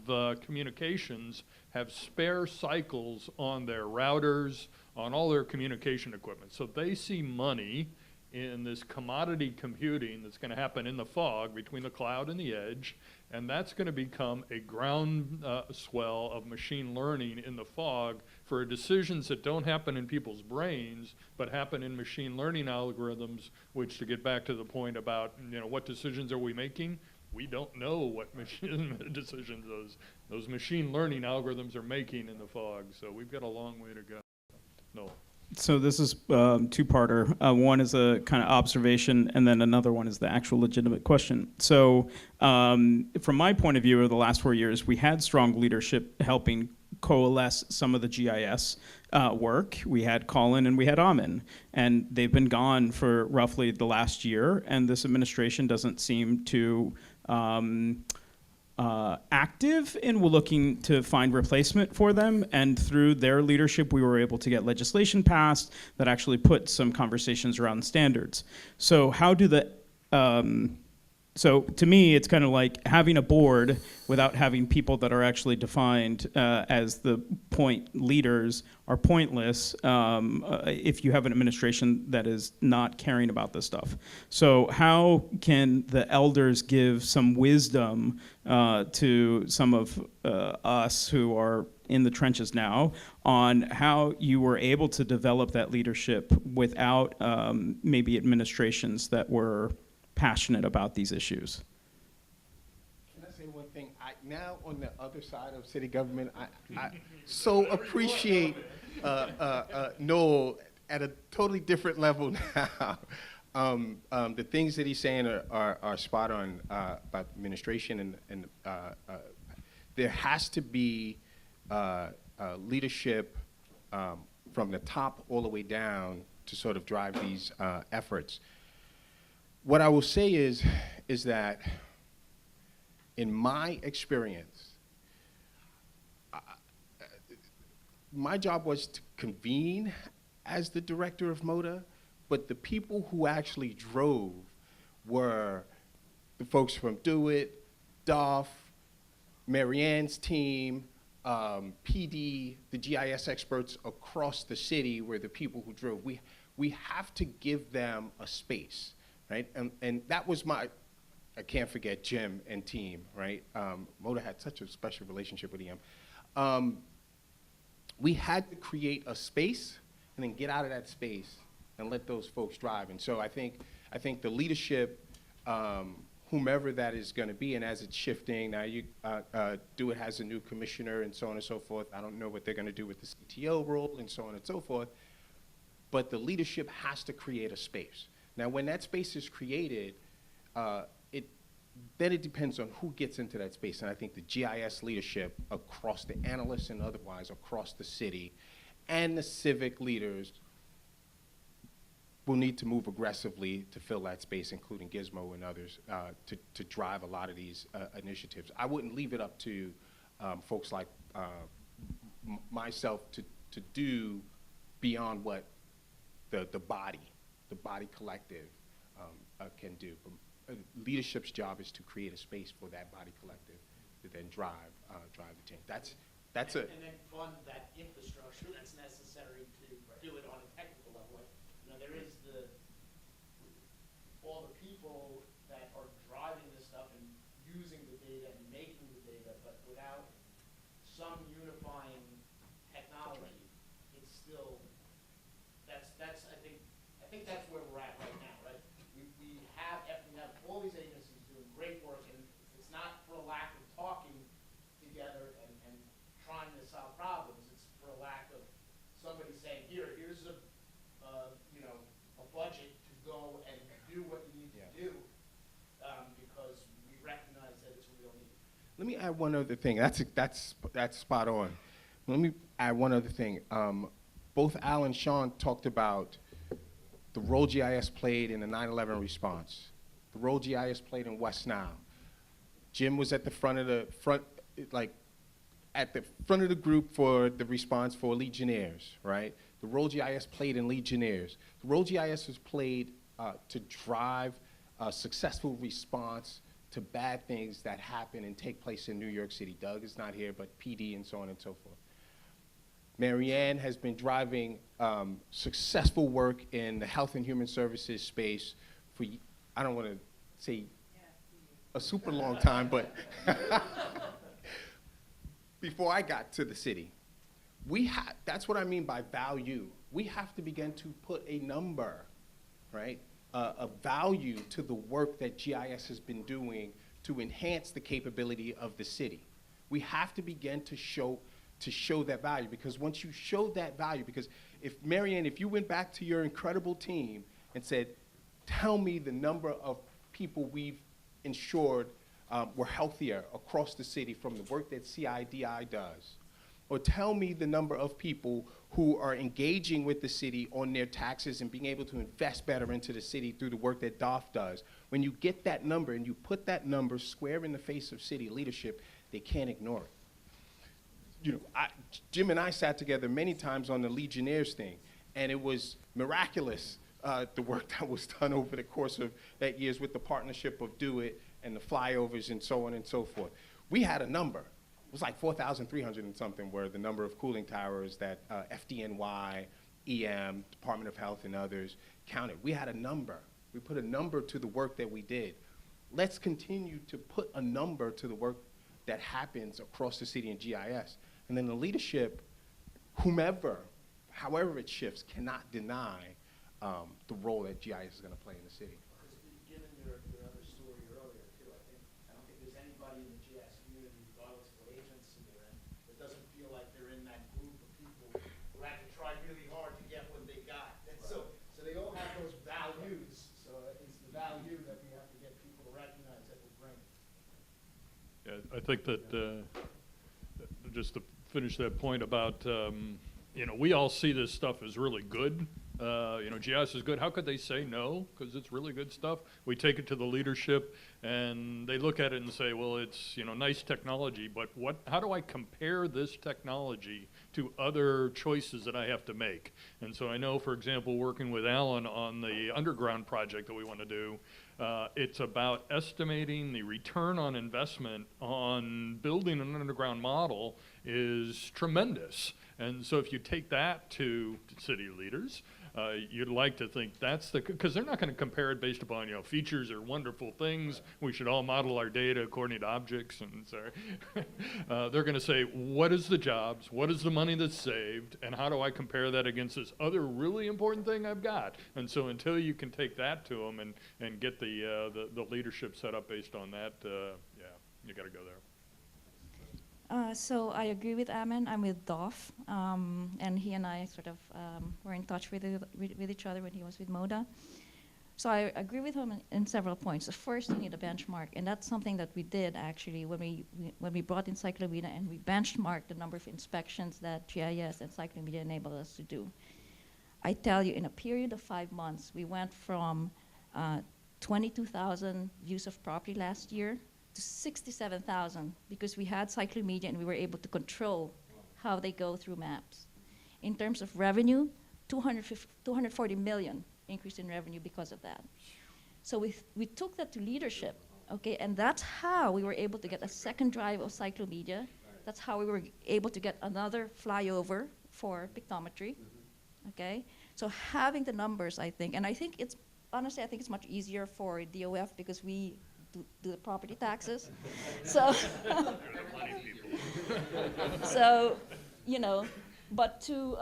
communications have spare cycles on their routers, on all their communication equipment. So they see money in this commodity computing that's going to happen in the fog between the cloud and the edge, and that's going to become a ground swell of machine learning in the fog for decisions that don't happen in people's brains, but happen in machine learning algorithms, which, to get back to the point about, what decisions are we making? We don't know what machine decisions those machine learning algorithms are making in the fog, so we've got a long way to go. No. So this is two-parter. One is a kind of observation, and then another one is the actual legitimate question. So from my point of view, over the last 4 years, we had strong leadership helping coalesce some of the GIS work. We had Colin and we had Amin, and they've been gone for roughly the last year, and this administration doesn't seem to active in looking to find replacement for them, and through their leadership we were able to get legislation passed that actually put some conversations around standards. So how do the so to me it's kind of like having a board without having people that are actually defined as the point leaders are pointless if you have an administration that is not caring about this stuff. So how can the elders give some wisdom to some of us who are in the trenches now on how you were able to develop that leadership without maybe administrations that were passionate about these issues? Can I say one thing? Now on the other side of city government, I so appreciate Noel at a totally different level now. The things that he's saying are spot on about administration, and there has to be leadership from the top all the way down to sort of drive these efforts. What I will say is that in my experience, my job was to convene as the director of MODA, but the people who actually drove were the folks from DoITT, Duff, Marianne's team, PD, the GIS experts across the city were the people who drove. We have to give them a space. Right? And that was I can't forget Jim and team, right? MODA had such a special relationship with EM. We had to create a space and then get out of that space and let those folks drive. And so I think the leadership, whomever that is going to be, and as it's shifting, now DoITT has a new commissioner and so on and so forth. I don't know what they're going to do with the CTO role and so on and so forth, but the leadership has to create a space. Now, when that space is created, then it depends on who gets into that space. And I think the GIS leadership across the analysts and otherwise across the city and the civic leaders will need to move aggressively to fill that space, including GISMO and others, to drive a lot of these initiatives. I wouldn't leave it up to folks like myself to do beyond what the body collective can do. But leadership's job is to create a space for that body collective to then drive the change. That's it. And then fund that infrastructure that's necessary to do it on a technical level. There is all the people that are driving this stuff and using the data and making the data, but without some unifying technology, it's still I think that's where we're at right now, right? We have all these agencies doing great work, and it's not for a lack of talking together Let me add one other thing. That's spot on. Let me add one other thing. Both Al and Sean talked about the role GIS played in the 9/11 response, the role GIS played in West Nile. Jim was at the front of the group for the response for Legionnaires, right? The role GIS played in Legionnaires. The role GIS was played to drive a successful response to bad things that happen and take place in New York City. Doug is not here, but PD and so on and so forth. Marianne has been driving successful work in the health and human services space for, I don't want to say a super long time, but before I got to the city. That's what I mean by value. We have to begin to put a number, right? A value to the work that GIS has been doing to enhance the capability of the city. We have to begin to show that value, because once you show that value, because Marianne, if you went back to your incredible team and said, tell me the number of people we've ensured were healthier across the city from the work that CIDI does, or tell me the number of people who are engaging with the city on their taxes and being able to invest better into the city through the work that DOF does. When you get that number and you put that number square in the face of city leadership, they can't ignore it. You know, Jim and I sat together many times on the Legionnaires thing, and it was miraculous, the work that was done over the course of that years with the partnership of DoITT and the flyovers and so on and so forth. We had a number. It was like 4,300 and something were the number of cooling towers that FDNY, EM, Department of Health, and others counted. We had a number. We put a number to the work that we did. Let's continue to put a number to the work that happens across the city in GIS. And then the leadership, whomever, however it shifts, cannot deny the role that GIS is going to play in the city. Given your other story earlier, too, I don't think there's anybody in the GIS community, regardless of what agency they're in, that doesn't feel like they're in that group of people who had to try really hard to get what they got. And so they all have those values. So it's the value that we have to get people to recognize that we bring. Yeah, I think that, just to finish that point about, we all see this stuff as really good. GIS is good. How could they say no? Because it's really good stuff. We take it to the leadership, and they look at it and say, well, it's nice technology, but how do I compare this technology to other choices that I have to make? And so I know, for example, working with Alan on the underground project that we want to do, it's about estimating the return on investment on building an underground model is tremendous. And so if you take that to city leaders, you'd like to think that's because they're not going to compare it based upon, features or wonderful things. We should all model our data according to objects, and they're going to say, what is the jobs, what is the money that's saved, and how do I compare that against this other really important thing I've got? And so until you can take that to them and get the leadership set up based on that, you got to go there. So I agree with Amin. I'm with DOF, and he and I sort of were in touch with each other when he was with MODA. So I agree with him in several points. The first, you need a benchmark, and that's something that we did actually when we brought in Cyclomedia, and we benchmarked the number of inspections that GIS and Cyclomedia enabled us to do. I tell you, in a period of 5 months, we went from 22,000 views of property last year to 67,000 because we had Cyclomedia and we were able to control how they go through maps. In terms of revenue, 240 million increase in revenue because of that. So we took that to leadership, okay, and that's how we were able to get a second drive of Cyclomedia. That's how we were able to get another flyover for pictometry, okay? So having the numbers, I think, and I think it's, honestly, I think it's much easier for DOF because we do the property taxes. So, but to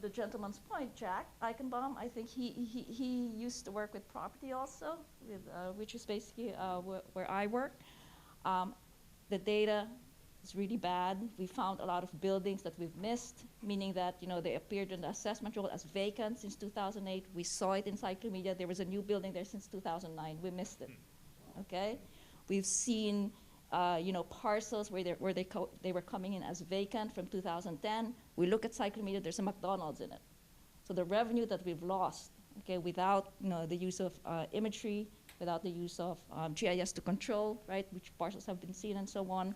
the gentleman's point, Jack Eichenbaum, I think he used to work with property also, which is basically where I work. The data is really bad. We found a lot of buildings that we've missed, meaning that they appeared in the assessment roll as vacant since 2008. We saw it in Cyclomedia. There was a new building there since 2009. We missed it. Okay, we've seen parcels where they were coming in as vacant from 2010. We look at cyclomedia, there's a McDonald's in it. So the revenue that we've lost, okay, without the use of imagery, without the use of GIS to control, right, which parcels have been seen and so on.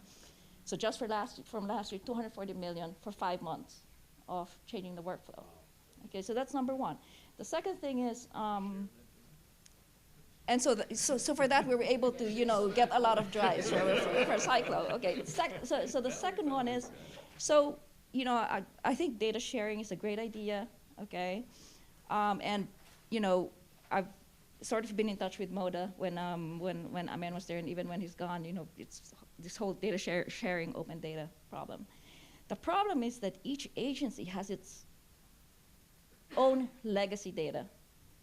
So just from last year, 240 million for 5 months of changing the workflow. Okay, so that's number one. The second thing is, and so for that we were able to get a lot of drives for Cyclo. Okay, so the second one is, I think data sharing is a great idea. Okay, and I've sort of been in touch with Moda when Amen was there, and even when he's gone, it's this whole data sharing open data problem. The problem is that each agency has its own legacy data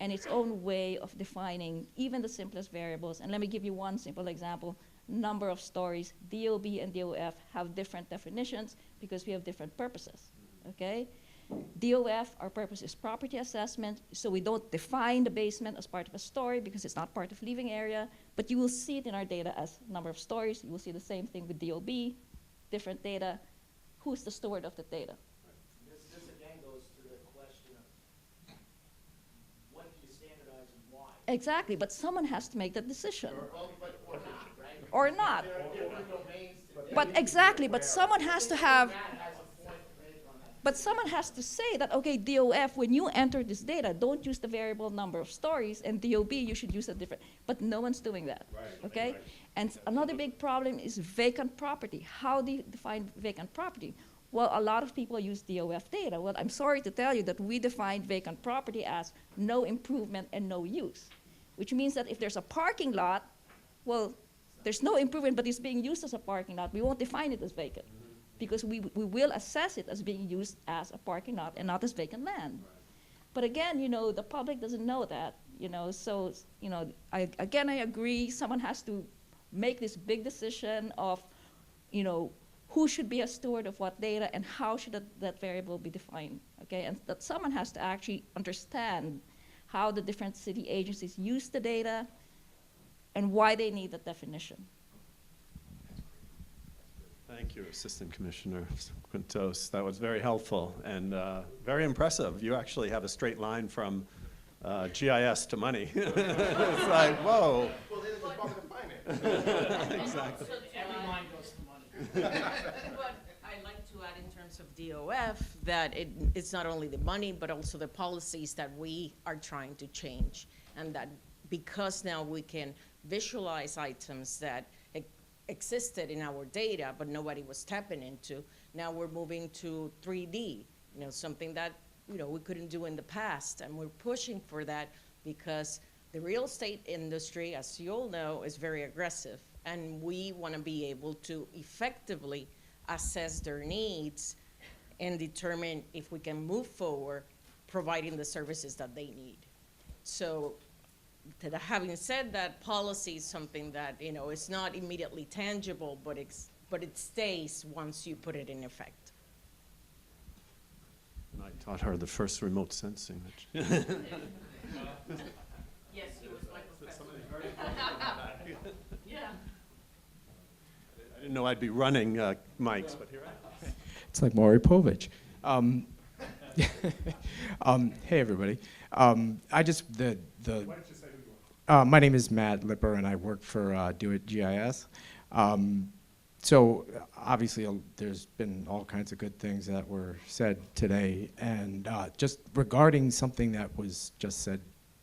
and its own way of defining even the simplest variables. And let me give you one simple example. Number of stories. DOB and DOF have different definitions because we have different purposes, okay? DOF, our purpose is property assessment, so we don't define the basement as part of a story because it's not part of living area, but you will see it in our data as number of stories. You will see the same thing with DOB, different data. Who's the steward of the data? This again goes to the question of what do you standardize and why? Exactly, but someone has to make that decision. Or not, right? Or not. But exactly, but someone has to have, but someone has to say that, okay, DOF, when you enter this data, don't use the variable number of stories, and DOB, you should use a different, but no one's doing that, okay? And another big problem is vacant property. How do you define vacant property? Well, a lot of people use DOF data. Well, I'm sorry to tell you that we define vacant property as no improvement and no use, which means that if there's a parking lot, well, there's no improvement, but it's being used as a parking lot. We won't define it as vacant because we will assess it as being used as a parking lot and not as vacant land. But again, the public doesn't know that, so, I agree, someone has to make this big decision of, who should be a steward of what data and how should that variable be defined, okay? And that someone has to actually understand how the different city agencies use the data and why they need that definition. Thank you, Assistant Commissioner Quintos. That was very helpful and very impressive. You actually have a straight line from GIS to money. It's like, whoa. Well, they're the Department of Finance. Exactly. Every line goes to money. What I'd like to add in terms of DOF, that it's not only the money, but also the policies that we are trying to change. And that because now we can visualize items that existed in our data, but nobody was tapping into, now we're moving to 3D, something that we couldn't do in the past. And we're pushing for that because the real estate industry, as you all know, is very aggressive. And we want to be able to effectively assess their needs and determine if we can move forward providing the services that they need. So having said that, policy is something that, it's not immediately tangible, but it stays once you put it in effect. And I taught her the first remote sensing. Yes, he was my professor. Yeah. I didn't know I'd be running mics, but here I am. It's like Maury Povich. Hey, everybody. Why don't you say who you are? My name is Matt Lipper, and I work for DoITT GIS. So obviously, there's been all kinds of good things that were said today. And just regarding something that was just said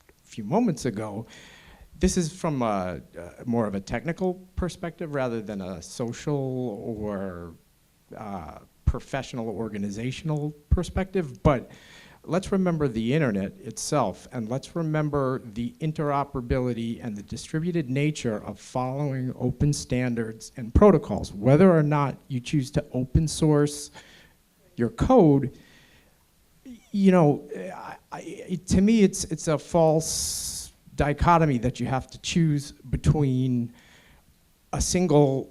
a few moments ago, this is from more of a technical perspective rather than a social or professional organizational perspective. But let's remember the internet itself, and let's remember the interoperability and the distributed nature of following open standards and protocols. Whether or not you choose to open source your code, to me it's a false dichotomy that you have to choose between a single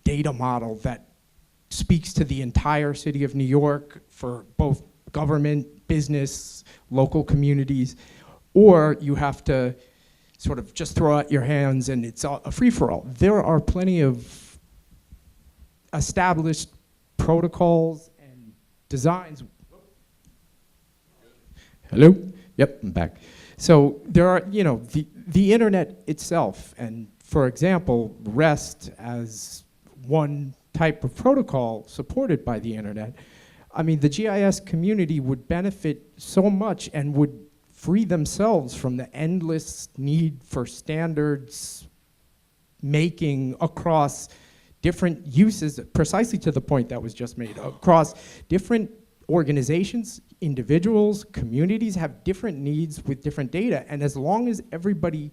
data model that speaks to the entire city of New York for both government, business, local communities, or you have to sort of just throw out your hands and it's a free-for-all. There are plenty of established protocols and designs. Hello? Yep, I'm back. So there are, you know, the internet itself, and for example, REST as one type of protocol supported by the internet. I mean, the GIS community would benefit so much and would free themselves from the endless need for standards making across different uses, precisely to the point that was just made, across different organizations, individuals, communities have different needs with different data, and as long as everybody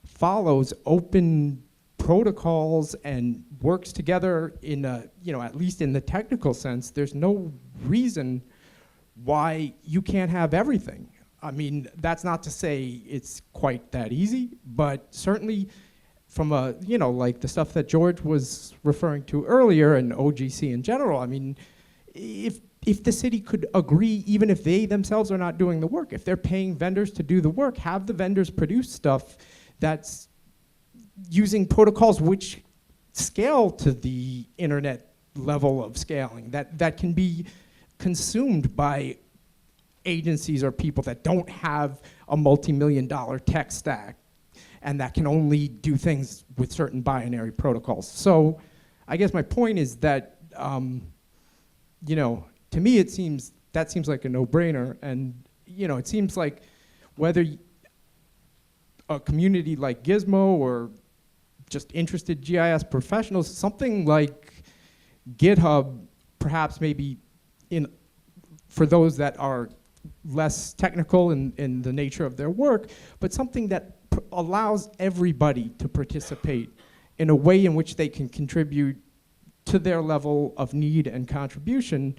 follows open protocols and works together in a, you know, at least in the technical sense, there's no reason why you can't have everything. I mean, that's not to say it's quite that easy, but certainly from a, you know, like the stuff that George was referring to earlier and OGC in general, I mean, if the city could agree, even if they themselves are not doing the work, if they're paying vendors to do the work, have the vendors produce stuff that's using protocols which scale to the internet level of scaling, that can be consumed by agencies or people that don't have a multi-million-dollar tech stack and that can only do things with certain binary protocols. So I guess my point is that, you know, to me it seems, that seems like a no-brainer, and you know, it seems like whether a community like GISMO or just interested GIS professionals, something like GitHub, perhaps maybe for those that are less technical in the nature of their work, but something that allows everybody to participate in a way in which they can contribute to their level of need and contribution.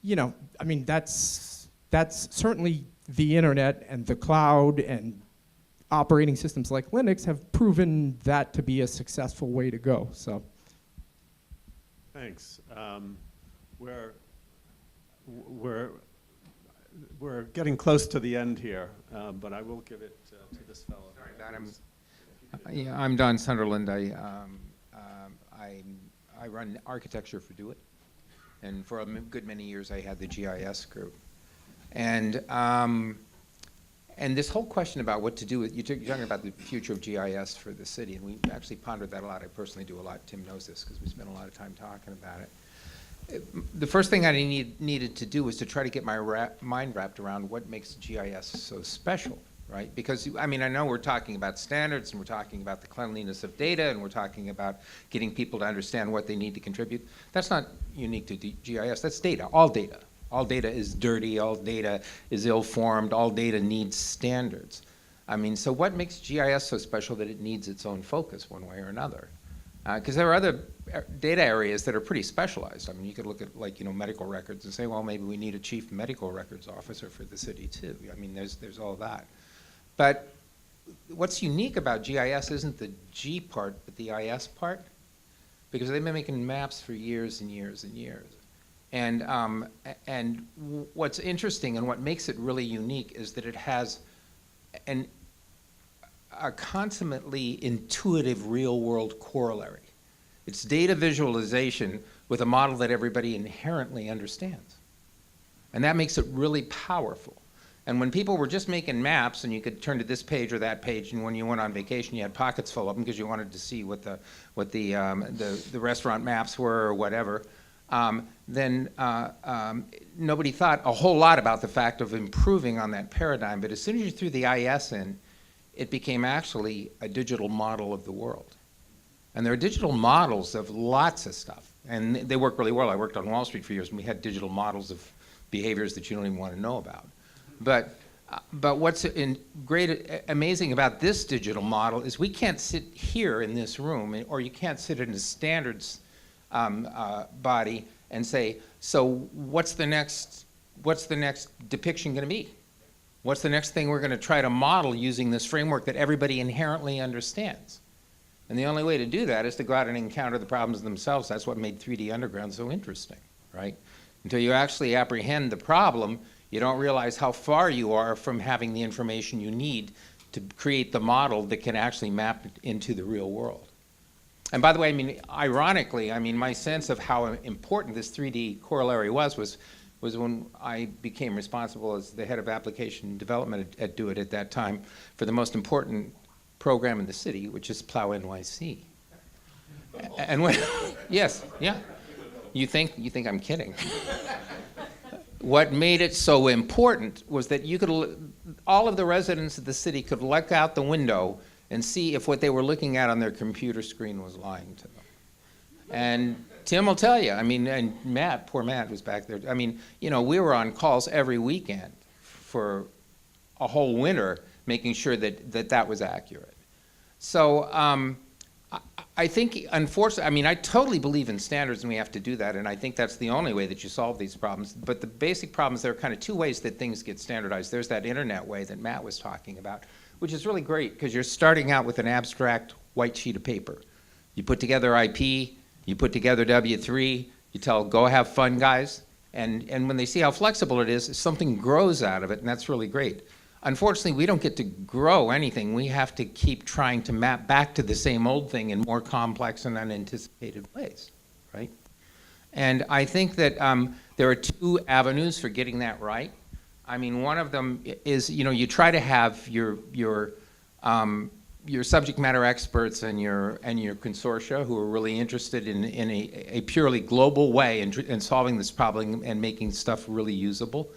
You know, I mean, that's certainly the internet and the cloud and operating systems like Linux have proven that to be a successful way to go, so. Thanks. We're getting close to the end here, but I will give it to this fellow. Sorry, Don, I'm Don Sunderland. I run architecture for DoITT, and for a good many years I had the GIS group. And this whole question about what to do with, you're talking about the future of GIS for the city, and we actually pondered that a lot. I personally do a lot. Tim knows this because we spent a lot of time talking about it. The first thing I needed to do was to try to get my mind wrapped around what makes GIS so special, right? Because, I mean, I know we're talking about standards, and we're talking about the cleanliness of data, and we're talking about getting people to understand what they need to contribute. That's not unique to GIS. That's data, all data. All data is dirty, all data is ill-formed, all data needs standards. I mean, so what makes GIS so special that it needs its own focus one way or another? Because there are other data areas that are pretty specialized. I mean, you could look at, like, you know, medical records and say, well, maybe we need a chief medical records officer for the city too. I mean, there's all that. But what's unique about GIS isn't the G part, but the IS part, because they've been making maps for years and years and years. And what's interesting and what makes it really unique is that it has a consummately intuitive real-world corollary. It's data visualization with a model that everybody inherently understands. And that makes it really powerful. And when people were just making maps and you could turn to this page or that page, and when you went on vacation you had pockets full of them because you wanted to see what the restaurant maps were or whatever, then nobody thought a whole lot about the fact of improving on that paradigm. But as soon as you threw the IS in, it became actually a digital model of the world. And there are digital models of lots of stuff. And they work really well. I worked on Wall Street for years, and we had digital models of behaviors that you don't even want to know about. But what's amazing about this digital model is we can't sit here in this room, or you can't sit in a standards body and say, so what's the next depiction going to be? What's the next thing we're going to try to model using this framework that everybody inherently understands? And the only way to do that is to go out and encounter the problems themselves. That's what made 3D Underground so interesting, right? Until you actually apprehend the problem, you don't realize how far you are from having the information you need to create the model that can actually map it into the real world. And by the way, I mean, ironically, I mean, my sense of how important this 3D corollary was when I became responsible as the head of application development at DoITT at that time for the most important program in the city, which is Plow NYC. And when, yes, yeah. You think I'm kidding. What made it so important was that you could, all of the residents of the city could look out the window and see if what they were looking at on their computer screen was lying to them. And Tim will tell you, I mean, and Matt, poor Matt was back there. I mean, you know, we were on calls every weekend for a whole winter making sure that was accurate. So I think, unfortunately, I mean, I totally believe in standards and we have to do that, and I think that's the only way that you solve these problems. But the basic problems, there are kind of two ways that things get standardized. There's that internet way that Matt was talking about, which is really great because you're starting out with an abstract white sheet of paper. You put together IP, you put together W3, you tell, go have fun, guys. And when they see how flexible it is, something grows out of it, and that's really great. Unfortunately, we don't get to grow anything. We have to keep trying to map back to the same old thing in more complex and unanticipated ways, right? And I think that there are two avenues for getting that right. I mean, one of them is, you know, you try to have your subject matter experts and your consortia who are really interested in a purely global way in solving this problem and making stuff really usable.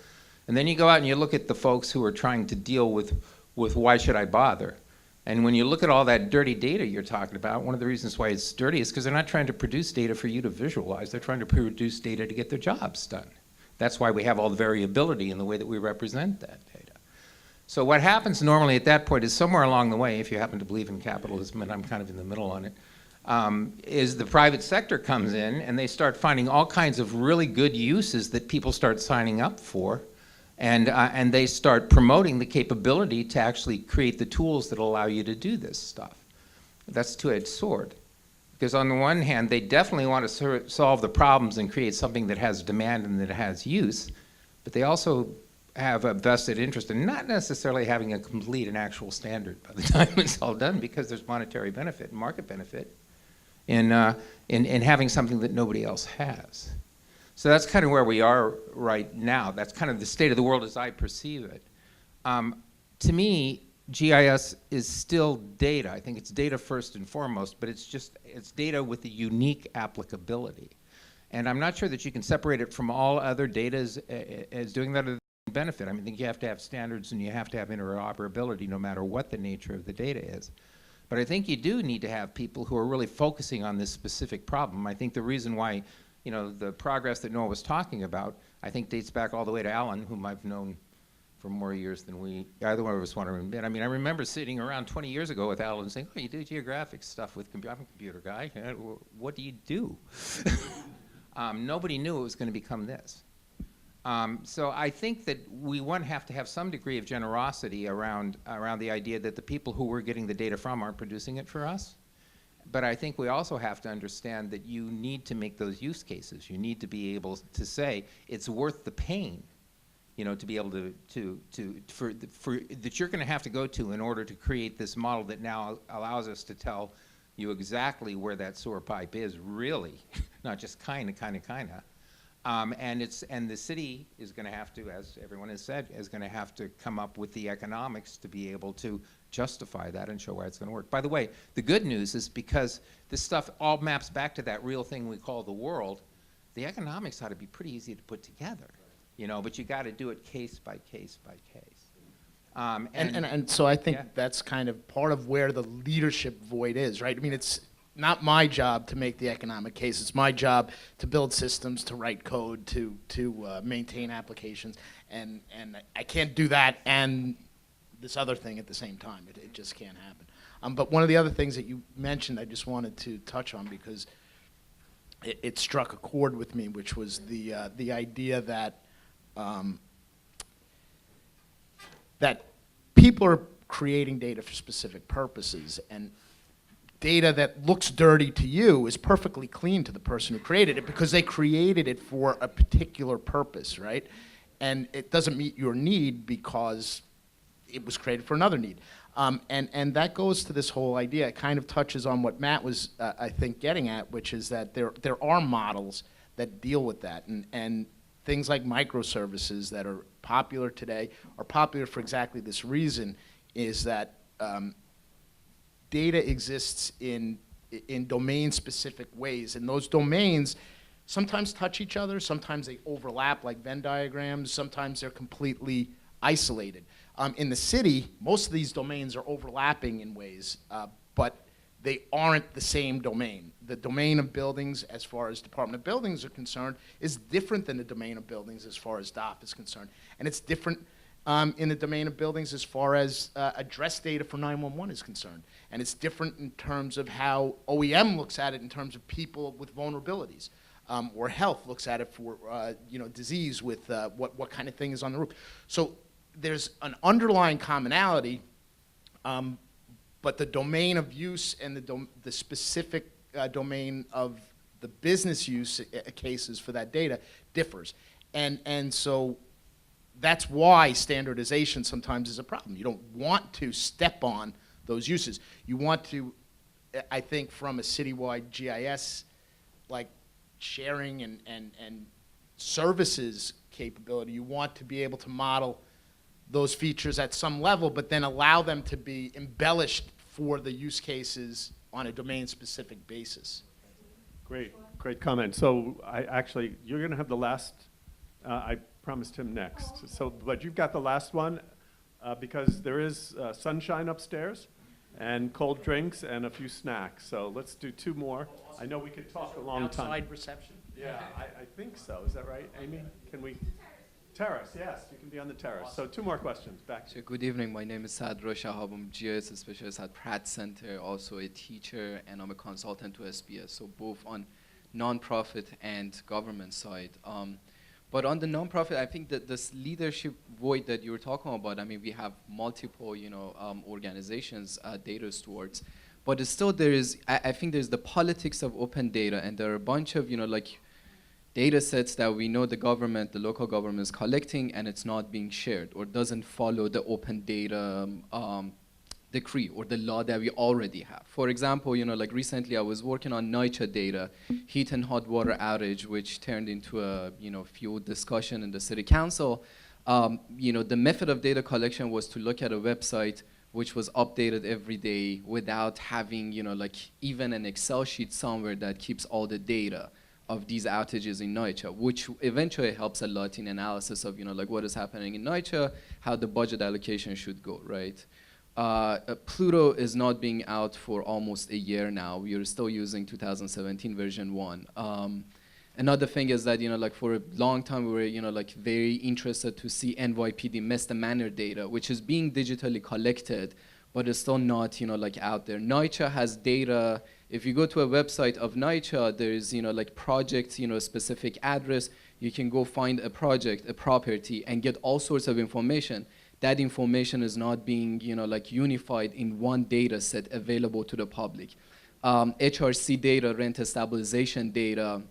And then you go out and you look at the folks who are trying to deal with why should I bother? And when you look at all that dirty data you're talking about, one of the reasons why it's dirty is because they're not trying to produce data for you to visualize. They're trying to produce data to get their jobs done. That's why we have all the variability in the way that we represent that data. So what happens normally at that point is somewhere along the way, if you happen to believe in capitalism, and I'm kind of in the middle on it, is the private sector comes in and they start finding all kinds of really good uses that people start signing up for. And they start promoting the capability to actually create the tools that allow you to do this stuff. That's a two-edged sword. Because on the one hand, they definitely want to solve the problems and create something that has demand and that has use, but they also have a vested interest in not necessarily having a complete and actual standard by the time it's all done, because there's monetary benefit and market benefit in having something that nobody else has. So that's kind of where we are right now. That's kind of the state of the world as I perceive it. To me, GIS is still data. I think it's data first and foremost, but it's data with a unique applicability. And I'm not sure that you can separate it from all other data as doing that as a benefit. I mean, I think you have to have standards and you have to have interoperability no matter what the nature of the data is. But I think you do need to have people who are really focusing on this specific problem. I think the reason why, you know, the progress that Noah was talking about, I think dates back all the way to Alan, whom I've known for more years than either one of us want to admit. I mean, I remember sitting around 20 years ago with Alan saying, oh, you do geographic stuff with computer. I'm a computer guy. What do you do? Nobody knew it was going to become this. So I think that we have to have some degree of generosity around the idea that the people who we're getting the data from aren't producing it for us. But I think we also have to understand that you need to make those use cases. You need to be able to say it's worth the pain, you know, to be able that you're going to have to go to in order to create this model that now allows us to tell you exactly where that sewer pipe is, really, not just kind of. And the city is going to have to, as everyone has said, is going to have to come up with the economics to be able to justify that and show why it's going to work. By the way, the good news is because this stuff all maps back to that real thing we call the world, the economics ought to be pretty easy to put together, you know, but you got to do it case by case by case. And so I think that's kind of part of where the leadership void is, right? I mean, it's not my job to make the economic case. It's my job to build systems, to write code, to maintain applications, and I can't do that and this other thing at the same time. It just can't happen. But one of the other things that you mentioned, I just wanted to touch on because it struck a chord with me, which was the idea that that people are creating data for specific purposes, and data that looks dirty to you is perfectly clean to the person who created it because they created it for a particular purpose, right? And it doesn't meet your need because it was created for another need. And that goes to this whole idea. It kind of touches on what Matt was, I think, getting at, which is that there are models that deal with that. And things like microservices that are popular today are popular for exactly this reason, is that data exists in domain-specific ways. And those domains sometimes touch each other, sometimes they overlap like Venn diagrams, sometimes they're completely isolated. In the city, most of these domains are overlapping in ways, but they aren't the same domain. The domain of buildings, as far as Department of Buildings are concerned, is different than the domain of buildings as far as DOF is concerned. And it's different in the domain of buildings as far as address data for 911 is concerned. And it's different in terms of how OEM looks at it in terms of people with vulnerabilities. Or health looks at it for disease with what kind of thing is on the roof. So there's an underlying commonality, but the domain of use and the specific domain of the business use cases for that data differs. And so that's why standardization sometimes is a problem. You don't want to step on those uses. You want to, I think, from a citywide GIS, like sharing and services capability, you want to be able to model those features at some level, but then allow them to be embellished for the use cases on a domain-specific basis. Great comment. So you're going to have the last, I promised him next. So, but you've got the last one because there is sunshine upstairs and cold drinks and a few snacks. So let's do two more. I know we could talk a long time. Outside reception? Yeah, I think so. Is that right, Amy? Can we? Terrace, yes, you can be on the terrace. So two more questions. Back. So good evening. My name is Sadra Shahab. I'm GIS specialist at Pratt Center, also a teacher, and I'm a consultant to SBS. So both on nonprofit and government side. But on the nonprofit, I think that this leadership void that you were talking about, I mean, we have multiple, organizations, data stewards, but still there is, I think there's the politics of open data, and there are a bunch of, data sets that we know the government, the local government is collecting, and it's not being shared or doesn't follow the open data decree or the law that we already have. For example, recently I was working on NYCHA data, heat and hot water outage, which turned into a few discussion in the city council. The method of data collection was to look at a website which was updated every day without having, even an Excel sheet somewhere that keeps all the data of these outages in NYCHA, which eventually helps a lot in analysis of, what is happening in NYCHA, how the budget allocation should go, right? Pluto is not being out for almost a year now. We are still using 2017 version 1. Another thing is that, for a long time, we were, very interested to see NYPD misdemeanor data, which is being digitally collected, but it's still not, out there. NYCHA has data. If you go to a website of NYCHA, there's, project, specific address. You can go find a project, a property, and get all sorts of information. That information is not being, unified in one data set available to the public. HRC data, rent stabilization data.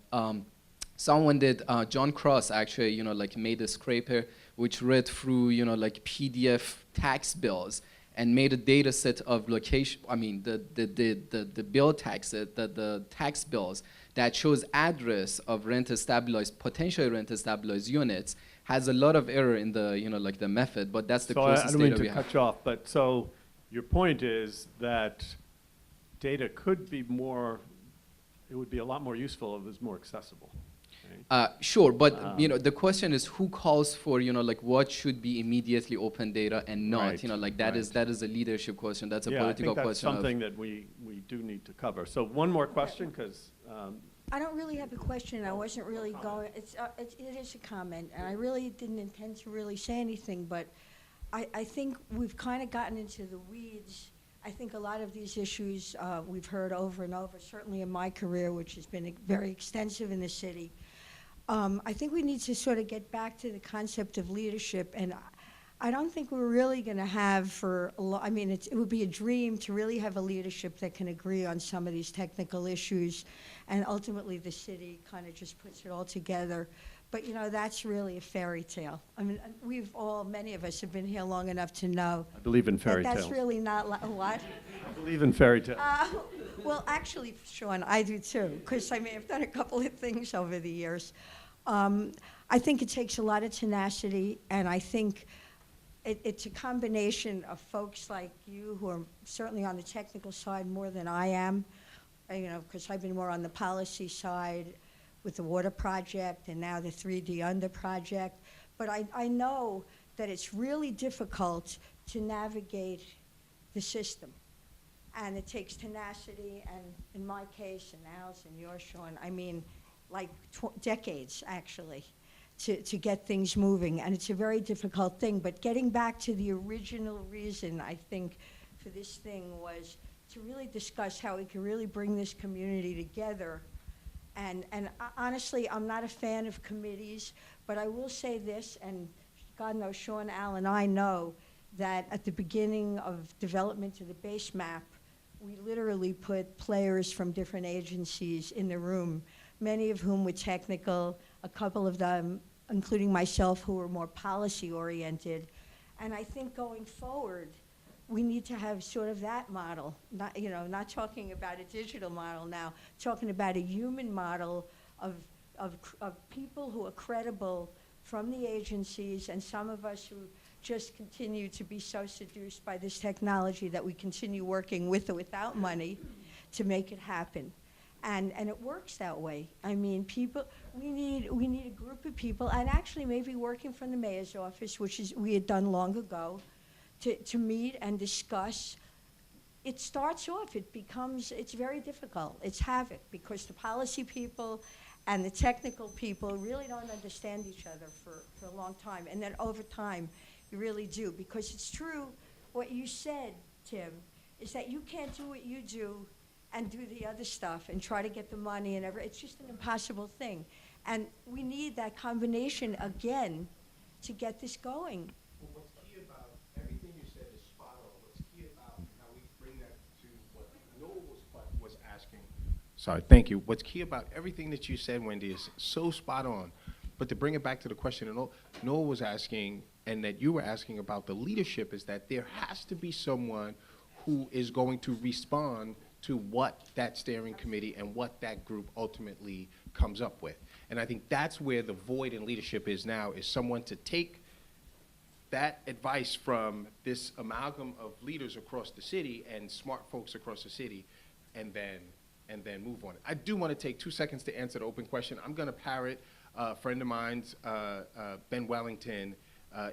Someone did, John Cross actually, made a scraper which read through, PDF tax bills and made a data set of location, the bill tax, the tax bills that shows address of rent-stabilized, potentially rent-stabilized units, has a lot of error in the, the method, but that's the closest data we have. I don't mean to cut you off, but so your point is that data could be more, it would be a lot more useful if it was more accessible. Sure, but the question is who calls for what should be immediately open data and not. Right, that is a leadership question. That's a political question. I think that's something that we do need to cover. So one more question, because I don't really have a question. I wasn't really going. It is a comment, and I really didn't intend to really say anything. But I think we've kind of gotten into the weeds. I think a lot of these issues we've heard over and over. Certainly in my career, which has been very extensive in the city. I think we need to sort of get back to the concept of leadership, and I don't think we're really going to have it would be a dream to really have a leadership that can agree on some of these technical issues, and ultimately the city kind of just puts it all together. But, you know, that's really a fairy tale. I mean, many of us have been here long enough to know. I believe in fairy That's tales. really not, what? I believe in fairy tales. Well, actually, Sean, I do too, because I mean, I've done a couple of things over the years. I think it takes a lot of tenacity, and I think it's a combination of folks like you who are certainly on the technical side more than I am, you know, because I've been more on the policy side with the water project and now the 3D Under project. But I know that it's really difficult to navigate the system. And it takes tenacity, and in my case, and Al's and yours, Sean, I mean, like decades, actually, to get things moving. And it's a very difficult thing. But getting back to the original reason, I think, for this thing was to really discuss how we can really bring this community together. And honestly, I'm not a fan of committees, but I will say this, and God knows Sean, Al, and I know that at the beginning of development of the base map, we literally put players from different agencies in the room, many of whom were technical, a couple of them, including myself, who were more policy-oriented. And I think going forward, we need to have sort of that model, not talking about a digital model now, talking about a human model of people who are credible from the agencies, and some of us who just continue to be so seduced by this technology that we continue working with or without money to make it happen. And it works that way. I mean, we need a group of people, and actually maybe working from the mayor's office, which we had done long ago, to meet and discuss. It starts off, it's very difficult. It's havoc, because the policy people and the technical people really don't understand each other for a long time. And then over time, you really do, because it's true what you said, Tim, is that you can't do what you do and do the other stuff and try to get the money and it's just an impossible thing. And we need that combination again to get this going. Well, what's key about everything you said is spot on. What's key about how we bring that to what Noel was asking. Sorry, thank you. What's key about everything that you said, Wendy, is so spot on. But to bring it back to the question that Noel was asking, and that you were asking about the leadership, is that there has to be someone who is going to respond to what that steering committee and what that group ultimately comes up with. And I think that's where the void in leadership is now, is someone to take that advice from this amalgam of leaders across the city and smart folks across the city, and then move on. I do want to take 2 seconds to answer the open question. I'm going to parrot a friend of mine's, Ben Wellington,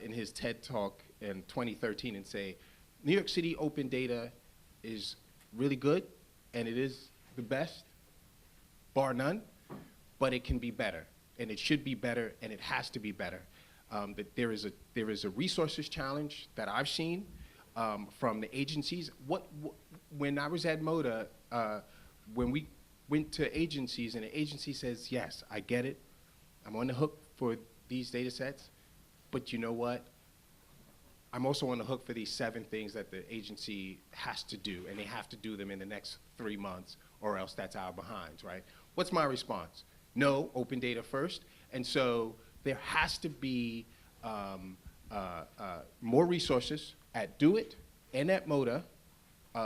in his TED Talk in 2013, and say, New York City open data is really good, and it is the best, bar none, but it can be better, and it should be better, and it has to be better. That there is a resources challenge that I've seen from the agencies. When I was at MODA, when we went to agencies, and the agency says, yes, I get it, I'm on the hook for these data sets, but you know what? I'm also on the hook for these 7 things that the agency has to do, and they have to do them in the next 3 months, or else that's our behinds, right? What's my response? No, open data first. And so there has to be more resources at DoITT and at MODA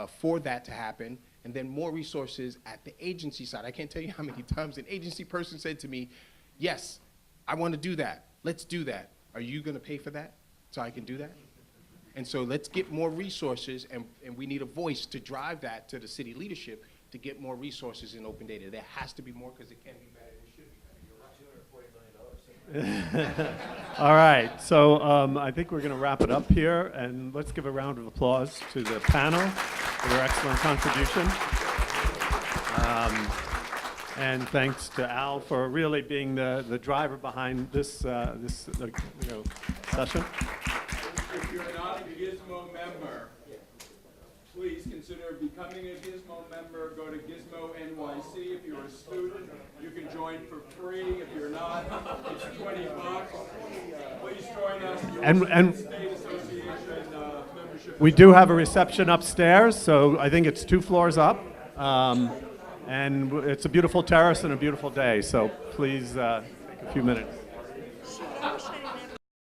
for that to happen, and then more resources at the agency side. I can't tell you how many times an agency person said to me, yes, I want to do that. Let's do that. Are you going to pay for that so I can do that? And so let's get more resources, and we need a voice to drive that to the city leadership to get more resources in open data. There has to be more, because it can be better and it should be better. You're right. All right, so I think we're going to wrap it up here, and let's give a round of applause to the panel for their excellent contribution. And thanks to Al for really being the driver behind this session. If you're not a GISMO member, please consider becoming a GISMO member. Go to GISMO NYC. If you're a student, you can join for free. If you're not, it's $20. Please join us. And State Association membership. we do have a reception upstairs, so I think it's 2 floors up. And it's a beautiful terrace and a beautiful day, so please take a few minutes. She never said